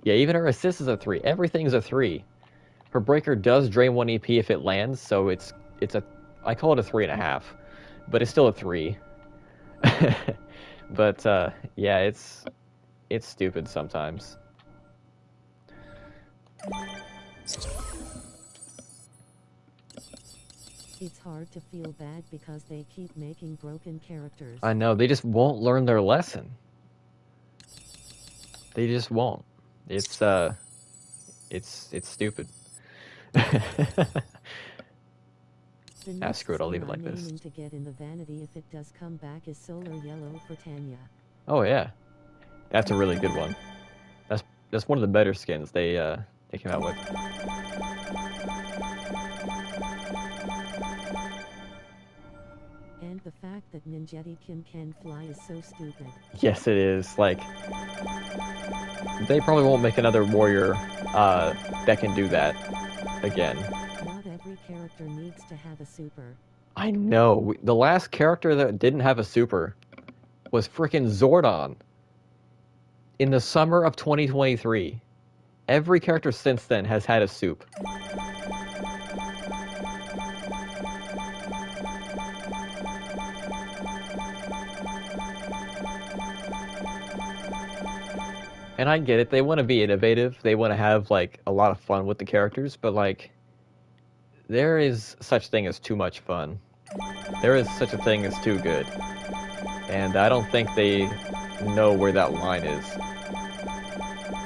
Yeah, even her assist is a 3. Everything's a 3. Her breaker does drain 1 EP if it lands, so it's a... I call it a 3.5, but it's still a 3. But, yeah, it's it's stupid sometimes. It's hard to feel bad because they keep making broken characters. I know, they just won't learn their lesson. They just won't. It's stupid. The Screw it, I'll leave it skin like I'm this. aiming to get in the vanity if it does come back is Solar Yellow for Tanya. Oh yeah, that's a really good one. That's one of the better skins they came out with. And the fact that Ninjetti Kim can fly is so stupid. Yes, it is. Like, they probably won't make another warrior that can do that again. Not every character needs to have a super. I know. The last character that didn't have a super was frickin' Zordon. In the summer of 2023. Every character since then has had a soup. And I get it, they want to be innovative, they want to have, like, a lot of fun with the characters, but, like, there is such thing as too much fun. There is such a thing as too good. And I don't think they know where that line is.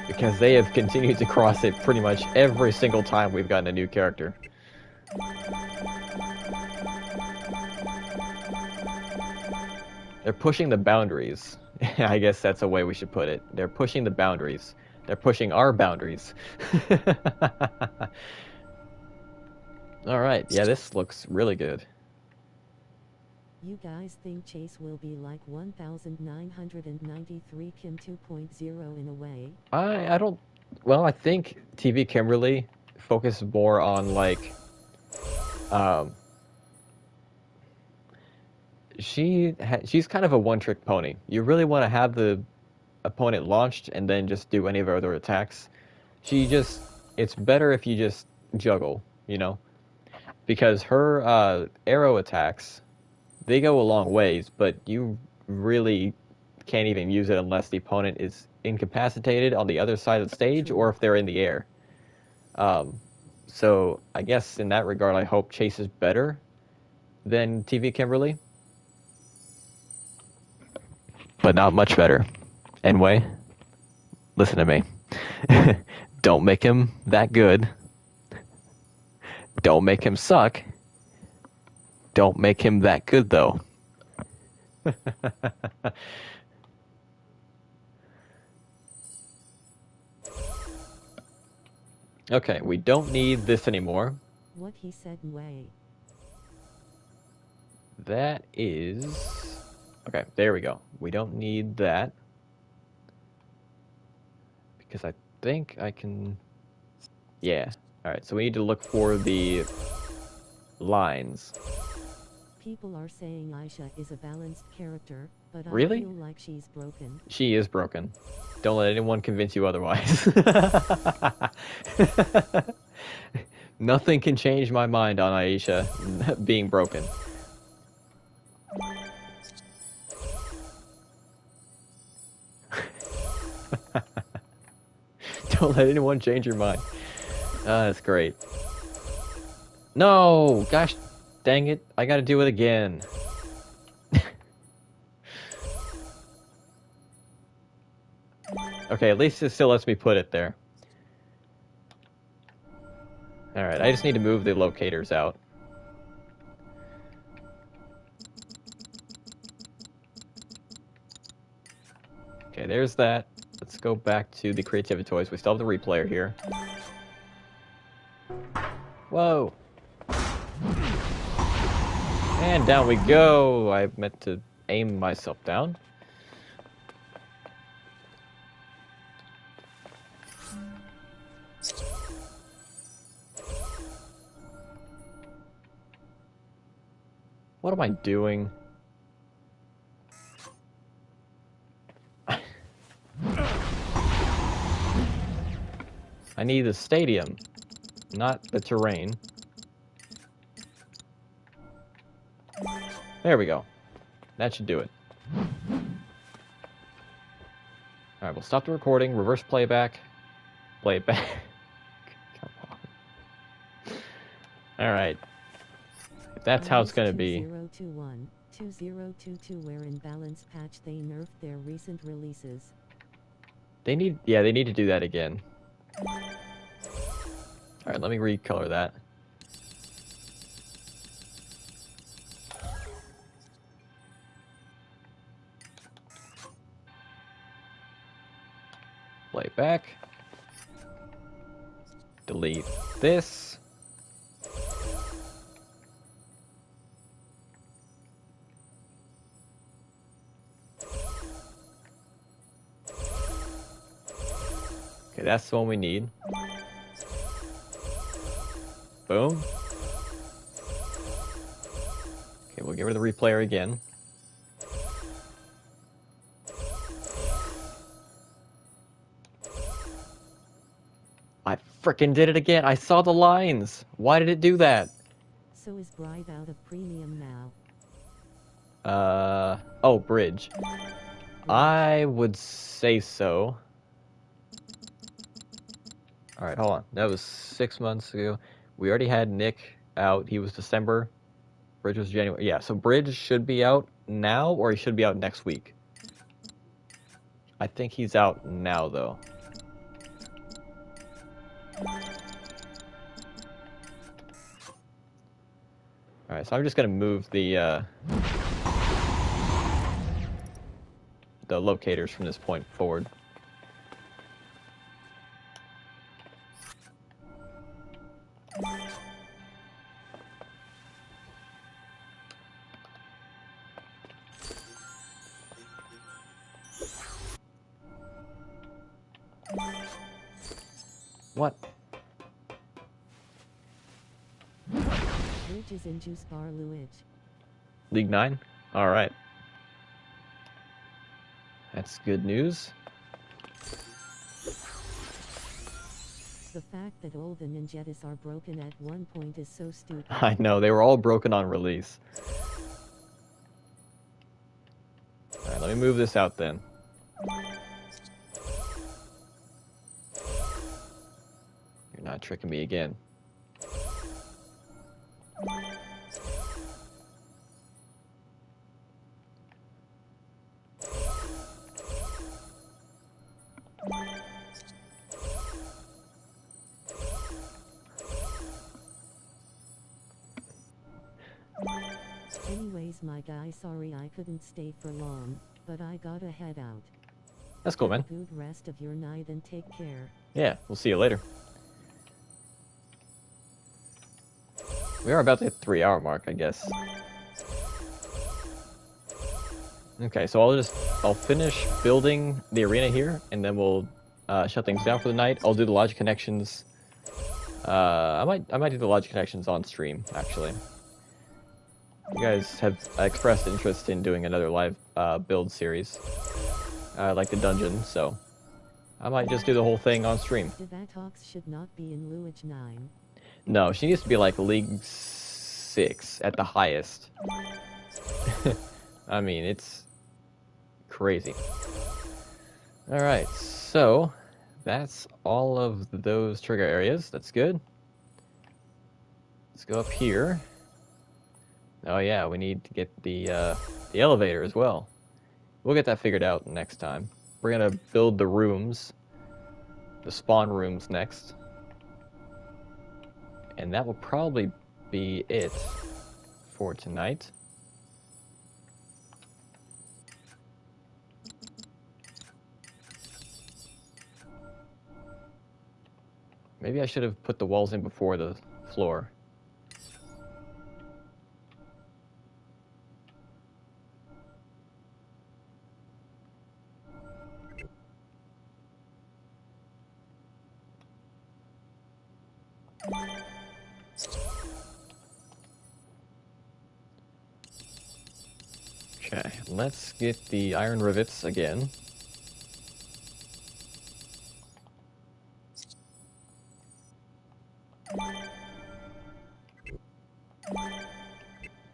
Because they have continued to cross it pretty much every single time we've gotten a new character. They're pushing the boundaries. I guess that's a way we should put it. They're pushing the boundaries. They're pushing our boundaries. Alright, yeah, this looks really good. You guys think Chase will be like 1993 Kim 2.0 in a way? I don't... Well, I think TV Kimberly focused more on, like... she's kind of a one-trick pony. You really want to have the opponent launched and then just do any of her other attacks. It's better if you just juggle, you know? Because her arrow attacks, they go a long ways, but you really can't even use it unless the opponent is incapacitated on the other side of the stage or if they're in the air. So I guess in that regard, I hope Chase is better than TV Kimberly. But not much better. Anyway, listen to me. Don't make him that good. Don't make him suck. Don't make him that good, though. Okay, we don't need this anymore. What he said way. That is... Okay, there we go. We don't need that. Because I think I can... Yeah. Alright, so we need to look for the lines. People are saying Aisha is a balanced character, but Really? I feel like she's broken. She is broken. Don't let anyone convince you otherwise. Nothing can change my mind on Aisha being broken. Don't let anyone change your mind. That's great. No! Gosh dang it. I gotta do it again. Okay, at least it still lets me put it there. Alright, I just need to move the locators out. Okay, there's that. Let's go back to the Creativity Toys. We still have the replayer here. Whoa! And down we go! I meant to aim myself down. What am I doing? I need the stadium, not the terrain. There we go. That should do it. Alright, we'll stop the recording, reverse playback, play it back. Come on. Alright. If that's how it's gonna be. 2021, 2022 where in balance patch they nerfed their recent releases. They need to do that again. Alright, let me recolor that. Play it back. Delete this. Okay, that's the one we need. Boom. Okay, we'll get rid of the replayer again. I frickin' did it again. I saw the lines. Why did it do that? So is Brive out of premium now? Oh, bridge. I would say so. Alright, hold on. That was 6 months ago. We already had Nick out. He was December. Bridge was January. Yeah, so Bridge should be out now, or he should be out next week. I think he's out now, though. Alright, so I'm just gonna move the locators from this point forward. What? Bridge is in Juice Bar Luigi. League 9? Alright. That's good news. The fact that all the Ninjettas are broken at one point is so stupid. I know, they were all broken on release. Alright, let me move this out then. You're not tricking me again. Anyways, my guy, sorry I couldn't stay for long, but I gotta head out. That's cool, man. Have a good rest of your night and take care. Yeah, we'll see you later. We are about to hit the 3-hour mark, I guess. Okay, so I'll finish building the arena here, and then we'll shut things down for the night. I'll do the logic connections. I might do the logic connections on stream, actually. You guys have expressed interest in doing another live build series, like the dungeon, so I might just do the whole thing on stream. Divatox should not be in Luigi 9. No, she needs to be like League 6 at the highest. I mean, it's crazy. Alright, so that's all of those trigger areas. That's good. Let's go up here. Oh yeah, we need to get the elevator as well. We'll get that figured out next time. We're gonna build the rooms, the spawn rooms next. And that will probably be it for tonight. Maybe I should have put the walls in before the floor. Okay, let's get the iron rivets again.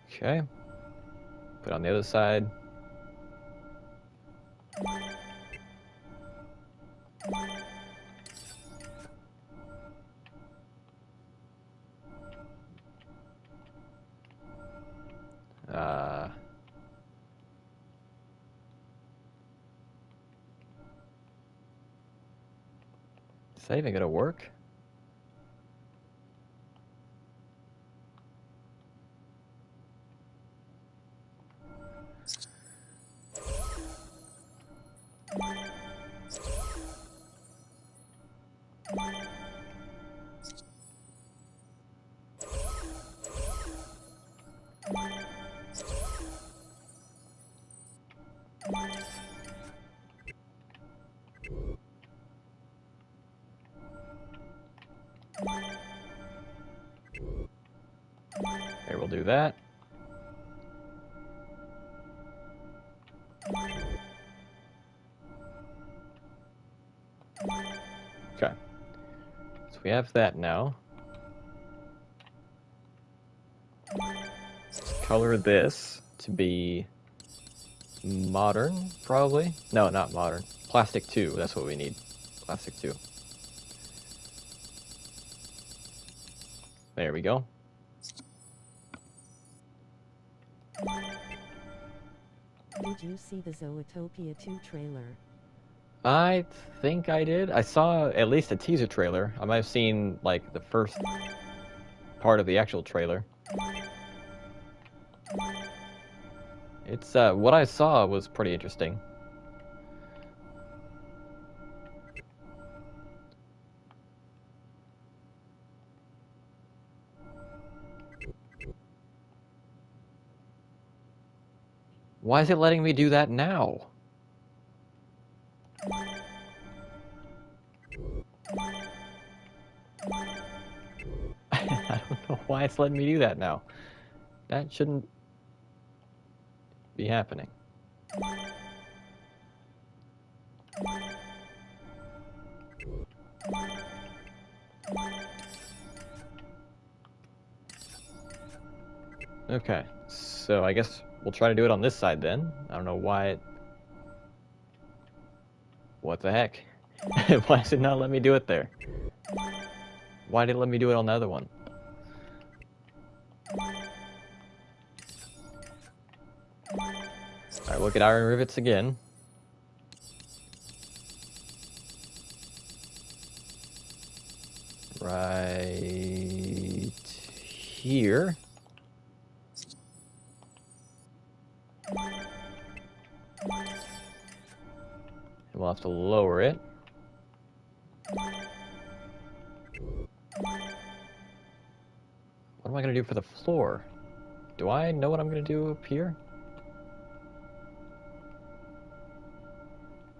Okay. Put on the other side. that even gonna work? Here, we'll do that. Okay. So we have that now. Let's color this to be modern, probably. No, not modern. Plastic 2, that's what we need. Plastic 2. There we go. Did you see the Zootopia 2 trailer? I think I did. I saw at least a teaser trailer. I might have seen, like, the first part of the actual trailer. It's, what I saw was pretty interesting. Why is it letting me do that now? I don't know why it's letting me do that now. That shouldn't be happening. Okay, so I guess we'll try to do it on this side then. I don't know why it... What the heck? Why does it not let me do it there? Why did it let me do it on the other one? Alright, look at iron rivets again. Right here. And we'll have to lower it. What am I going to do for the floor? Do I know what I'm going to do up here?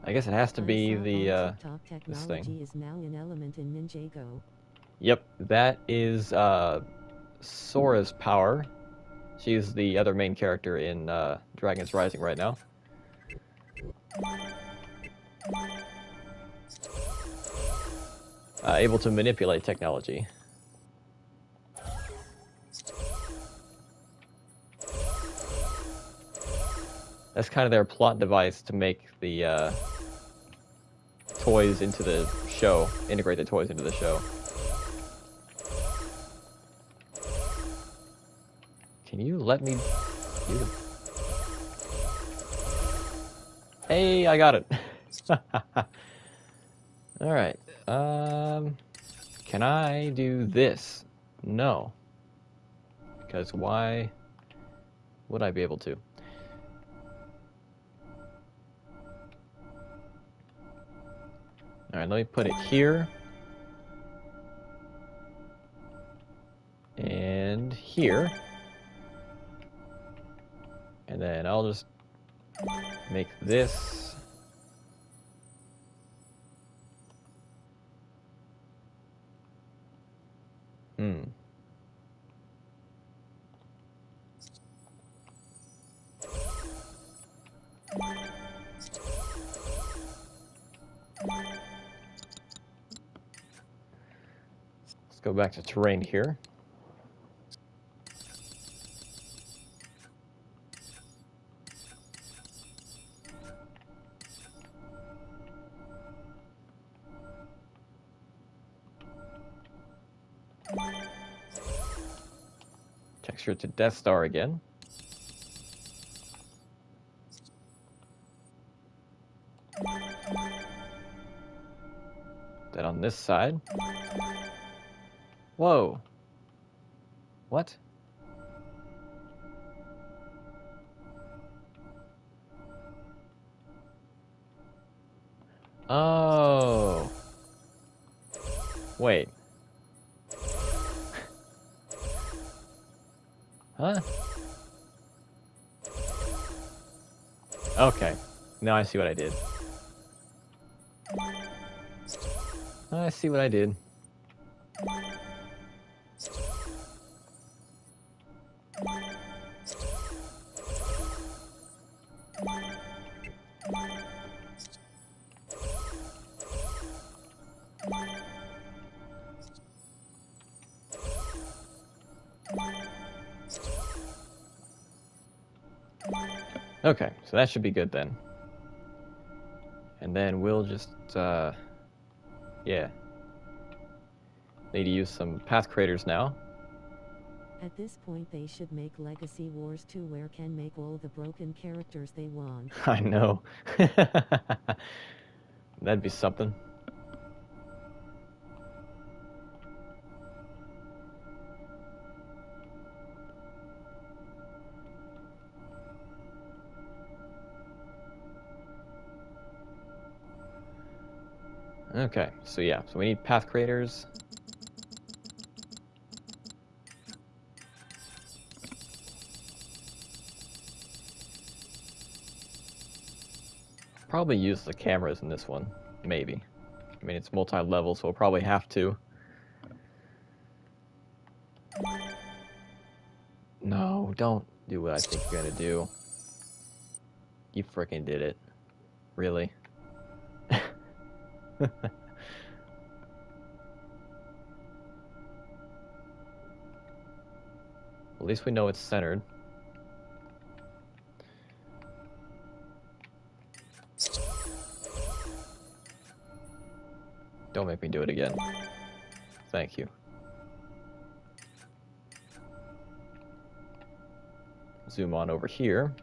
I guess it has to be the, this thing. Technology is now an element in Ninjago. Yep, that is, Sora's power. She's the other main character in, Dragon's Rising right now. Able to manipulate technology. That's kind of their plot device to make the toys into the show, integrate the toys into the show. Can you let me do it? Hey, I got it. All right. Can I do this? No. Because why would I be able to? All right, let me put it here. And here. And then I'll just make this. Let's go back to terrain here. Texture to Death Star again. Then on on this side. Whoa. What? Oh. Wait. Huh? Okay. Now I see what I did. I see what I did. Okay, so that should be good then. And then we'll just, yeah. Need to use some path creators now. At this point they should make Legacy Wars 2 where can make all the broken characters they want. I know. That'd be something. Okay, so yeah, so we need path creators. Probably use the cameras in this one, maybe. I mean, it's multi-level, so we'll probably have to. No, don't do what I think you're gonna do. You frickin' did it. Really? At least we know it's centered. Don't make me do it again. Thank you. Zoom on over here.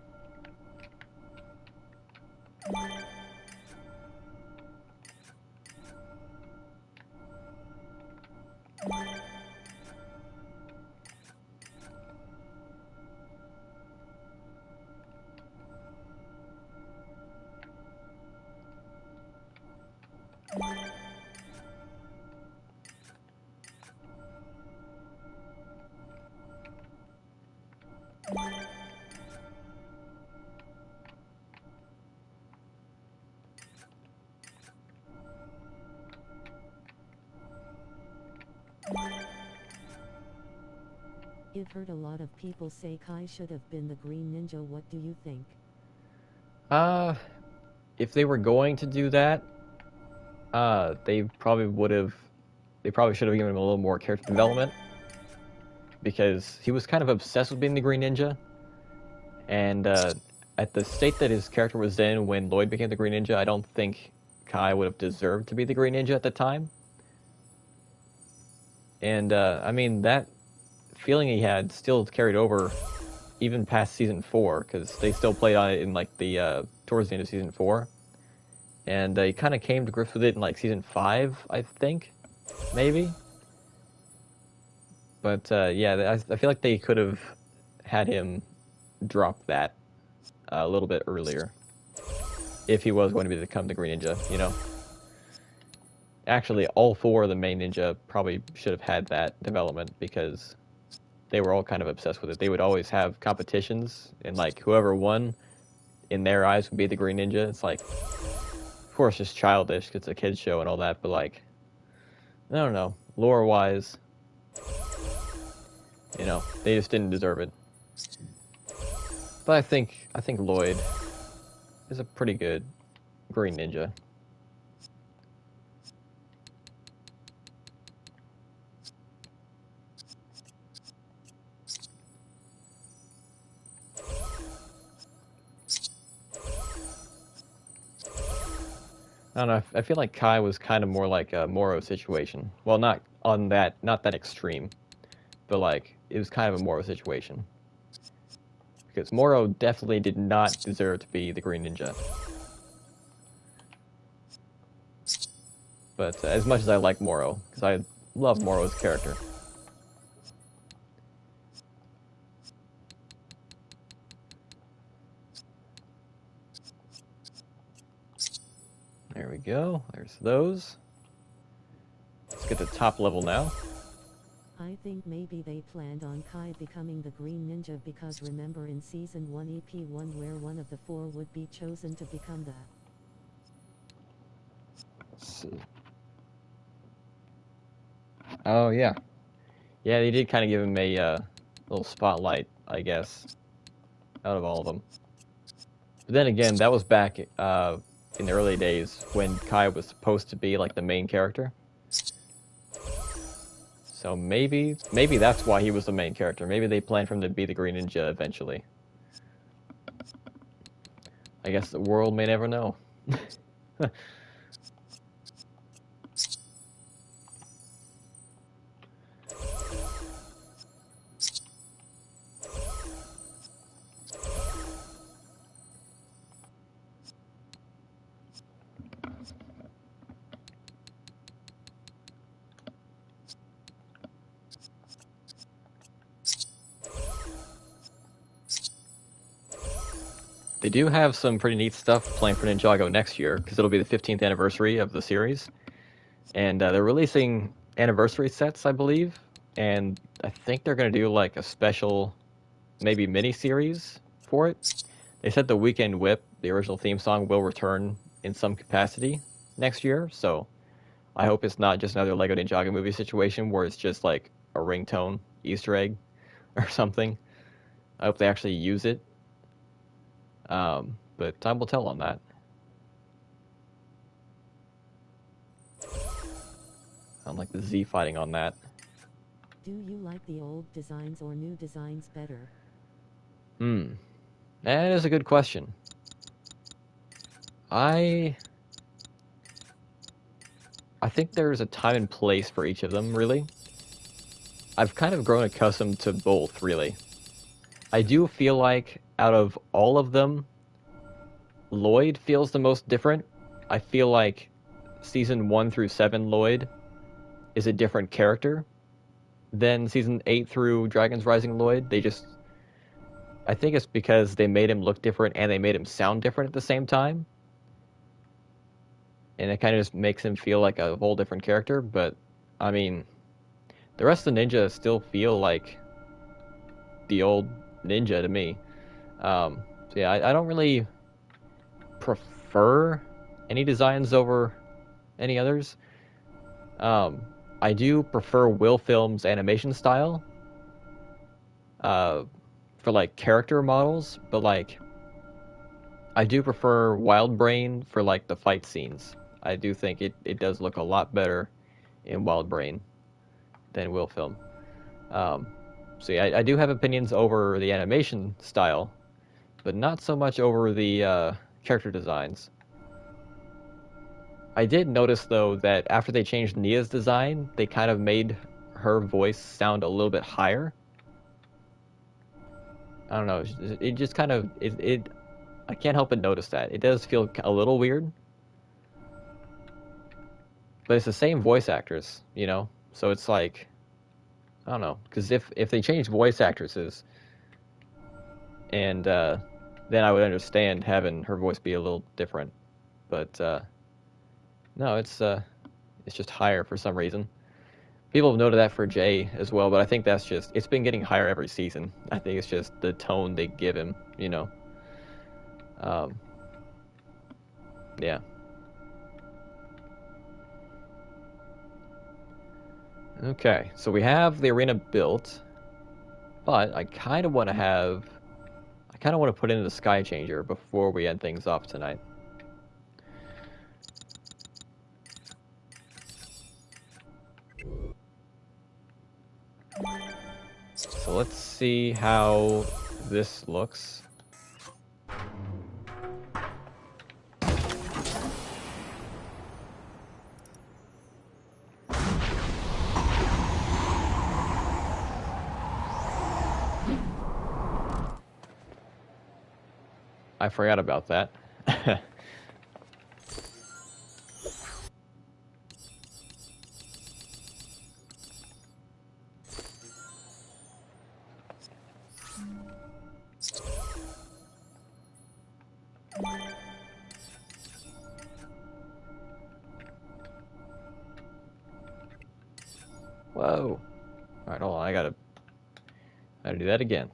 I've heard a lot of people say Kai should have been the Green Ninja. What do you think? If they were going to do that, they probably should have given him a little more character development. Because he was kind of obsessed with being the Green Ninja. And, at the state that his character was in when Lloyd became the Green Ninja, I don't think Kai would have deserved to be the Green Ninja at the time. And, I mean, that feeling he had still carried over even past season 4, because they still played on it in like the towards the end of season 4, and he kind of came to grips with it in like season 5, I think, maybe. But yeah, I feel like they could have had him drop that a little bit earlier if he was going to become the Green Ninja, you know. Actually, all 4 of the main ninja probably should have had that development because they were all kind of obsessed with it. They would always have competitions, and like whoever won, in their eyes, would be the Green Ninja. It's like, of course, it's childish because it's a kids show and all that, but like, I don't know, lore-wise, you know, they just didn't deserve it. But I think Lloyd is a pretty good Green Ninja. I don't know. I feel like Kai was kind of more like a Moro situation. Well, not that extreme, but like it was kind of a Moro situation. Because Moro definitely did not deserve to be the Green Ninja. But as much as I like Moro, because I love Moro's character. There we go. There's those. Let's get to top level now. I think maybe they planned on Kai becoming the Green Ninja because remember in Season 1 EP1 where one of the 4 would be chosen to become that. Let's see. Oh, yeah. Yeah, they did kind of give him a little spotlight, I guess, out of all of them. But then again, that was back in the early days when Kai was supposed to be like the main character. So maybe that's why he was the main character. Maybe they planned for him to be the Green Ninja eventually. I guess the world may never know. They do have some pretty neat stuff planned for Ninjago next year, because it'll be the 15th anniversary of the series. And they're releasing anniversary sets, I believe. And I think they're going to do like a special, maybe mini-series for it. They said the Weekend Whip, the original theme song, will return in some capacity next year. So I hope it's not just another Lego Ninjago movie situation where it's just like a ringtone Easter egg or something. I hope they actually use it. But time will tell on that. I don't like the Z fighting on that. Do you like the old designs or new designs better? That is a good question. I think there's a time and place for each of them, really. I've kind of grown accustomed to both, really. I do feel like out of all of them, Lloyd feels the most different. I feel like season 1 through 7 Lloyd is a different character than season 8 through Dragon's Rising Lloyd. I think it's because they made him look different and they made him sound different at the same time. And it kind of just makes him feel like a whole different character. But, I mean, the rest of the ninja still feel like the old ninja to me. So yeah, I don't really prefer any designs over any others. I do prefer Wilfilm's animation style for like character models, but like I do prefer WildBrain for like the fight scenes. I do think it does look a lot better in WildBrain than Wilfilm. So yeah, I do have opinions over the animation style, but not so much over the character designs. I did notice, though, that after they changed Nia's design, they kind of made her voice sound a little bit higher. I don't know. It just kind of... I can't help but notice that. It does feel a little weird. But it's the same voice actress, you know? So it's like... I don't know. Because if they changed voice actresses, and then I would understand having her voice be a little different. But... no, it's just higher for some reason. People have noted that for Jay as well, but I think that's just... It's been getting higher every season. I think it's just the tone they give him, you know. Yeah. Okay, so we have the arena built, but I kind of want to put in the Sky Changer before we end things off tonight. So let's see how this looks. I forgot about that. Whoa. Alright, hold on. I gotta do that again.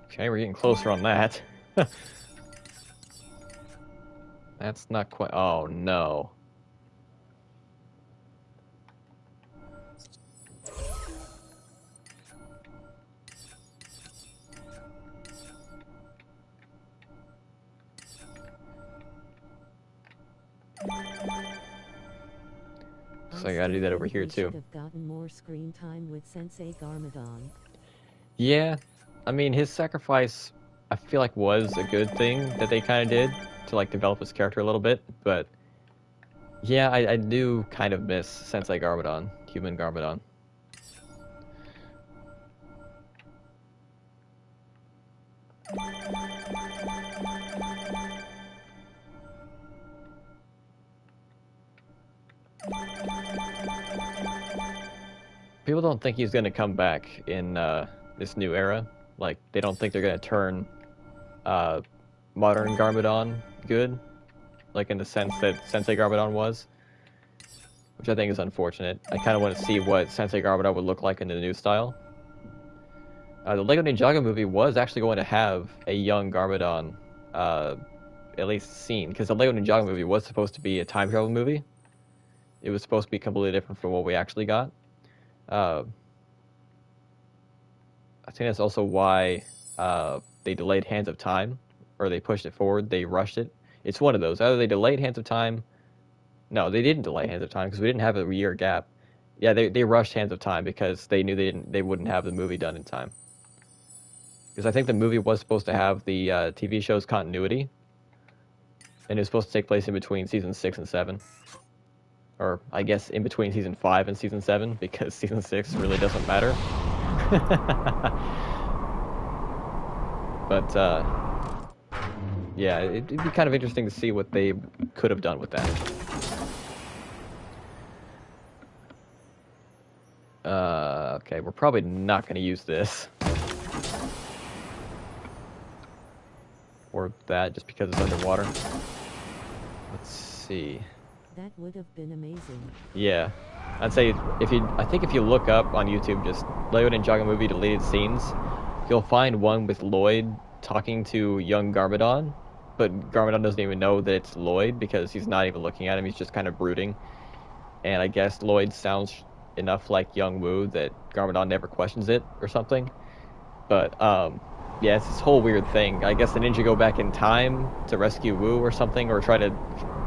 Okay, we're getting closer on that. That's not quite... Oh, no. So I gotta do that over here, too. Should have gotten more screen time with Sensei Garmadon. Yeah, I mean, his sacrifice, I feel like, was a good thing that they kind of did to, like, develop his character a little bit, but yeah, I do kind of miss Sensei Garmadon, human Garmadon. People don't think he's going to come back in this new era. Like, they don't think they're going to turn modern Garmadon good, like in the sense that Sensei Garmadon was, which I think is unfortunate. I kind of want to see what Sensei Garmadon would look like in the new style. The Lego Ninjago movie was actually going to have a young Garmadon, at least seen, because the Lego Ninjago movie was supposed to be a time travel movie. It was supposed to be completely different from what we actually got. I think that's also why they delayed Hands of Time, or they pushed it forward. They rushed it. It's one of those. Either they delayed Hands of Time. No, they didn't delay Hands of Time because we didn't have a year gap. Yeah, they rushed Hands of Time because they knew they wouldn't have the movie done in time. Because I think the movie was supposed to have the TV show's continuity, and it was supposed to take place in between season 6 and 7. Or, I guess, in between season 5 and season 7, because season 6 really doesn't matter. But, yeah, it'd be kind of interesting to see what they could have done with that. Okay, we're probably not going to use this. Or that, just because it's underwater. Let's see. That would have been amazing. Yeah, I'd say I think if you look up on YouTube just Lego Ninjago movie deleted scenes, you'll find one with Lloyd talking to young Garmadon, but Garmadon doesn't even know that it's Lloyd because he's not even looking at him. He's just kind of brooding, and I guess Lloyd sounds enough like young Wu that Garmadon never questions it or something. But yeah, it's this whole weird thing. I guess the ninja go back in time to rescue Wu or something, or try to...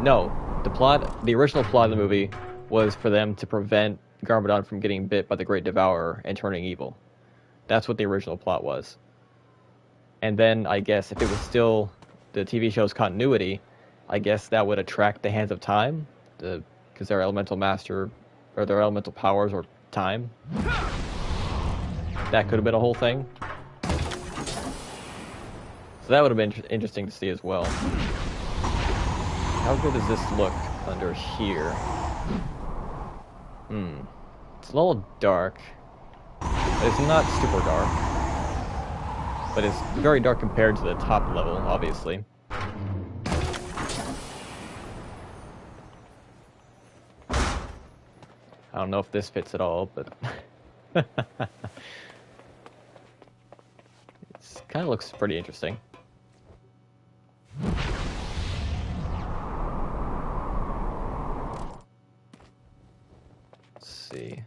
No, the original plot of the movie was for them to prevent Garmadon from getting bit by the Great Devourer and turning evil. That's what the original plot was. And then, I guess, if it was still the TV show's continuity, I guess that would attract the Hands of Time, because their elemental master, or their elemental powers, or time. That could have been a whole thing. So that would have been interesting to see as well. How good does this look under here? It's a little dark. It's not super dark. But it's very dark compared to the top level, obviously. I don't know if this fits at all, but... It kind of looks pretty interesting. Let's see.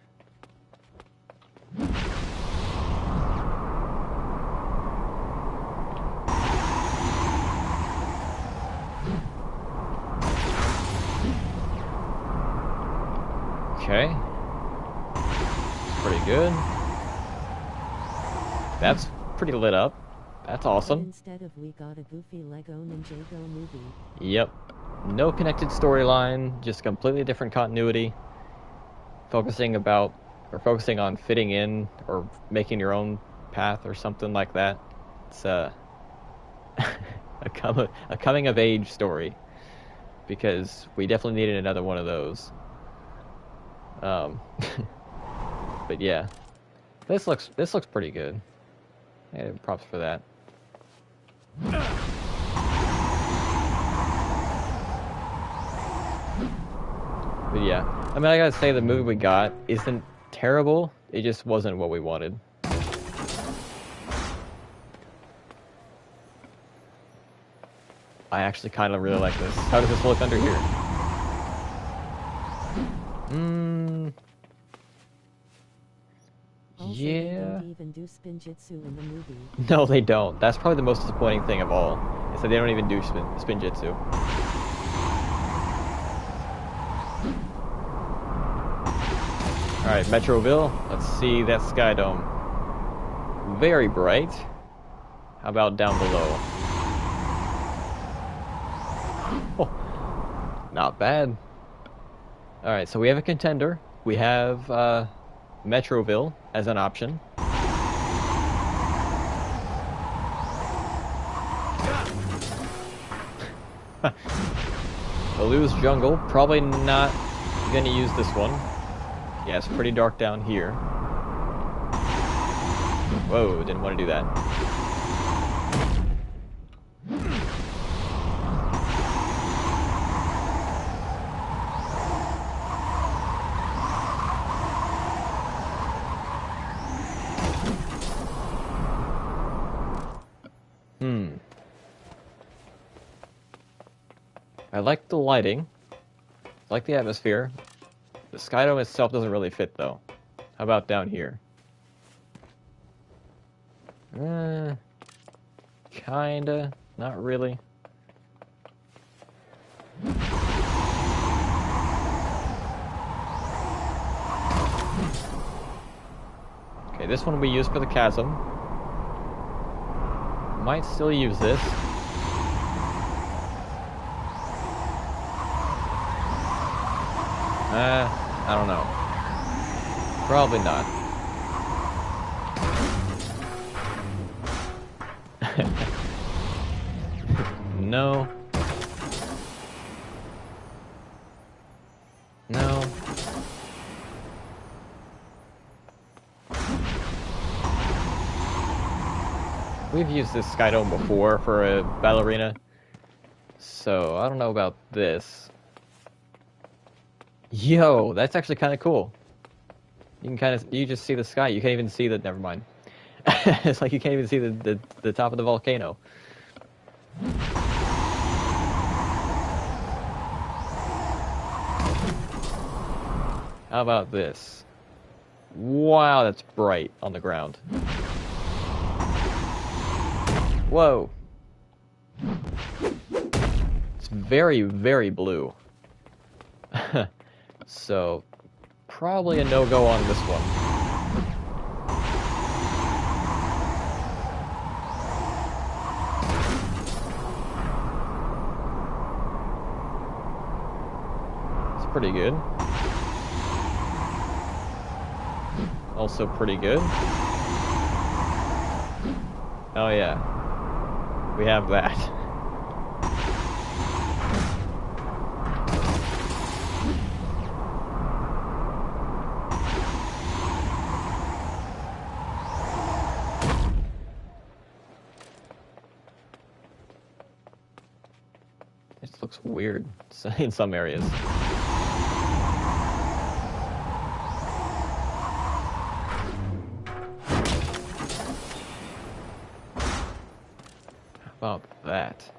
Okay. Pretty good. That's pretty lit up. That's awesome. Instead of we got a goofy Lego Ninjago movie. Yep. No connected storyline, just completely different continuity. Focusing on fitting in or making your own path or something like that. It's a coming of age story. because we definitely needed another one of those. But yeah, this looks pretty good. Yeah, props for that. But yeah, I mean, I gotta say the movie we got isn't terrible. It just wasn't what we wanted. I actually kind of really like this. How does this look under here? Also, Yeah. they don't even do spinjitzu in the movie. No, they don't. That's probably the most disappointing thing of all, is that they don't even do spinjitzu. Alright, Metroville. Let's see that Sky Dome. Very bright. How about down below? Oh, not bad. Alright, so we have a contender. We have Metroville as an option. Baloo's Jungle, probably not gonna use this one. Yeah, it's pretty dark down here. Whoa, didn't want to do that. I like the lighting. I like the atmosphere. The Sky Dome itself doesn't really fit, though. How about down here? Kinda. Not really. Okay, this one we use for the chasm. Might still use this. I don't know. Probably not. No. No. We've used this Sky Dome before for a battle arena, so I don't know about this. Yo, that's actually kind of cool. You can you just see the sky. You can't even see the, never mind. It's like you can't even see the top of the volcano. How about this? Wow, that's bright on the ground. Whoa. It's very, very blue. So, probably a no-go on this one. It's pretty good. Also pretty good. Oh yeah. We have that. It looks weird in some areas. How about that?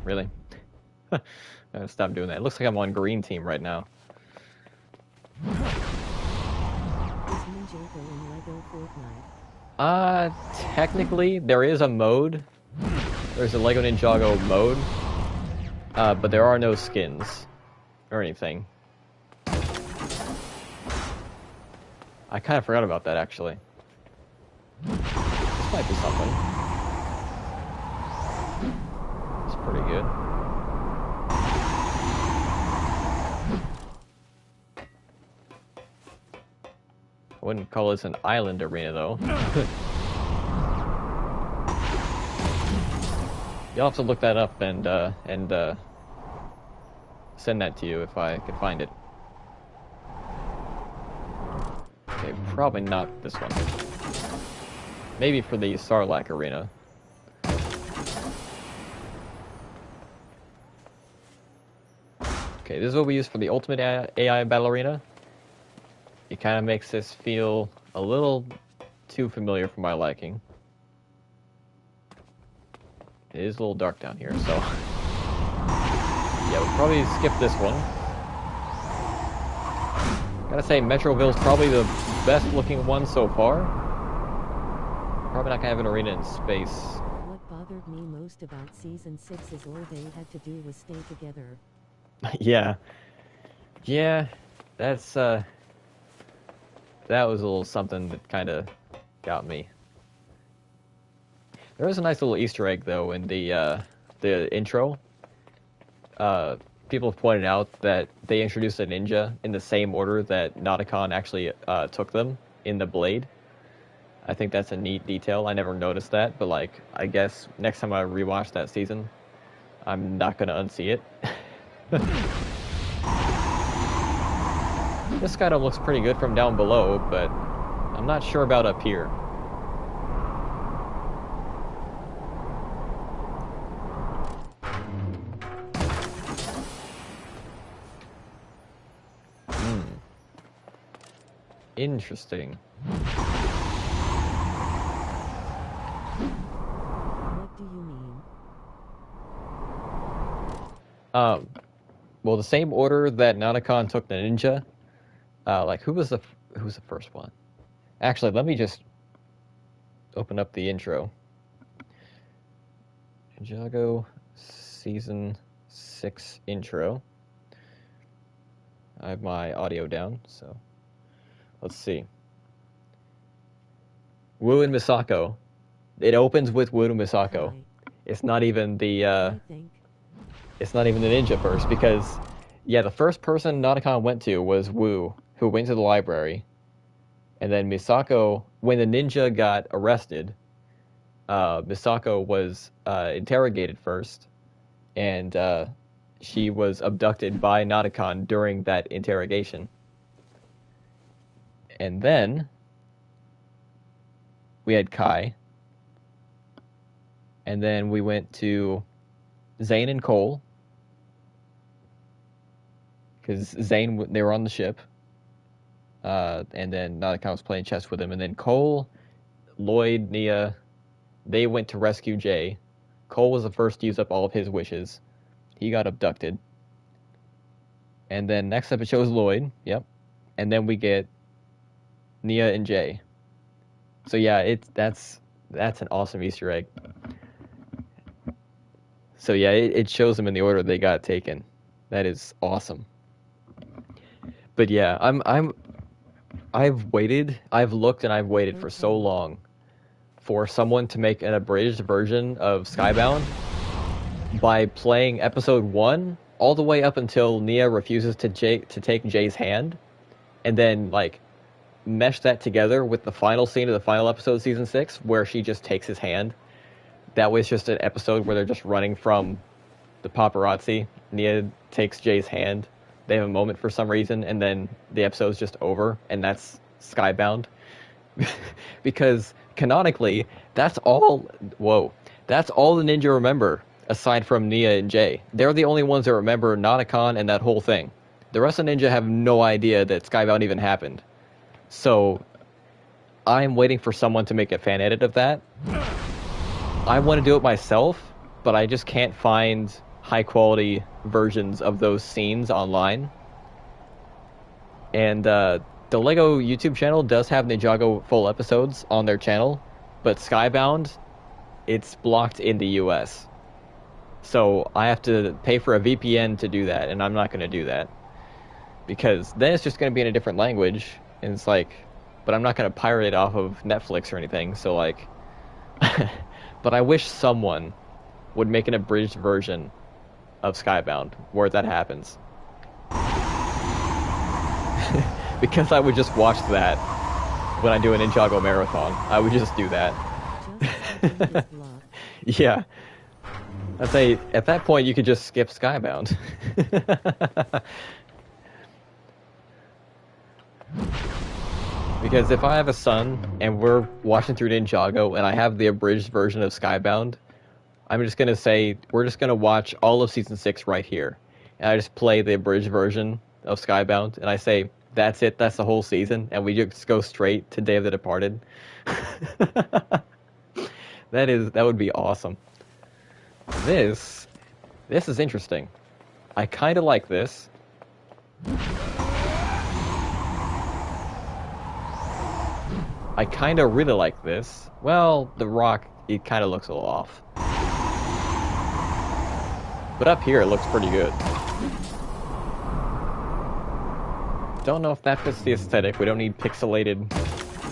Really? I gotta stop doing that. It looks like I'm on green team right now. Is Ninjago in Lego Fortnite? Technically, there is a mode. There's a Lego Ninjago mode. But there are no skins. Or anything. I kind of forgot about that, actually. This might be something. It's pretty good. I wouldn't call this an island arena, though. You'll have to look that up and send that to you if I can find it. Okay, probably not this one. Maybe for the Sarlacc arena. Okay, this is what we use for the Ultimate AI Battle Arena. It kind of makes this feel a little too familiar for my liking. It is a little dark down here, so... yeah, we'll probably skip this one. Gotta say, Metroville's probably the best looking one so far. Probably not gonna have an arena in space. What bothered me most about Season 6 is all they had to do was stay together. Yeah. Yeah, that's, that was a little something that kind of got me. There was a nice little Easter egg, though, in the intro. People have pointed out that they introduced a ninja in the same order that Nauticon actually took them in the Blade. I think that's a neat detail. I never noticed that, but, like, I guess next time I rewatch that season, I'm not going to unsee it. This guy looks pretty good from down below, but I'm not sure about up here. Interesting. What do you mean? Well, the same order that Nauticon took the ninja. Like, who was the first one? Actually, let me just open up the intro. Ninjago Season 6 intro. I have my audio down, so let's see. Wu and Misako. It opens with Wu and Misako. Hi. It's not even the I think. it's not even the ninja first, because yeah, the first person Nauticon went to was Wu, who went to the library, and then Misako, when the ninja got arrested, Misako was interrogated first, and she was abducted by Nauticon during that interrogation. And then we had Kai, and then we went to Zane and Cole, because Zane, they were on the ship, and then Nauticon was playing chess with him, and then Cole, Lloyd, Nia, they went to rescue Jay. Cole was the first to use up all of his wishes. He got abducted. And then next up it shows Lloyd, yep. And then we get Nia and Jay. So yeah, that's an awesome Easter egg. So yeah, it shows them in the order they got taken. That is awesome. But yeah, I've waited, I've looked and I've waited for so long for someone to make an abridged version of Skybound by playing episode 1 all the way up until Nia refuses to take Jay's hand, and then like mesh that together with the final scene of the final episode of season 6 where she just takes his hand. That was just an episode where they're just running from the paparazzi. Nia takes Jay's hand. They have a moment for some reason, and then the episode's just over, and that's Skybound. Because canonically, that's all the ninja remember, aside from Nia and Jay. They're the only ones that remember Nauticon and that whole thing. The rest of ninja have no idea that Skybound even happened. So, I'm waiting for someone to make a fan edit of that. I want to do it myself, but I just can't find high-quality versions of those scenes online. And the LEGO YouTube channel does have Ninjago full episodes on their channel, but Skybound, it's blocked in the US. So I have to pay for a VPN to do that, and I'm not going to do that. Because then it's just going to be in a different language, and it's like, but I'm not going to pirate it off of Netflix or anything, so like... But I wish someone would make an abridged version of Skybound where that happens. Because I would just watch that when I do an Ninjago marathon. I would just do that. Just opened this block. Yeah. I'd say at that point you could just skip Skybound. Because if I have a son and we're watching through Ninjago and I have the abridged version of Skybound, I'm just gonna say we're just gonna watch all of season 6 right here, and I just play the abridged version of Skybound, and I say that's it, that's the whole season, and we just go straight to Day of the Departed. That would be awesome. This is interesting. I kind of like this. I kind of really like this. Well, the rock, it kind of looks a little off. But up here, it looks pretty good. Don't know if that fits the aesthetic. We don't need pixelated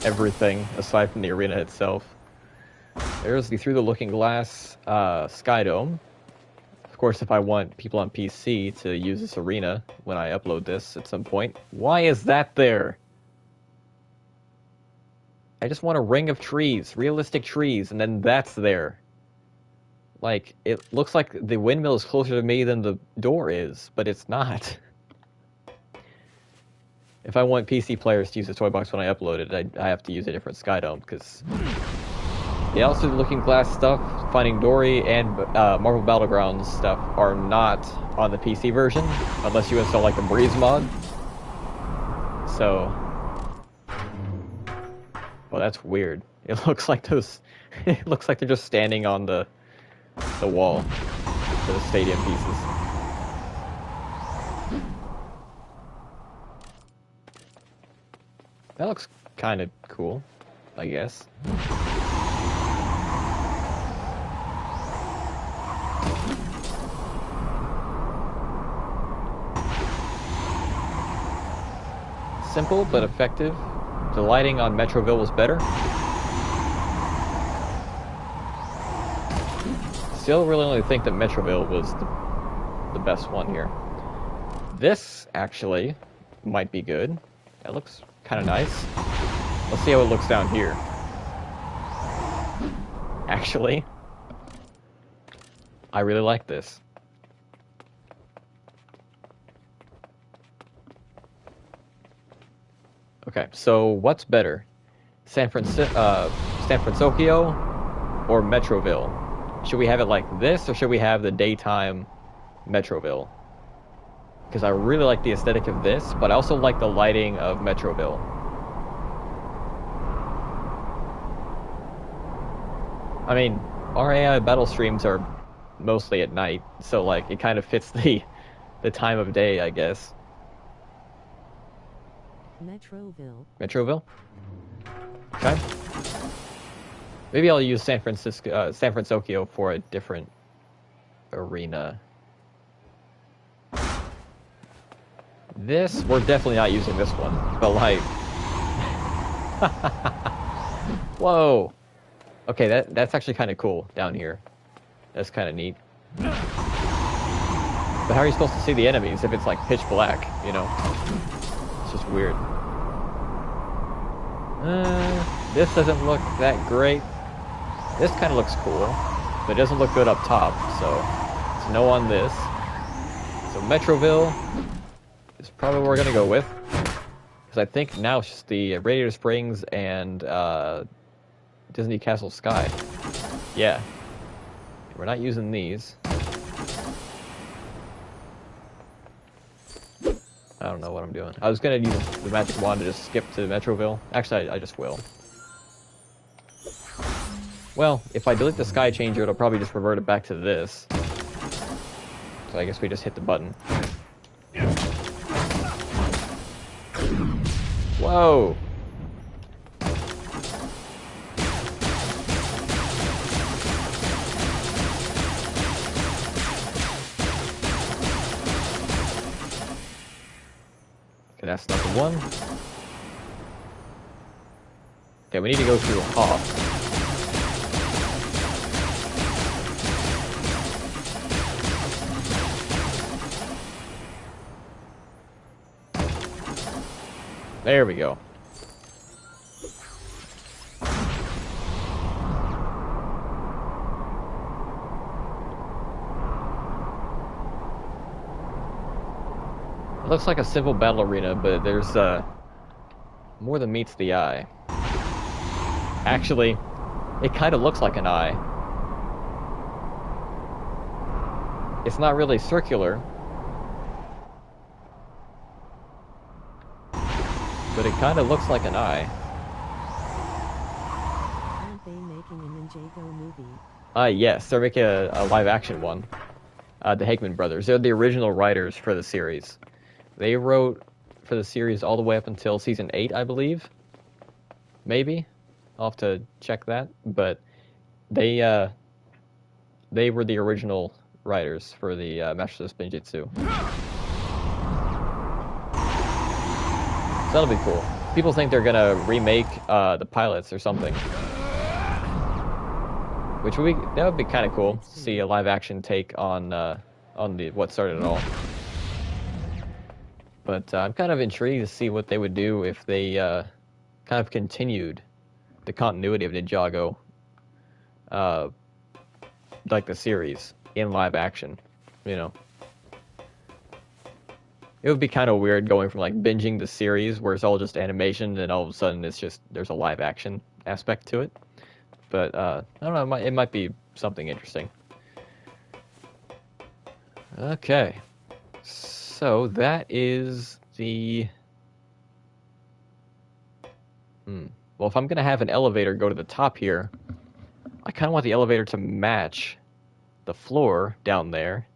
everything aside from the arena itself. There's the Through the Looking Glass Sky Dome. Of course, if I want people on PC to use this arena when I upload this at some point. Why is that there? I just want a ring of trees, realistic trees, and then that's there. Like, it looks like the windmill is closer to me than the door is, but it's not. If I want PC players to use the toy box when I upload it, I have to use a different Sky Dome, because the also Looking Glass stuff, Finding Dory, and Marvel Battlegrounds stuff are not on the PC version, unless you install like a Breeze mod. So, well, that's weird. It looks like those. It looks like they're just standing on the wall for the stadium pieces. That looks kind of cool, I guess. Simple but effective. The lighting on Metroville was better. Still really only think that Metroville was the best one here. This, actually, might be good. That looks kind of nice. Let's see how it looks down here. Actually, I really like this. Okay, so what's better? San Francisco or Metroville? Should we have it like this, or should we have the daytime Metroville? Because I really like the aesthetic of this, but I also like the lighting of Metroville. I mean, our AI battle streams are mostly at night, so like it kind of fits the time of day, I guess. Metroville. Metroville? Okay. Maybe I'll use San Francisco for a different arena. This, we're definitely not using this one, but like... Whoa! Okay, that's actually kind of cool down here. That's kind of neat. But how are you supposed to see the enemies if it's like pitch black, you know? It's just weird. This doesn't look that great. This kind of looks cool, but it doesn't look good up top, so it's no on this. So Metroville is probably what we're gonna go with, because I think now it's just the Radiator Springs and Disney Castle Sky. Yeah, we're not using these. I don't know what I'm doing. I was gonna use the magic wand to just skip to Metroville. Actually, I just will. Well, if I delete the Sky Changer, it'll probably just revert it back to this. So I guess we just hit the button. Whoa! Okay, that's number one. Okay, we need to go through Hoth. There we go. Looks like a simple battle arena, but there's more than meets the eye. Actually, it kind of looks like an eye. It's not really circular, but it kind of looks like an eye. Aren't they making a Ninjago movie? Yes, they're making a live-action one. The Hickman brothers. They're the original writers for the series. They wrote for the series all the way up until season 8, I believe. Maybe. I'll have to check that. But they were the original writers for the Masters of Spinjitzu. So that'll be cool. People think they're gonna remake the pilots or something. Which would be kind of cool to see a live action take on the what started it all. But I'm kind of intrigued to see what they would do if they kind of continued the continuity of Ninjago, like the series, in live action. You know, it would be kind of weird going from like binging the series where it's all just animation, and all of a sudden it's just there's a live action aspect to it. But I don't know, it might be something interesting. Okay, so that is the... Well, if I'm going to have an elevator go to the top here, I kind of want the elevator to match the floor down there.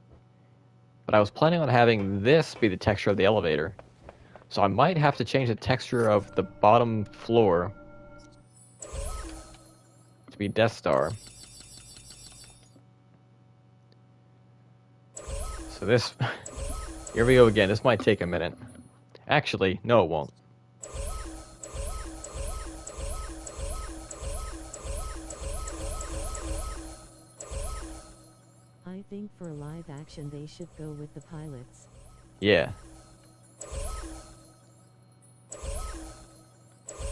But I was planning on having this be the texture of the elevator. So I might have to change the texture of the bottom floor to be Death Star. So this... Here we go again. This might take a minute. Actually, no it won't. I think for live action they should go with the pilots. Yeah.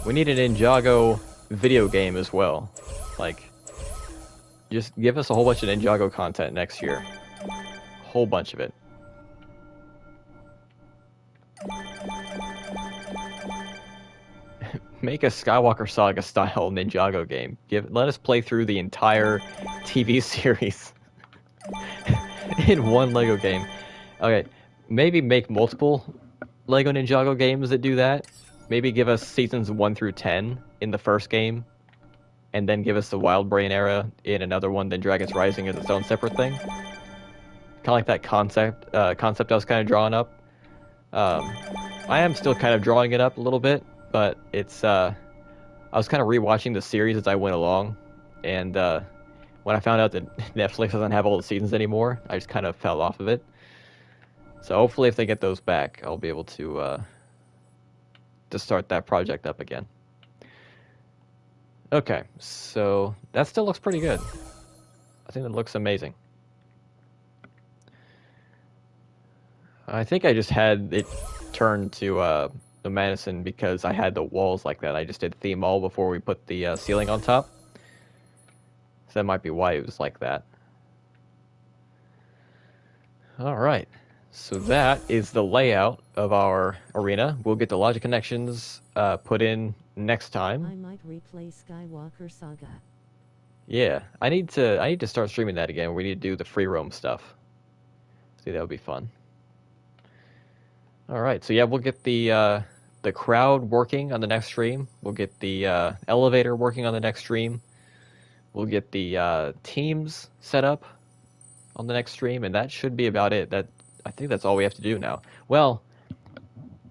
We need an Ninjago video game as well. Like, just give us a whole bunch of Ninjago content next year. A whole bunch of it. Make a Skywalker Saga style Ninjago game. Let us play through the entire TV series in one Lego game. Okay, maybe make multiple Lego Ninjago games that do that. Maybe give us seasons 1 through 10 in the first game, and then give us the Wild Brain era in another one, then Dragons Rising as its own separate thing. Kind of like that concept I was kind of drawing up. I am still kind of drawing it up a little bit, but it's I was kind of rewatching the series as I went along, and when I found out that Netflix doesn't have all the seasons anymore, I just kind of fell off of it. So hopefully if they get those back, I'll be able to start that project up again. Okay, so that still looks pretty good. I think it looks amazing. I think I just had it turned to the Madison because I had the walls like that. I just did theme all before we put the ceiling on top. So that might be why it was like that. Alright, so that is the layout of our arena. We'll get the logic connections put in next time. I might replay Skywalker Saga. Yeah, I need to start streaming that again. We need to do the free roam stuff. See, that would be fun. All right, so yeah, we'll get the crowd working on the next stream. We'll get the elevator working on the next stream. We'll get the teams set up on the next stream, and that should be about it. I think that's all we have to do now. Well,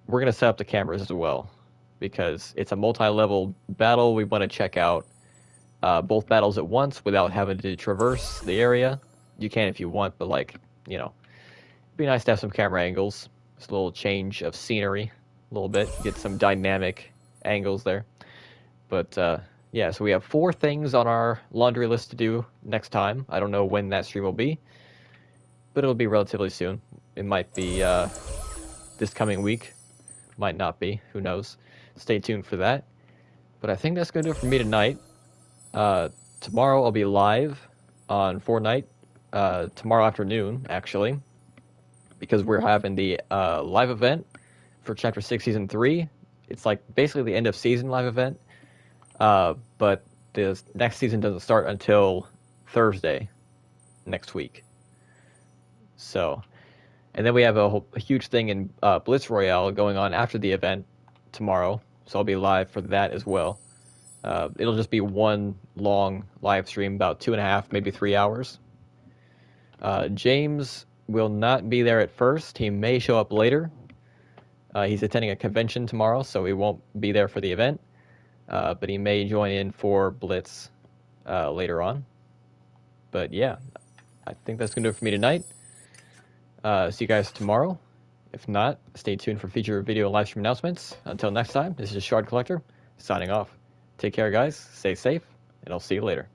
we're gonna set up the cameras as well because it's a multi-level battle. We want to check out both battles at once without having to traverse the area. You can if you want, but like, you know, it'd be nice to have some camera angles. Just a little change of scenery, a little bit, get some dynamic angles there. But yeah, so we have 4 things on our laundry list to do next time. I don't know when that stream will be, but it'll be relatively soon. It might be this coming week, might not be, who knows. Stay tuned for that. But I think that's going to do it for me tonight. Tomorrow I'll be live on Fortnite, tomorrow afternoon, actually. because we're having the live event for Chapter 6 Season 3. It's like basically the end of season live event, but the next season doesn't start until Thursday next week. So, and then we have a huge thing in Blitz Royale going on after the event tomorrow, so I'll be live for that as well. It'll just be one long live stream, about 2.5, maybe 3 hours. James will not be there at first. He may show up later. He's attending a convention tomorrow, so he won't be there for the event. But he may join in for Blitz later on. But yeah, I think that's going to do it for me tonight. See you guys tomorrow. If not, stay tuned for future video and live stream announcements. Until next time, this is Shard Collector, signing off. Take care, guys. Stay safe, and I'll see you later.